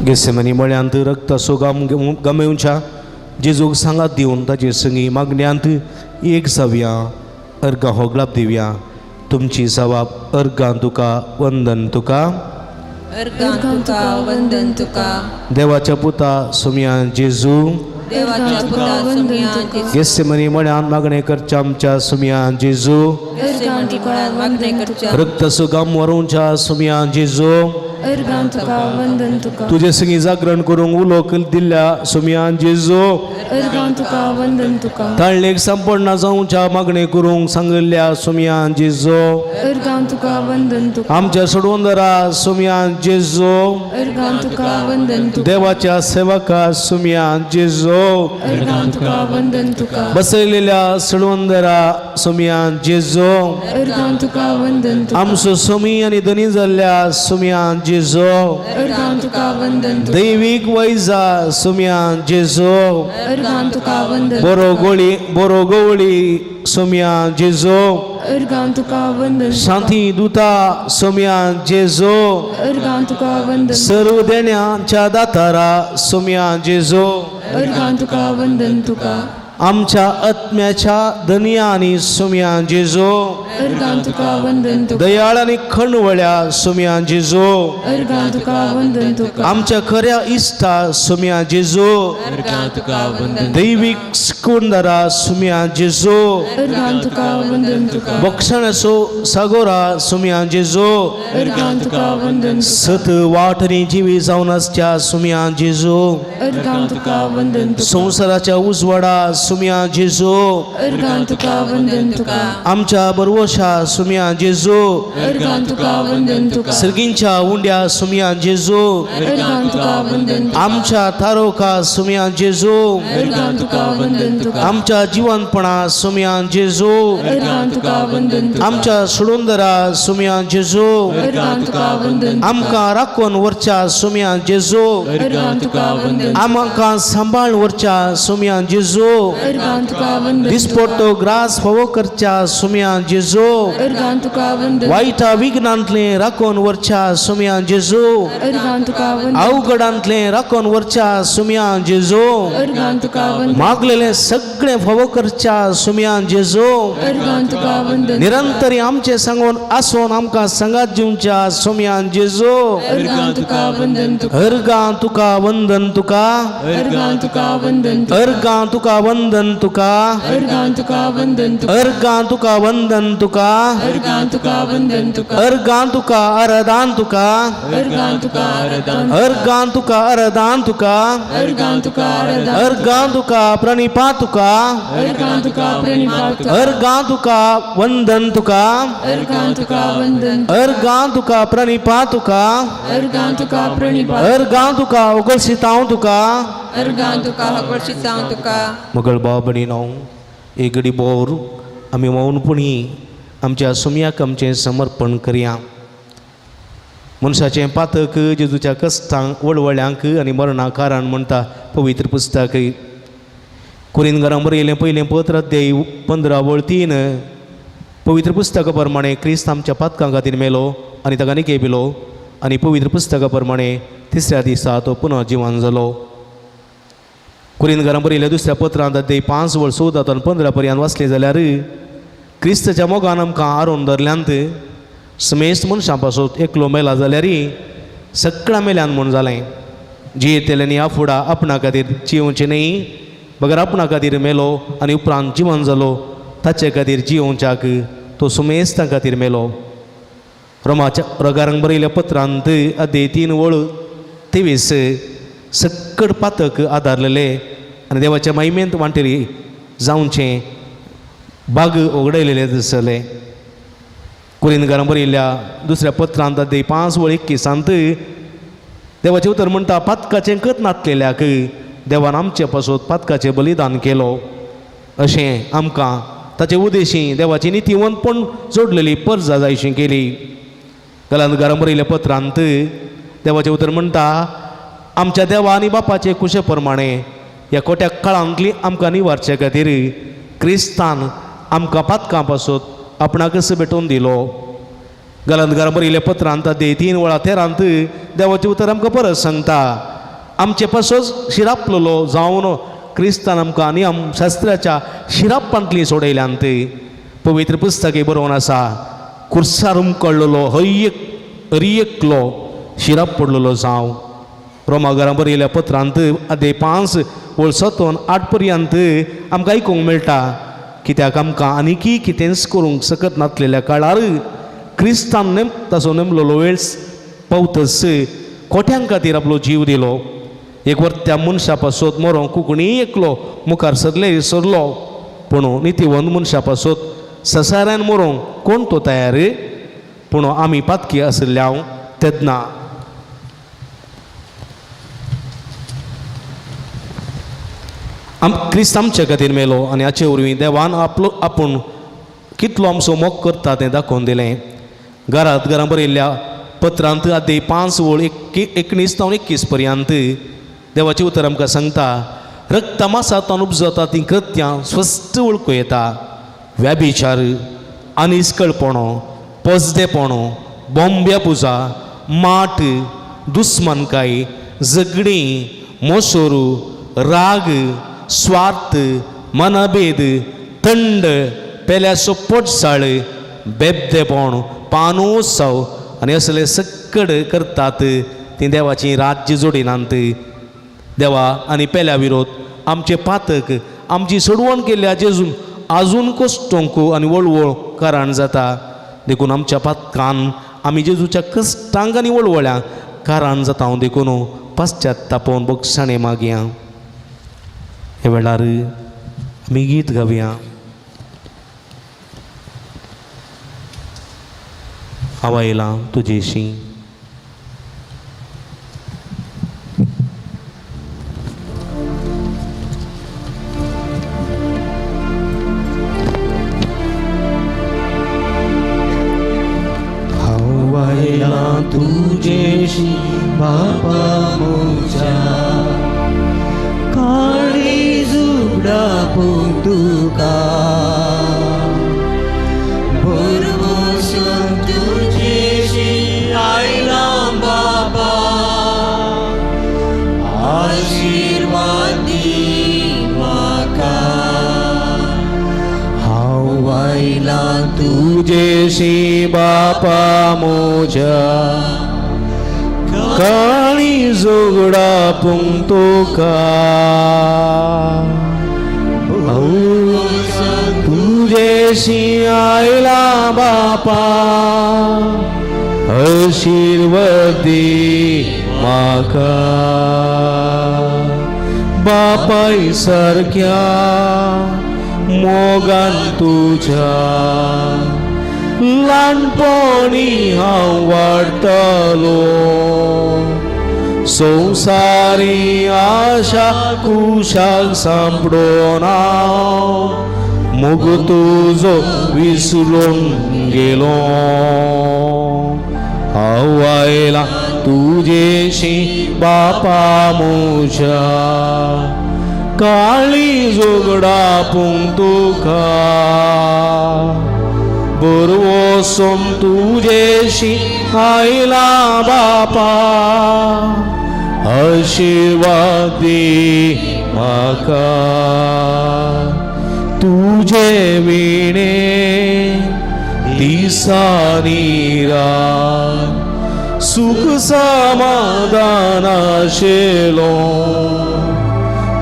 गेसेमनी मळ्यांत रक्त सोगाम गमेवच्या जेजूक सांगात दिवन ताचे संगी मागण्यांत एक जावया अर्गां होगलाप दिवया तुमची जबाब अर्गां तुका वंदन तुका अर्गां तुका वंदन तुका देवाच्या पुता सुमया जेजू देवाच्या पुता सुमया जेजू गेसेमनी मळ्यान मागणे करच्या आमच्या सुमया जेजू गेसेमनी मळ्यान मागणे करच्या रक्त सुगाम वरूंच्या सुमया जेजू अर्गां तुका वंदन तुका तुझे संगी जागरण करूंक उलोक दिल्ल्या सुमया जेजू अर्गां तुका वंदन तुका ताळणेक संपन्न जावच्या मागणे करूंक सांगल्या सुमया जेजू अर्गां तुका वंदन तुका आमच्या सोडवंदरा सुमया जेजू अर्गां तुका वंदन तुका देवाच्या सेवका सुमया जेजू अर्गां तुका वंदन तुका बसयलेल्या सोडवंदरा सुमया जेजू अर्गां तुका वंदन तुका आमचो सोमी आनी धनी जाल्ल्या सुमया जेजू अर्गां तुका वंदन तुका दैवीक वैजा सुमया जेजू अर्गां तुका वंदन बरो गवळी सुमया जेजू अर्गां तुका वंदन शांती दूता सुमया जेजू अर्गां तुका वंदन सर्व देण्याच्या दातारा सुमया जेजू अर्गां तुका वंदन तुका आमच्या आत्म्याच्या धनिया आनी सुमया जेजू अर्गां तुका वंदन तुका दयाळ आनी खणवळ्या सुमया जेजू अर्गां तुका वंदन तुका आमच्या खऱ्या इश्टा सुमया जेजू अर्गां तुका वंदन दैवीक स्कुंदरा सुमया जेजू अर्गां तुका वंदन तुका बक्षणाचो सागोरा सुमया जेजू अर्गां तुका वंदन सत वाटणी जिवी जावन आसच्या सुमया जेजू अर्गां तुका वंदन तुका संवसाराच्या उजवाडा सुमया जेजू अर्गां तुका वंदन तुका आमच्या बरवशा सुमया जेजू अर्गां तुका वंदन तुका सर्गींच्या उंड्या सुमया जेजू अर्गां तुका वंदन आमच्या तारोका सुमया जेजू अर्गां तुका वंदन तुका आमच्या जिवंतपणा सुमया जेजू अर्गां तुका वंदन तुका आमच्या सोडूंदरा सुमया जेजू अर्गां तुका वंदन आमकां राखून वरच्या सुमया जेजू अर्गां तुका वंदन आमकां सांबाळ वरच्या सुमया जेजू अर्गां तुका वंदन दिसपट्टो ग्रास फावो करच्या सुमया जेजू अर्गां तुका वंदन वायटा विघ्नांतले राखून वरच्या सुमया जेजू अर्गां तुका वंदन अवघडांतले राखून वरच्या सुमया जेजू अर्गां तुका वंदन मागलेले सगळे फावो करच्या सुमया जेजू अर्गां तुका वंदन निरंतरी आमचे सांगून आसून आमकां संगात जिवच्या सुमया जेजू अर्गां तुका वंदन तुका अर्गां तुका वंदन तुका अर्गां तुका वंदन तुका अर्गां तुका वंदन तुका अर्गां तुका वंदन तुका अर्गां तुका वंदन तुका अर्गां तुका वंदन तुका अर्गां तुका आराधन तुका अर्गां तुका आराधन अर्गां तुका आराधन तुका अर्गां तुका आराधन अर्गां तुका प्रणिपा तुका अर्गां तुका प्रणिपात अर्गां तुका वंदन तुका अर्गां तुका वंदन अर्गां तुका प्रणिपा तुका अर्गां तुका प्रणिपात अर्गां तुका उगलसितांव तुका अर्गां तुका हगवडशितांव तुका मगळ बाबडीनो एक घडी बोर आमी मौनपणी आमच्या सुमयाक आमचें समर्पण करया मनशाचें पातक जेजूच्या कश्टांक वळवळ्यांक आनी मरणाक कारण म्हणटा पवित्र पुस्तक कुरिंदकारांक बरयलें पयलें पत्र अध्याय 15:3 पवित्र पुस्तका प्रमाणे क्रिस्त आमच्या पातकां खातीर मेलो आनी ताका निकेबिलो आनी पवित्र पुस्तका प्रमाणे तिसऱ्या दिसा तो पुनः जिवन जालो कुरिंदकारांक बरयलें दुसऱ्या पत्रांत अध्याय 5:14-15 पर्यंत वाचलें जाल्यार क्रिस्ताच्या मोगान आमकां आरोन धरल्यांत समेस्त मनशां पासून एकलो मेला जाल्यार सगळ्यां मेल्यान म्हूण जालें जियेतेल्यांनी फुडां आपणा खातीर जिवचें न्ही बगर आपणा खातीर मेलो आनी उपरांत जिवन जालो ताचे खातीर जिवच्याक तो समेस्तां खातीर मेलो रोगारांक बरयल्या पत्रांत अध्याय 3:23 सकट पातक आदारलेले आनी देवाच्या महिमेंत वांटेली जावचें बाग उगडयलेले दिसले कुरिंदकारांक बरयल्ल्या दुसऱ्या पत्रांत अध्याय 5:21 देवाचें उतर म्हणटा पातकाचें कत नातलेल्याक देवान आमचे पासून पातकाचें बलिदान केलो अशें आमकां ताचे उद्देशी देवाची नितीवंतपण जोडलेली पर्जा जायशी केली गलांतकारांक बरयल्ल्या पत्रांत देवाचें उतर म्हणटा आमच्या देवा आनी बापाचे कुशे प्रमाणे ह्या कोट्या काळांतली आमकां निवारचे खातीर क्रिस्तान आमकां पातकां पासून आपणाकच भेटोवन दिलो गलांतकारांक बरयल्ल्या पत्रांत अध्याय 3:13 देवाचें उतर आमकां परत सांगता आमचे पासोच शिरापलेलो जावन क्रिस्तान आमकां नियम शास्त्राच्या शिरापांतली सोडयल्यान ते पवित्र पुस्तके बरोवन आसा कुर्सार उमकळ्ळलो हरियेकलो शिराप पडलेलो जावं रोमाघरां बरयल्या पत्रांत आदे 5 वळ 7 8 पर्यंत आमकां आयकूंक मेळटा कित्याक आमकां आनीकय कितेंच करूंक सकत नासलेल्या काळार क्रिस्तान ताचो नेमलेलो वेळ पावतस कोट्यां खातीर आपलो जीव दिलो एक वर्त्या मनशा पासत मरो कोंकणी एकलो मुखार सरलो पूण नितीवंत मनशा पासत ससाऱ्यान मरोंक कोण तो तयार पूण आमी पातकी आशिल्ल्या तेदना क्रिस्त आमचे खातीर मेलो आनी हाचे वरवीं देवान आपूण कितलो आमचो मोग करता तें दाखोवन दिलें घरां बरयल्ल्या पत्रांत आदी 5 वळ 19 ते 21 पर्यंत देवाचें उतर आमकां सांगता रक्तमासांतल्यान उपजता तीं कृत्यां स्वस्थ वळखूं येता व्याभिचार अनिश्कळपणो पोसदेपणो बोंब्या पुजा माट दुस्मानकाय झगडीं मोसोरू राग स्वार्थ मनभेद थंड पेल्याचो पोटसाळ बेबदेपण पानोत्सव आनी असले सकड करतात ती देवाची राज्य जोडिनात देवा आनी पेल्या विरोध आमचे पातक आमची सोडवण केल्ल्या जेजून आजून कश्टोंक आनी वळवळ कारण जाता देखून आमच्या पातकान आमी जेजूच्या कश्टांक आनी वळवळ्यांक कारण जाता हांव देखून पाश्चात्तापोवन बक्षाणे मागया हे वेळार आमी गीत गावया हांव आयलां तुजेशी तुझेशी बापा मोजा काळी जुगडा तुका बरोबसून तुझेशी आयला बाबा आशीर्वाद दी म्हाका हांव आयला तुझेशी बापा मोजा काळी जोगडा तुका तुझेशी आयला बापा आशीर्वाद दी म्हाका बापाय सारक्या मोगान तुझ्या ल्हानपणी हांव वाडटलो संवसारी आशा कुशाक सांपडोन हांव मोग तुजो विसरून गेलो हांव आयला तुजेशी बापा म्हज्या काळी जोगडा तुका बरोवसून तुजेशी आयला बापा आशीर्वाद दी म्हाका तुजे विणे दिसांनी रात सुख समाधान आशिल्लो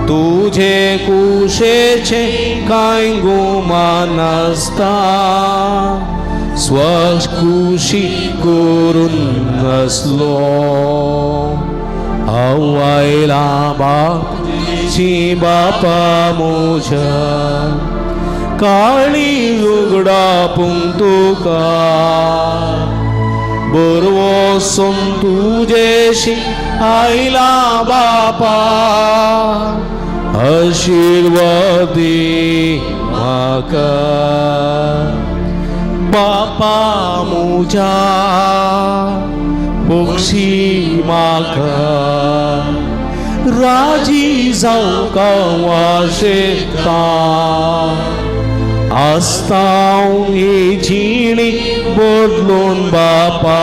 तुझे कुशेचे कांय गुमान नासता स्वखुशी करून नसलो हांव आयला बापची बापा म्हज्या काळी जोगडा तुका बरोवसून तुजेशी आयला बापा आशीर्वाद दी म्हाका बापा म्हज्या बक्षी म्हाका राजी जावंक वाशेता आसता ही जिणी बदलून बापा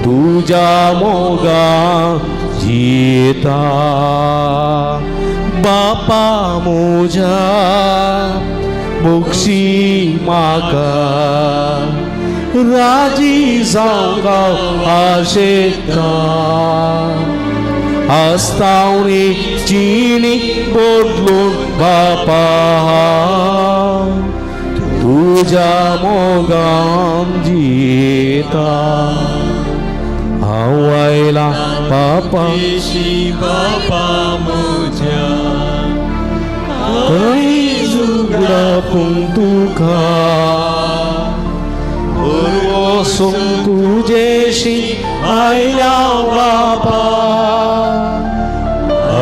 तू तुझ्या मोगा जिता बापा मुझ्या मोक्षी माका राजी जाऊंगा आशेता आस्तावणी चिनी बोदलून बापा तुझ्या मोगाम जिता हवायला बापा बापा मुझ्या काही जुगडा तुका पूर्वसून तुझेशी आयला बापा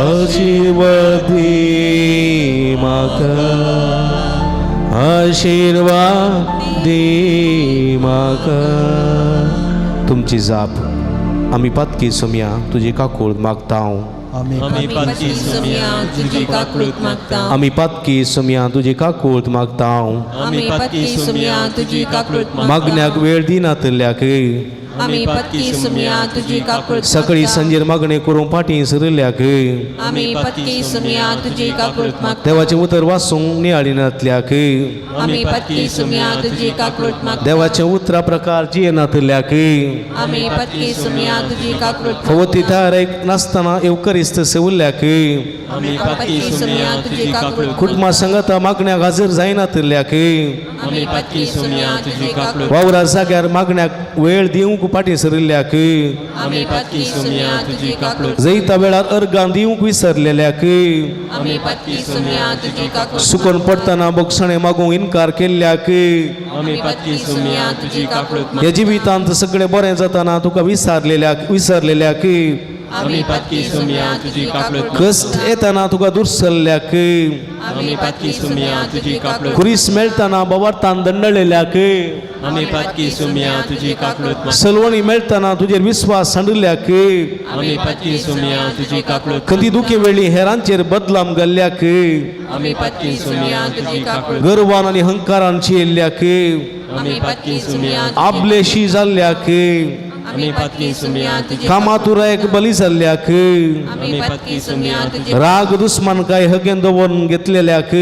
आशीर्वाद दे माका आशीर्वाद दे माका तुमची जाप आम्ही पातकी सोम्या तुझी काकूळ मागता आम्ही पातकी सोम्या तुझी काकूळत मागता आम्ही पातकी सोम्या तुझी काकूळ मागता आम्ही पातकी सोम्या तुझी काकूळत मागण्याक वेळ दिनातल्याक आम्ही पातकी सोम्या तुझी काकूळत सकाळी संजेर मागणे करून पाठी सरल्याक आम्ही पातकी सोम्या तुझी काकूळत मागता देवाचे उतर वाचूंक नियाळीनातल्याक आम्ही पातकी सोम्या तुझी काकूळत मागता देवाचे उतरा प्रकार जियेनातल्याक आम्ही पातकी सोम्या तुझी काकूळत फवती थारेक नासतना येवकरिस्त सेवल्याक आम्ही पातकी सोम्या तुझी काकूळत कुटुंबा संगता मागण्याक हजर जायनातल्याक आम्ही पातकी सोम्या तुझी काकूळत वावरा जाग्यार मागण्याक वेळ दिवंक पाठी सरल्याक आम्ही पातकी सोम्या तुझी काकूळत जैता वेळार अर्गां दिवंक विसरलेल्याक आम्ही पातकी सोम्या तुझी काकूळत सुकून पडतना बक्षणे मागूंक इन्कार केल्ल्याक आम्ही पातकी सोम्या तुझी काकूळत या जिवितांत सगळें बरें जाताना तुका विसरलेल्याक आम्ही पातकी सोम्या तुझी काकूळत कश्ट येताना तुका दुर्सरल्याक आम्ही पातकी सोम्या तुझी काकूळत कुरीस मेळताना बोवार्थान दंडलेल्याक आम्ही पातकी सोम्या तुझी काकूळत सलवणी मेळताना तुजेर विस्वास सांडल्याक आम्ही पातकी सोम्या तुझी काकूळत कधी दुखे वेळी हेरांचेर बदलाम घाल्ल्याक आम्ही पातकी सोम्या तुझी काकूळत गर्वान आनी हंकारान येल्ल्याक आम्ही पातकी सोम्या आबलेशी जाल्ल्याक आम्ही पातकी सोम्या तुझी कामातुरायक बली जाल्ल्याक आम्ही पातकी सोम्या तुझी राग दुस्मान काय हगेन दवरून घेतलेल्याक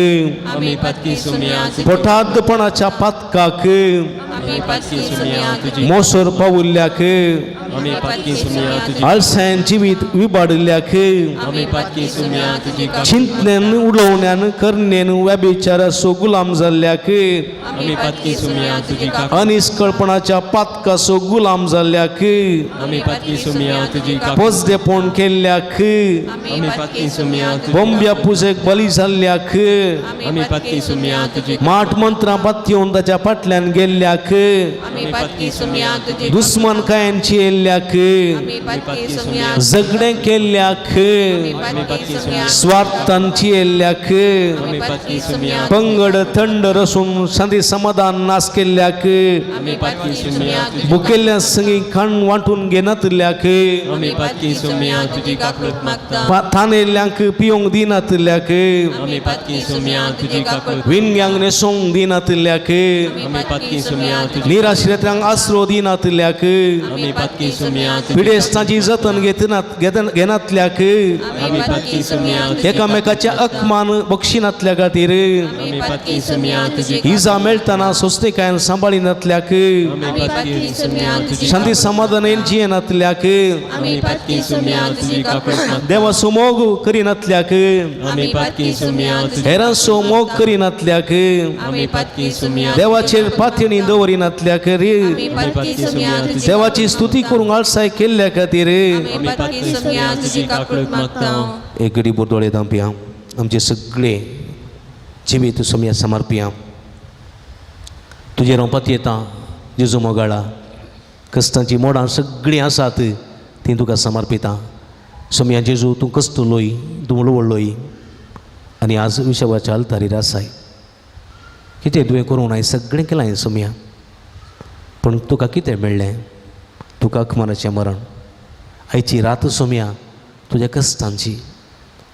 आम्ही पातकी सोम्या तुझी पोठादपणाच्या पातकाक आम्ही पातकी सोम्या तुझी मोसर पावुल्ल्याक आम्ही पातकी सोम्या तुझी आळसायन जिवीत विबाडल्याक आम्ही पातकी सोम्या तुझी चिंतनेन उडवण्यान करण्यान व्याभिचारा सो गुलाम जाल्ल्याक आम्ही पातकी सोम्या तुझी अनिष्कळपणाच्या पातकासो गुलाम जाल्ल्याक आम्ही पातकी सोम्या तुझी पोचदेपण केल्ल्याक आम्ही पातकी सोम्या बोंब्या पुजेक बली जाल्ल्याक आम्ही पातकी सोम्या तुझी माठ मंत्रां पातयेवन ताच्या फाटल्यान गेल्ल्याक आम्ही पातकी सोम्या तुझी दुस्मन कायांची येल्ल्याक आम्ही पातकी सोम्या झगडें केल्ल्याक आम्ही पातकी सोम्या स्वार्थांची येल्ल्याक आम्ही पातकी सोम्या पंगड थंड रसून शांती समाधान नाश केल्ल्याक आम्ही पातकी सोम्या बुकेल्ल्या संगी खाण वांटून घेनातल्याक आम्ही पातकी सोम्या तुझी काकूळत मागता थानेल्यांक पिवंक दिनातल्याक आम्ही पातकी सोम्या तुझी काकूळत विणग्यांक न्हेसोंक दिनातल्याक आम्ही पातकी सोम्या तुझी निराश्रितांक आसरो दिनातल्याक आम्ही पातकी सोम्या पिडेस्तांची जतन घेनातल्याक आम्ही पातकी सोम्या एकामेकाच्या अकमान बक्षिनातल्या खातीर आम्ही पातकी सोम्या तुझी इजा मेळताना सोस्तेकायन सांबाळिनातल्याक आम्ही पातकी सोम्या तुझी शांती समाधान येनातल्याक आम्ही पातकी सोम्या तुझी काकूळत मागता देवाचो मोग करिनातल्याक आम्ही पातकी सोम्या तुझी हेरांचो मोग करिनातल्याक आम्ही पातकी सोम्या देवाचेर पातयेनी दवरिनातल्याक आम्ही पातकी सोम्या तुझी देवाची स्तुती करूंक आळसाय केल्ल्या खातीर आम्ही पातकी सोम्या तुझी काकूळत मागता एक घडी बोरदोळे दांपिया आमचे सगळे जिवीत सोम्या समर्पिया तुजे रोंपात येता जेजू मोगाळा कश्टांची मोडां सगळीं आसात ती तुका समर्पिता सोम्या जेजू तूं कस्तलोय तूं उळवळलोय आनी आज विशवाच्या आल्तारीर आसाय कितें तुवें करूं हांवें सगळें केलां हांवें सोम्या पूण तुका कितें मेळ्ळें तुका अखमानाचें मरण आयची रात सोम्या तुज्या कश्टांची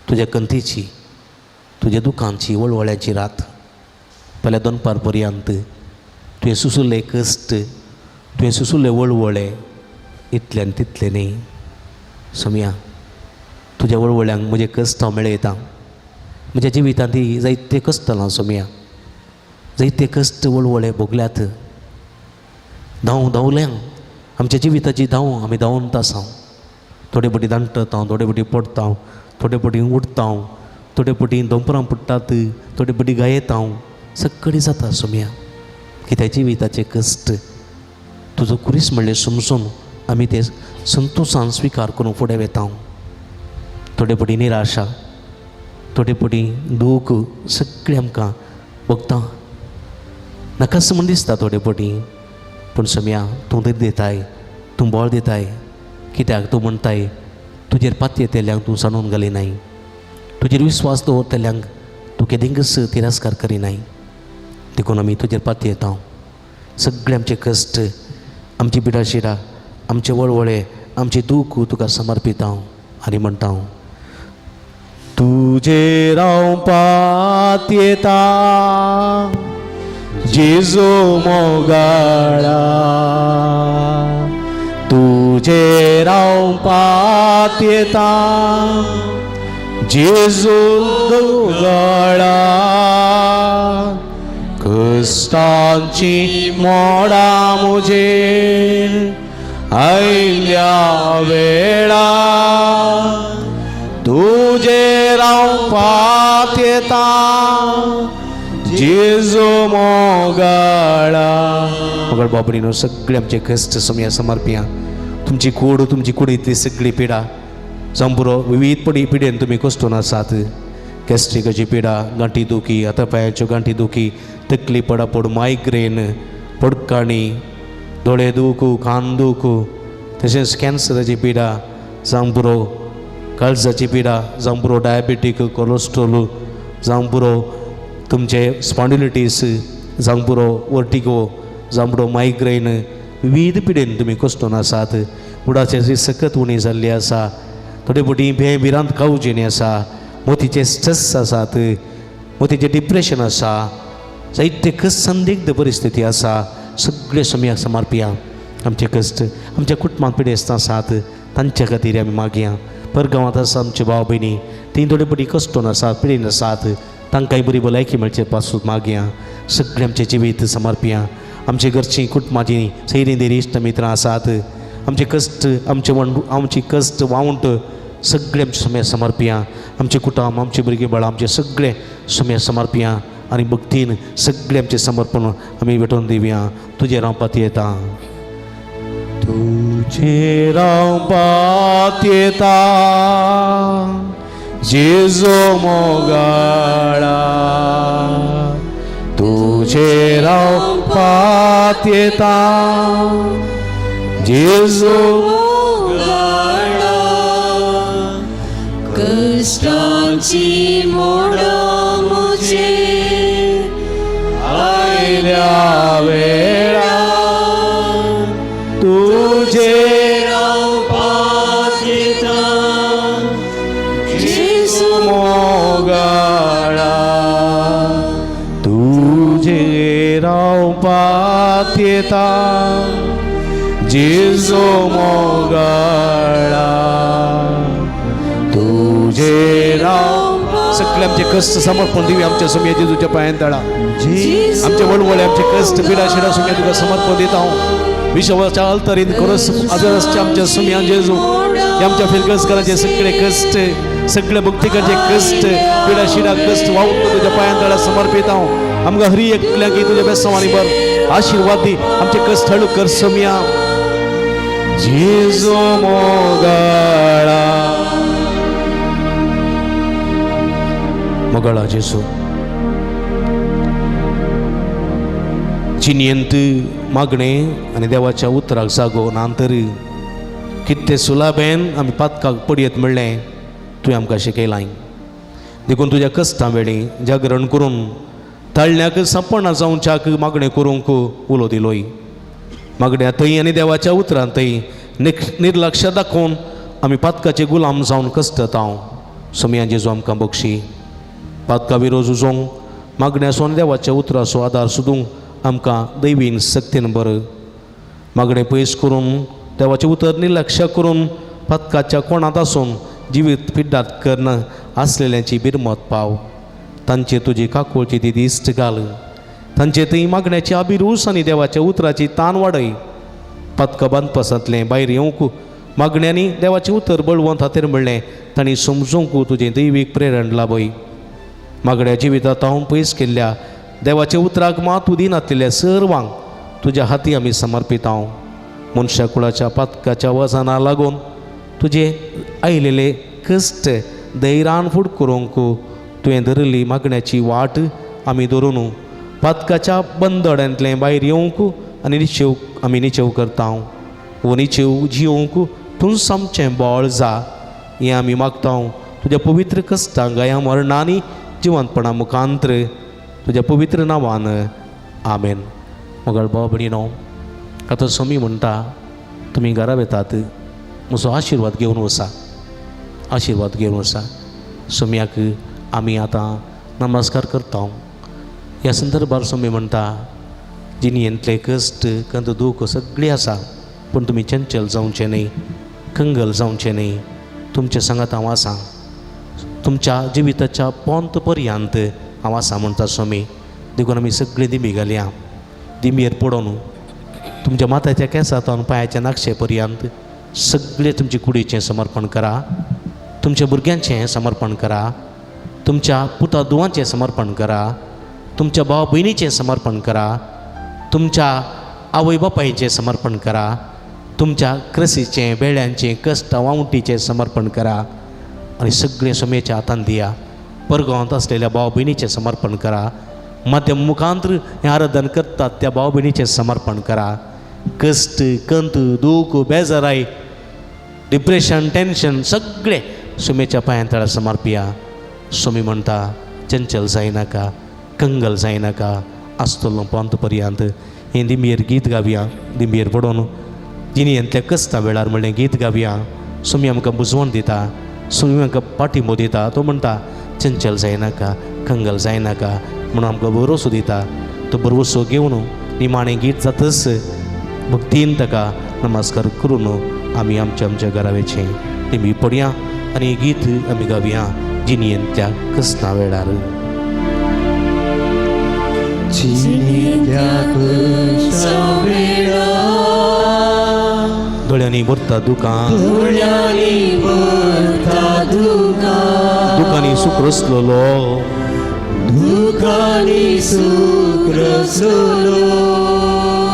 तुज्या कंतीची तुज्या दुखांची वळवळ्याची रात फाल्यां दनपार पर्यंत तुवें सुसुल्ले कश्ट तुवें सुसुल्ले वळवळे इतल्यान तितले न्ही. सोम्या तुज्या वळवळ्यांक म्हजे कश्ट हांव मेळयता. म्हज्या जिवितांत ही जायते कश्ट ना सोम्या, जायते कश्ट वळवळे भोगल्यात. धांवल्यांक आमच्या जिविताची धांव आमी धांवत आसा. थोडे फावटी दांटता, थोडे फावटी पडटा, थोडे फावटी उठता, थोडे फावटी दोंपरां पडटात, थोडे फावटी गायेता. सगळें जाता सोम्या. कित्याक जिविताचे कश्ट तुजो कुरीस म्हणलें समजून आमी ते संतोशान स्विकार करून फुडें वेता. थोडे फावटी निराशा, थोडे फावटी दूख सगळें आमकां भोगता. नाकास म्हण दिसता थोडे फावटी. पूण सोम्या तूं धीर दिताय, तूं बळ दिताय. कित्याक तूं म्हणटाय तुजेर पातये येतल्यांक तूं सांडून घालिनाय, तुजेर विस्वास दवरतल्यांक तूं केदींच तिरस्कार करिनाय. देखून आमी तुजेर पातये येता. सगळे आमचे कश्ट, आमची पिडाशिरा, आमचे वळवळे, आमचे दूख तुका समर्पिता आनी म्हणटा तुजेर हांव पातयेता जेजू मोगाळा. तुजेर हांव पातयेता जेजू मोगाळा. कश्टांची मोडां म्हजेर आयल्या वेळा तुजेर हांव पातयेता जेजू मोगाळा. मोगाळ बाबडीनो सगळे आमचे कश्ट सोम्या समर्पिया. तुमची कूड, तुमची कुडींतली सगळी पिडा जावं पुरो विविध पिडेन तुमी कश्टून आसात. गॅस्ट्रिकाची पिडा, गांठी दुखी, हातापायाच्यो गांठी दुखी, तकली पडापड, मायग्रेन, पडकाणी, दोळे दूख, कान दूख, तशेंच कॅन्सराची पिडा जावं पुरो काळजाची पिडा जावं पुरो डायबेटीक, कोलेस्ट्रॉल जावं पुरो तुमचे स्पॉन्डिलिटीस जावं पुरो वर्टिगो जावं पुरो मायग्रेन विविध पिडेन तुमी कश्टून आसात. बुडाची सकत उणी जाल्ली आसा. थोडे फावटी बेभिरांत कावजेनी आसा. मोतीचे स्ट्रेस आसात, मोतीचे डिप्रेशन आसा, जायते कश्ट संदिग्ध परिस्थिती आसा. सगळे सोम्याक समर्पिया. आमचे कश्ट आमच्या कुटुंबांत पिडेस्त आसात तांच्या खातीर आमी मागया. परगांवांत आसा आमचे भाव भयणी, तीं थोडे फावटी कश्टून आसात, पिडेन आसात, तांकांय बरी भलायकी मेळचे पासून मागया. सगळे आमचे जिवीत समर्पिया. आमचे घरचीं कुटुंबाचीं सैरी देरी इश्ट मित्रां आसात. आमचे कश्ट, आमची कश्ट वावंट सगळे आमचे सोम्या समर्पिया. आमचे कुटुंब, आमचे भुरगीं बाळां, आमचे सगळे सोम्या समर्पिया. आनी भक्तीन सगळे आमचे समर्पण आमी भेटोवन दिवया. तुजेर हांव पातयेता, तुजेर हांव पातयेता जेजू मोगाळा. तुजेर हांव पातयेता जेजू मोगाळा. कश्टांची मोडां म्हजेर आयल्या वेळा तुजेर हांव पातयेता जेजू मोगाळा. तुजेर हांव पातयेता जेजू मोगाळा. तुजेर सगळे आमचे कश्ट समर्पण दिवया आमच्या सोम्या जेजूच्या पांयां तळा. आमचे वळवळे, आमचे कश्ट पिडा शिडा सोम्या तुका समर्पण दिता हांव. विश्वाच्या अल्तरीन खरोच आदरसच्या आमच्या सोम्या जेजू हे आमच्या फिरगसकाराचे सगळे कश्ट, सगळे भक्तीकाचे कश्ट, पिडा शिडा कश्ट वाहून तुझ्या पांयां तळा समर्पित हांव. आमकां हरी एकल्या की तुझ्या बेसवानी बर आशीर्वाद दी. आमचे कश्ट हळू कर सोम्या जेजू मोगाळा. मोगाळा जेजू चिन्यंत मागणे आनी देवाच्या उतराक जागो नांतर कितें सुलाबेन आमी पातकाक पडयत म्हणलें तुवें आमकां शिकयलां. देखून तुज्या कश्टां वेळी जागरण करून ताळण्याक सपना जावच्याक मागणें करूंक उलो दिलोय. मागण्या थंय आनी देवाच्या उतरांतय निर्लक्ष दाखोवन आमी पातकाचे गुलाम जावन कश्टता. सोम्या जेजू आमकां बक्षी. पातका विरोध झुजोंक मागण्याचो आनी देवाच्या उतराचो आदार सोदूंक आमकां दैवीन सक्तीन बर. मागणें पयस करून देवाचे उतर निर्लक्ष करून पथकाच्या कोणात आसून जिवीत पिड्डात करणं असलेल्यांची बिरमत पाव. तांचे तुजी काकुळची ती दिश्ट घाल. तांचे थंय मागण्याची अभिरूस आनी देवाच्या उतराची ताण वाडय. पथका बंद पसंतलें भायर येवंक मागण्यांनी देवाचें उतर बळवंत हातीर म्हणलें तांणी समजूंक तुजें दैवीक प्रेरण लाभय. मागण्या जिवितांत हांव पयस केल्ल्या देवाच्या उतराक मात दिनातलेल्या सर्वांक तुज्या हाती आमी समर्पित. हांव मनशा कुळाच्या पथकाच्या वजना लागून तुजे आयिल्ले कश्ट धैर्यान फूड करूंक तुवें धरली मागण्याची वाट आमी धरून पथकाच्या बंदोड्यांतलें भायर येवंक आनी निचेव करता. हो निचेव जिवंक तूं सामचें बळ जा हें आमी मागता. तुज्या पवित्र कश्टां गया मरणांनी जिवंतपणा मुखांत्र तुज्या पवित्र नांवान आमेन. मोगळ भाव भयणीनो, आतां समी म्हणटा तुमी घरा येतात म्हजो आशिर्वाद घेवन वचा, आशिर्वाद घेवन वचा. सोम्याक आमी आतां नमस्कार करता. ह्या संदर्भार सोमी म्हणटा जिणयेंतले कश्ट कंद दूख सगळीं आसा, पूण तुमी चंचल जावचें न्ही, कंगल जावचें न्ही. तुमच्या सांगात हांव आसां, तुमच्या जिविताच्या पोंत पर्यंत हांव आसां म्हणटा सोमी. देखून आमी सगळीं दिमी घालया. दिमयेर पडोवन तुमच्या माथ्याच्या केंसांतल्यान पांयाच्या नाक्षे पर्यंत सगळें तुमचे कुडीचें समर्पण करा. तुमच्या भुरग्यांचें समर्पण करा. तुमच्या पुता दुवांचें समर्पण करा. तुमच्या भाव भयणीचें समर्पण करा. तुमच्या आवय बापायचें समर्पण करा. तुमच्या क्रसीचें बेड्यांचें कश्ट वावुंटीचें समर्पण करा. आनी सगळें सोमेच्या हातांत दिया. परगांवांत आसलेल्या भाव भयणीचें समर्पण करा. माध्यम मुखांत्र हें आराधन करतात त्या भाव भयणीचें समर्पण करा. कश्ट कंत दूख बेजाराय डिप्रेशन टेन्शन सगळें सोमेच्या पांयां तळा समर्पिया. सोमी म्हणटा चंचल जायनाका, कंगल जायनाका. आसतलो पोंत पर्यंत हें दिमयेर गीत गावया. दिमयेर पडोवन जिणयेंतल्या कश्टा वेळार म्हणलें गीत गावया. सोमी आमकां बुजवण दिता, सोमी आमकां पाठिंबो दिता. तो म्हणटा चंचल जायनाका, कंगल जायनाका म्हणून आमकां भरोसो दिता. तो भरवोसो घेवन निमाणें गीत जातच भक्तीन ताका नमस्कार करून आमी आमच्या घरा वयचें. तेमी पडया आनी गीत आमी गावया जिणयेंतल्या कश्टा वेळार. दोळ्यांनी भरता दुकान, दुकानी सुख रसलोलो,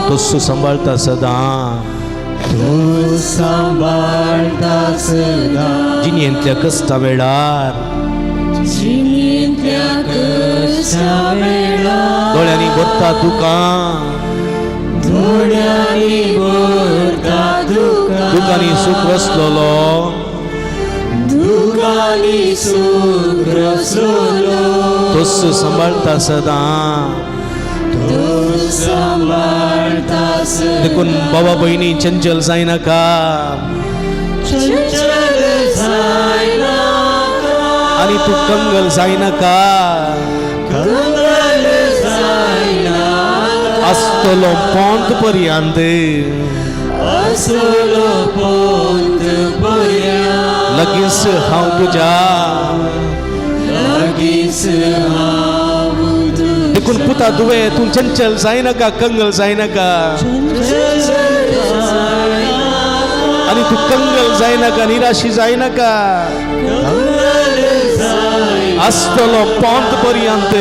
तोस सांबाळता सदां, जिणयेंतल्या कश्टा वेळार, दोळ्यांनी भरता दुकान, दुकानी सुख रसलोलो, तोस सांबाळता सदां. देखून बाबा भयणी चंचल जायनाका, आनी तूं कंगल जायनाका. आसतलो पोंत पर्यंत, लगीच हांव तुज्या. देखून पुता दुवे तूं चंचल जायनाका, कंगल जायनाका. आनी तूं कंगल जायनाका, निराशी जायनाका. आसतलो पोंत पर्यंत,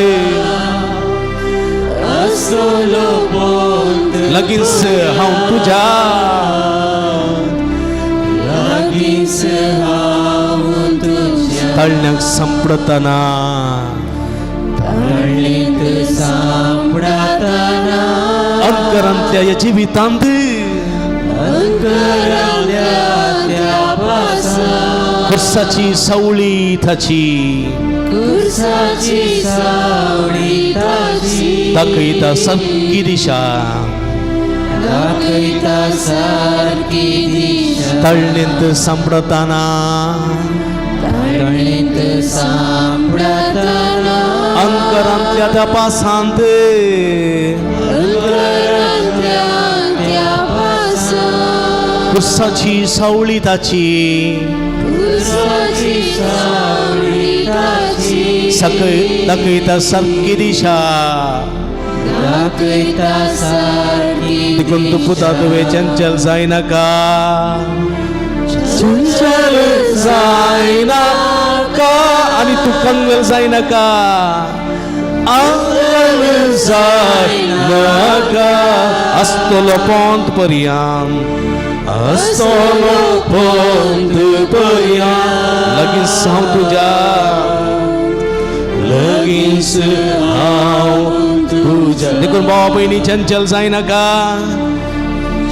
लगीच हांव तुज्या. तळण्याक संपडतना, अंतरांतल्या ह्या जिवितांत खुर्साची सावळी थाची, दाखयता सारकी दिशा. तळणेंत सांपडतना, अंतरांतल्या त्या पासांत कुर्साची सावळी ताची सकय दाखयता सारकी दिशा देखून तू पुता तुवें चंचल जायनाका चंचल जायनाका आनी तू कंगल जायनाका आंगल जायनाका आसतलो पोंत पर्यंत आसतलो पोंत पर्यंत लगीच हांव तुज्या लगीच हांव तुज्या देखून भावा भयणी चंचल जायनाका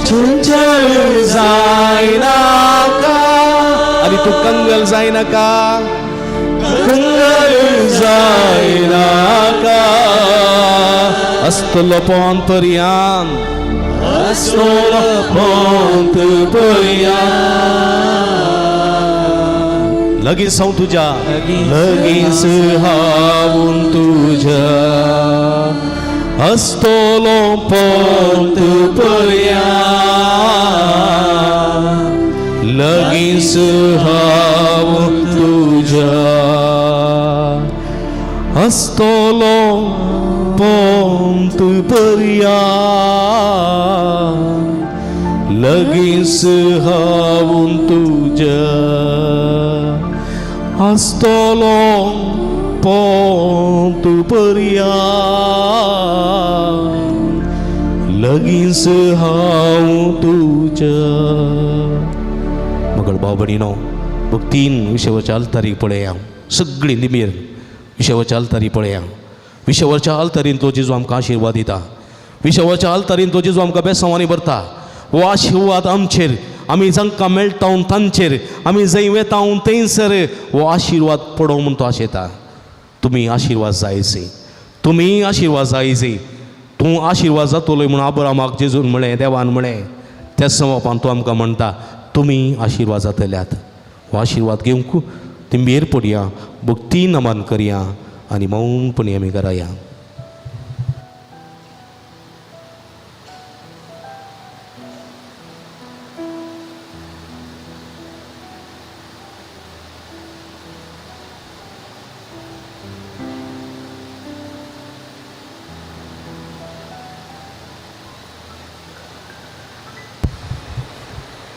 चंचल जायनाका आनी तू कंगल जायनाका कंगल जायनाका आसतलो पोंत पर्यंत आसतलो पोंत पर्यंत लगीच हांव तुज्या लगीच हांव तुज्या आसतलो पोंत पर्यंत लगीच हांव तुज्या आसतलो पोंत पर्यंत लगीच हांव तुज्या आसतलो पोंत पर्यंत लगीच हांव तुज्या मगळ भाव भयणीनो बघ 3 विशेवरच्या आल्तारीक पळया सगळी लिमीर विशेवरच्या आल्तारी पळया विशेवरच्या आल्तारीन तो जेजू आमकां आशिर्वाद दिता विशेवरच्या आल्तारीन तो जेजू आमकां बेसांवांनी भरता हो आशिर्वाद आमचेर आमी जांकां मेळटा तांचेर आमी जंय वेता थंयसर हो आशिर्वाद पडो म्हूण तो आशेता तुमी आशिर्वाद जायचे तुमी आशिर्वाद जायचे तूं आशिर्वाद जातलो म्हूण आब्रामाक जेजून म्हळें देवान म्हळें त्या समापान तूं आमकां म्हणटा तुमी आशिर्वाद जातल्यात हो आशिर्वाद घेवंक तिंबेर पडया भक्ती नमन करया आनी मौनपणी आमी घराया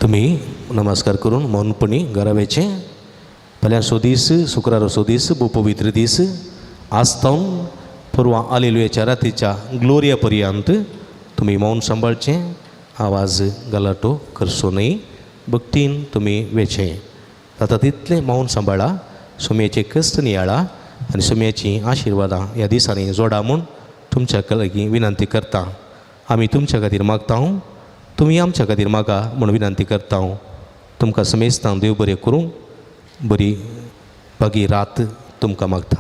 तुमी नमस्कार करून मौनपणी घरावेचे फाल्यां दीस शुक्रार दीस भू पवित्र दीस आस्तावन परवां आलेलुयाच्या रातीच्या ग्लोरिया पर्यंत तुमी मौन सांबाळचें आवाज गलाटो करचो न्ही भक्तीन तुमी वेचे जाता तितलें मौन सांबाळा सुमयेचे कश्ट नियाळा आनी सुमयेची आशिर्वादां ह्या दिसांनी जोडा म्हूण तुमच्या लागीं विनंती करता आमी तुमच्या खातीर मागता तुमी आमच्या खातीर मागा म्हूण विनंती करता तुमकां समेस्तां देव बरें करूं बरी बागी रात तुमकां मागता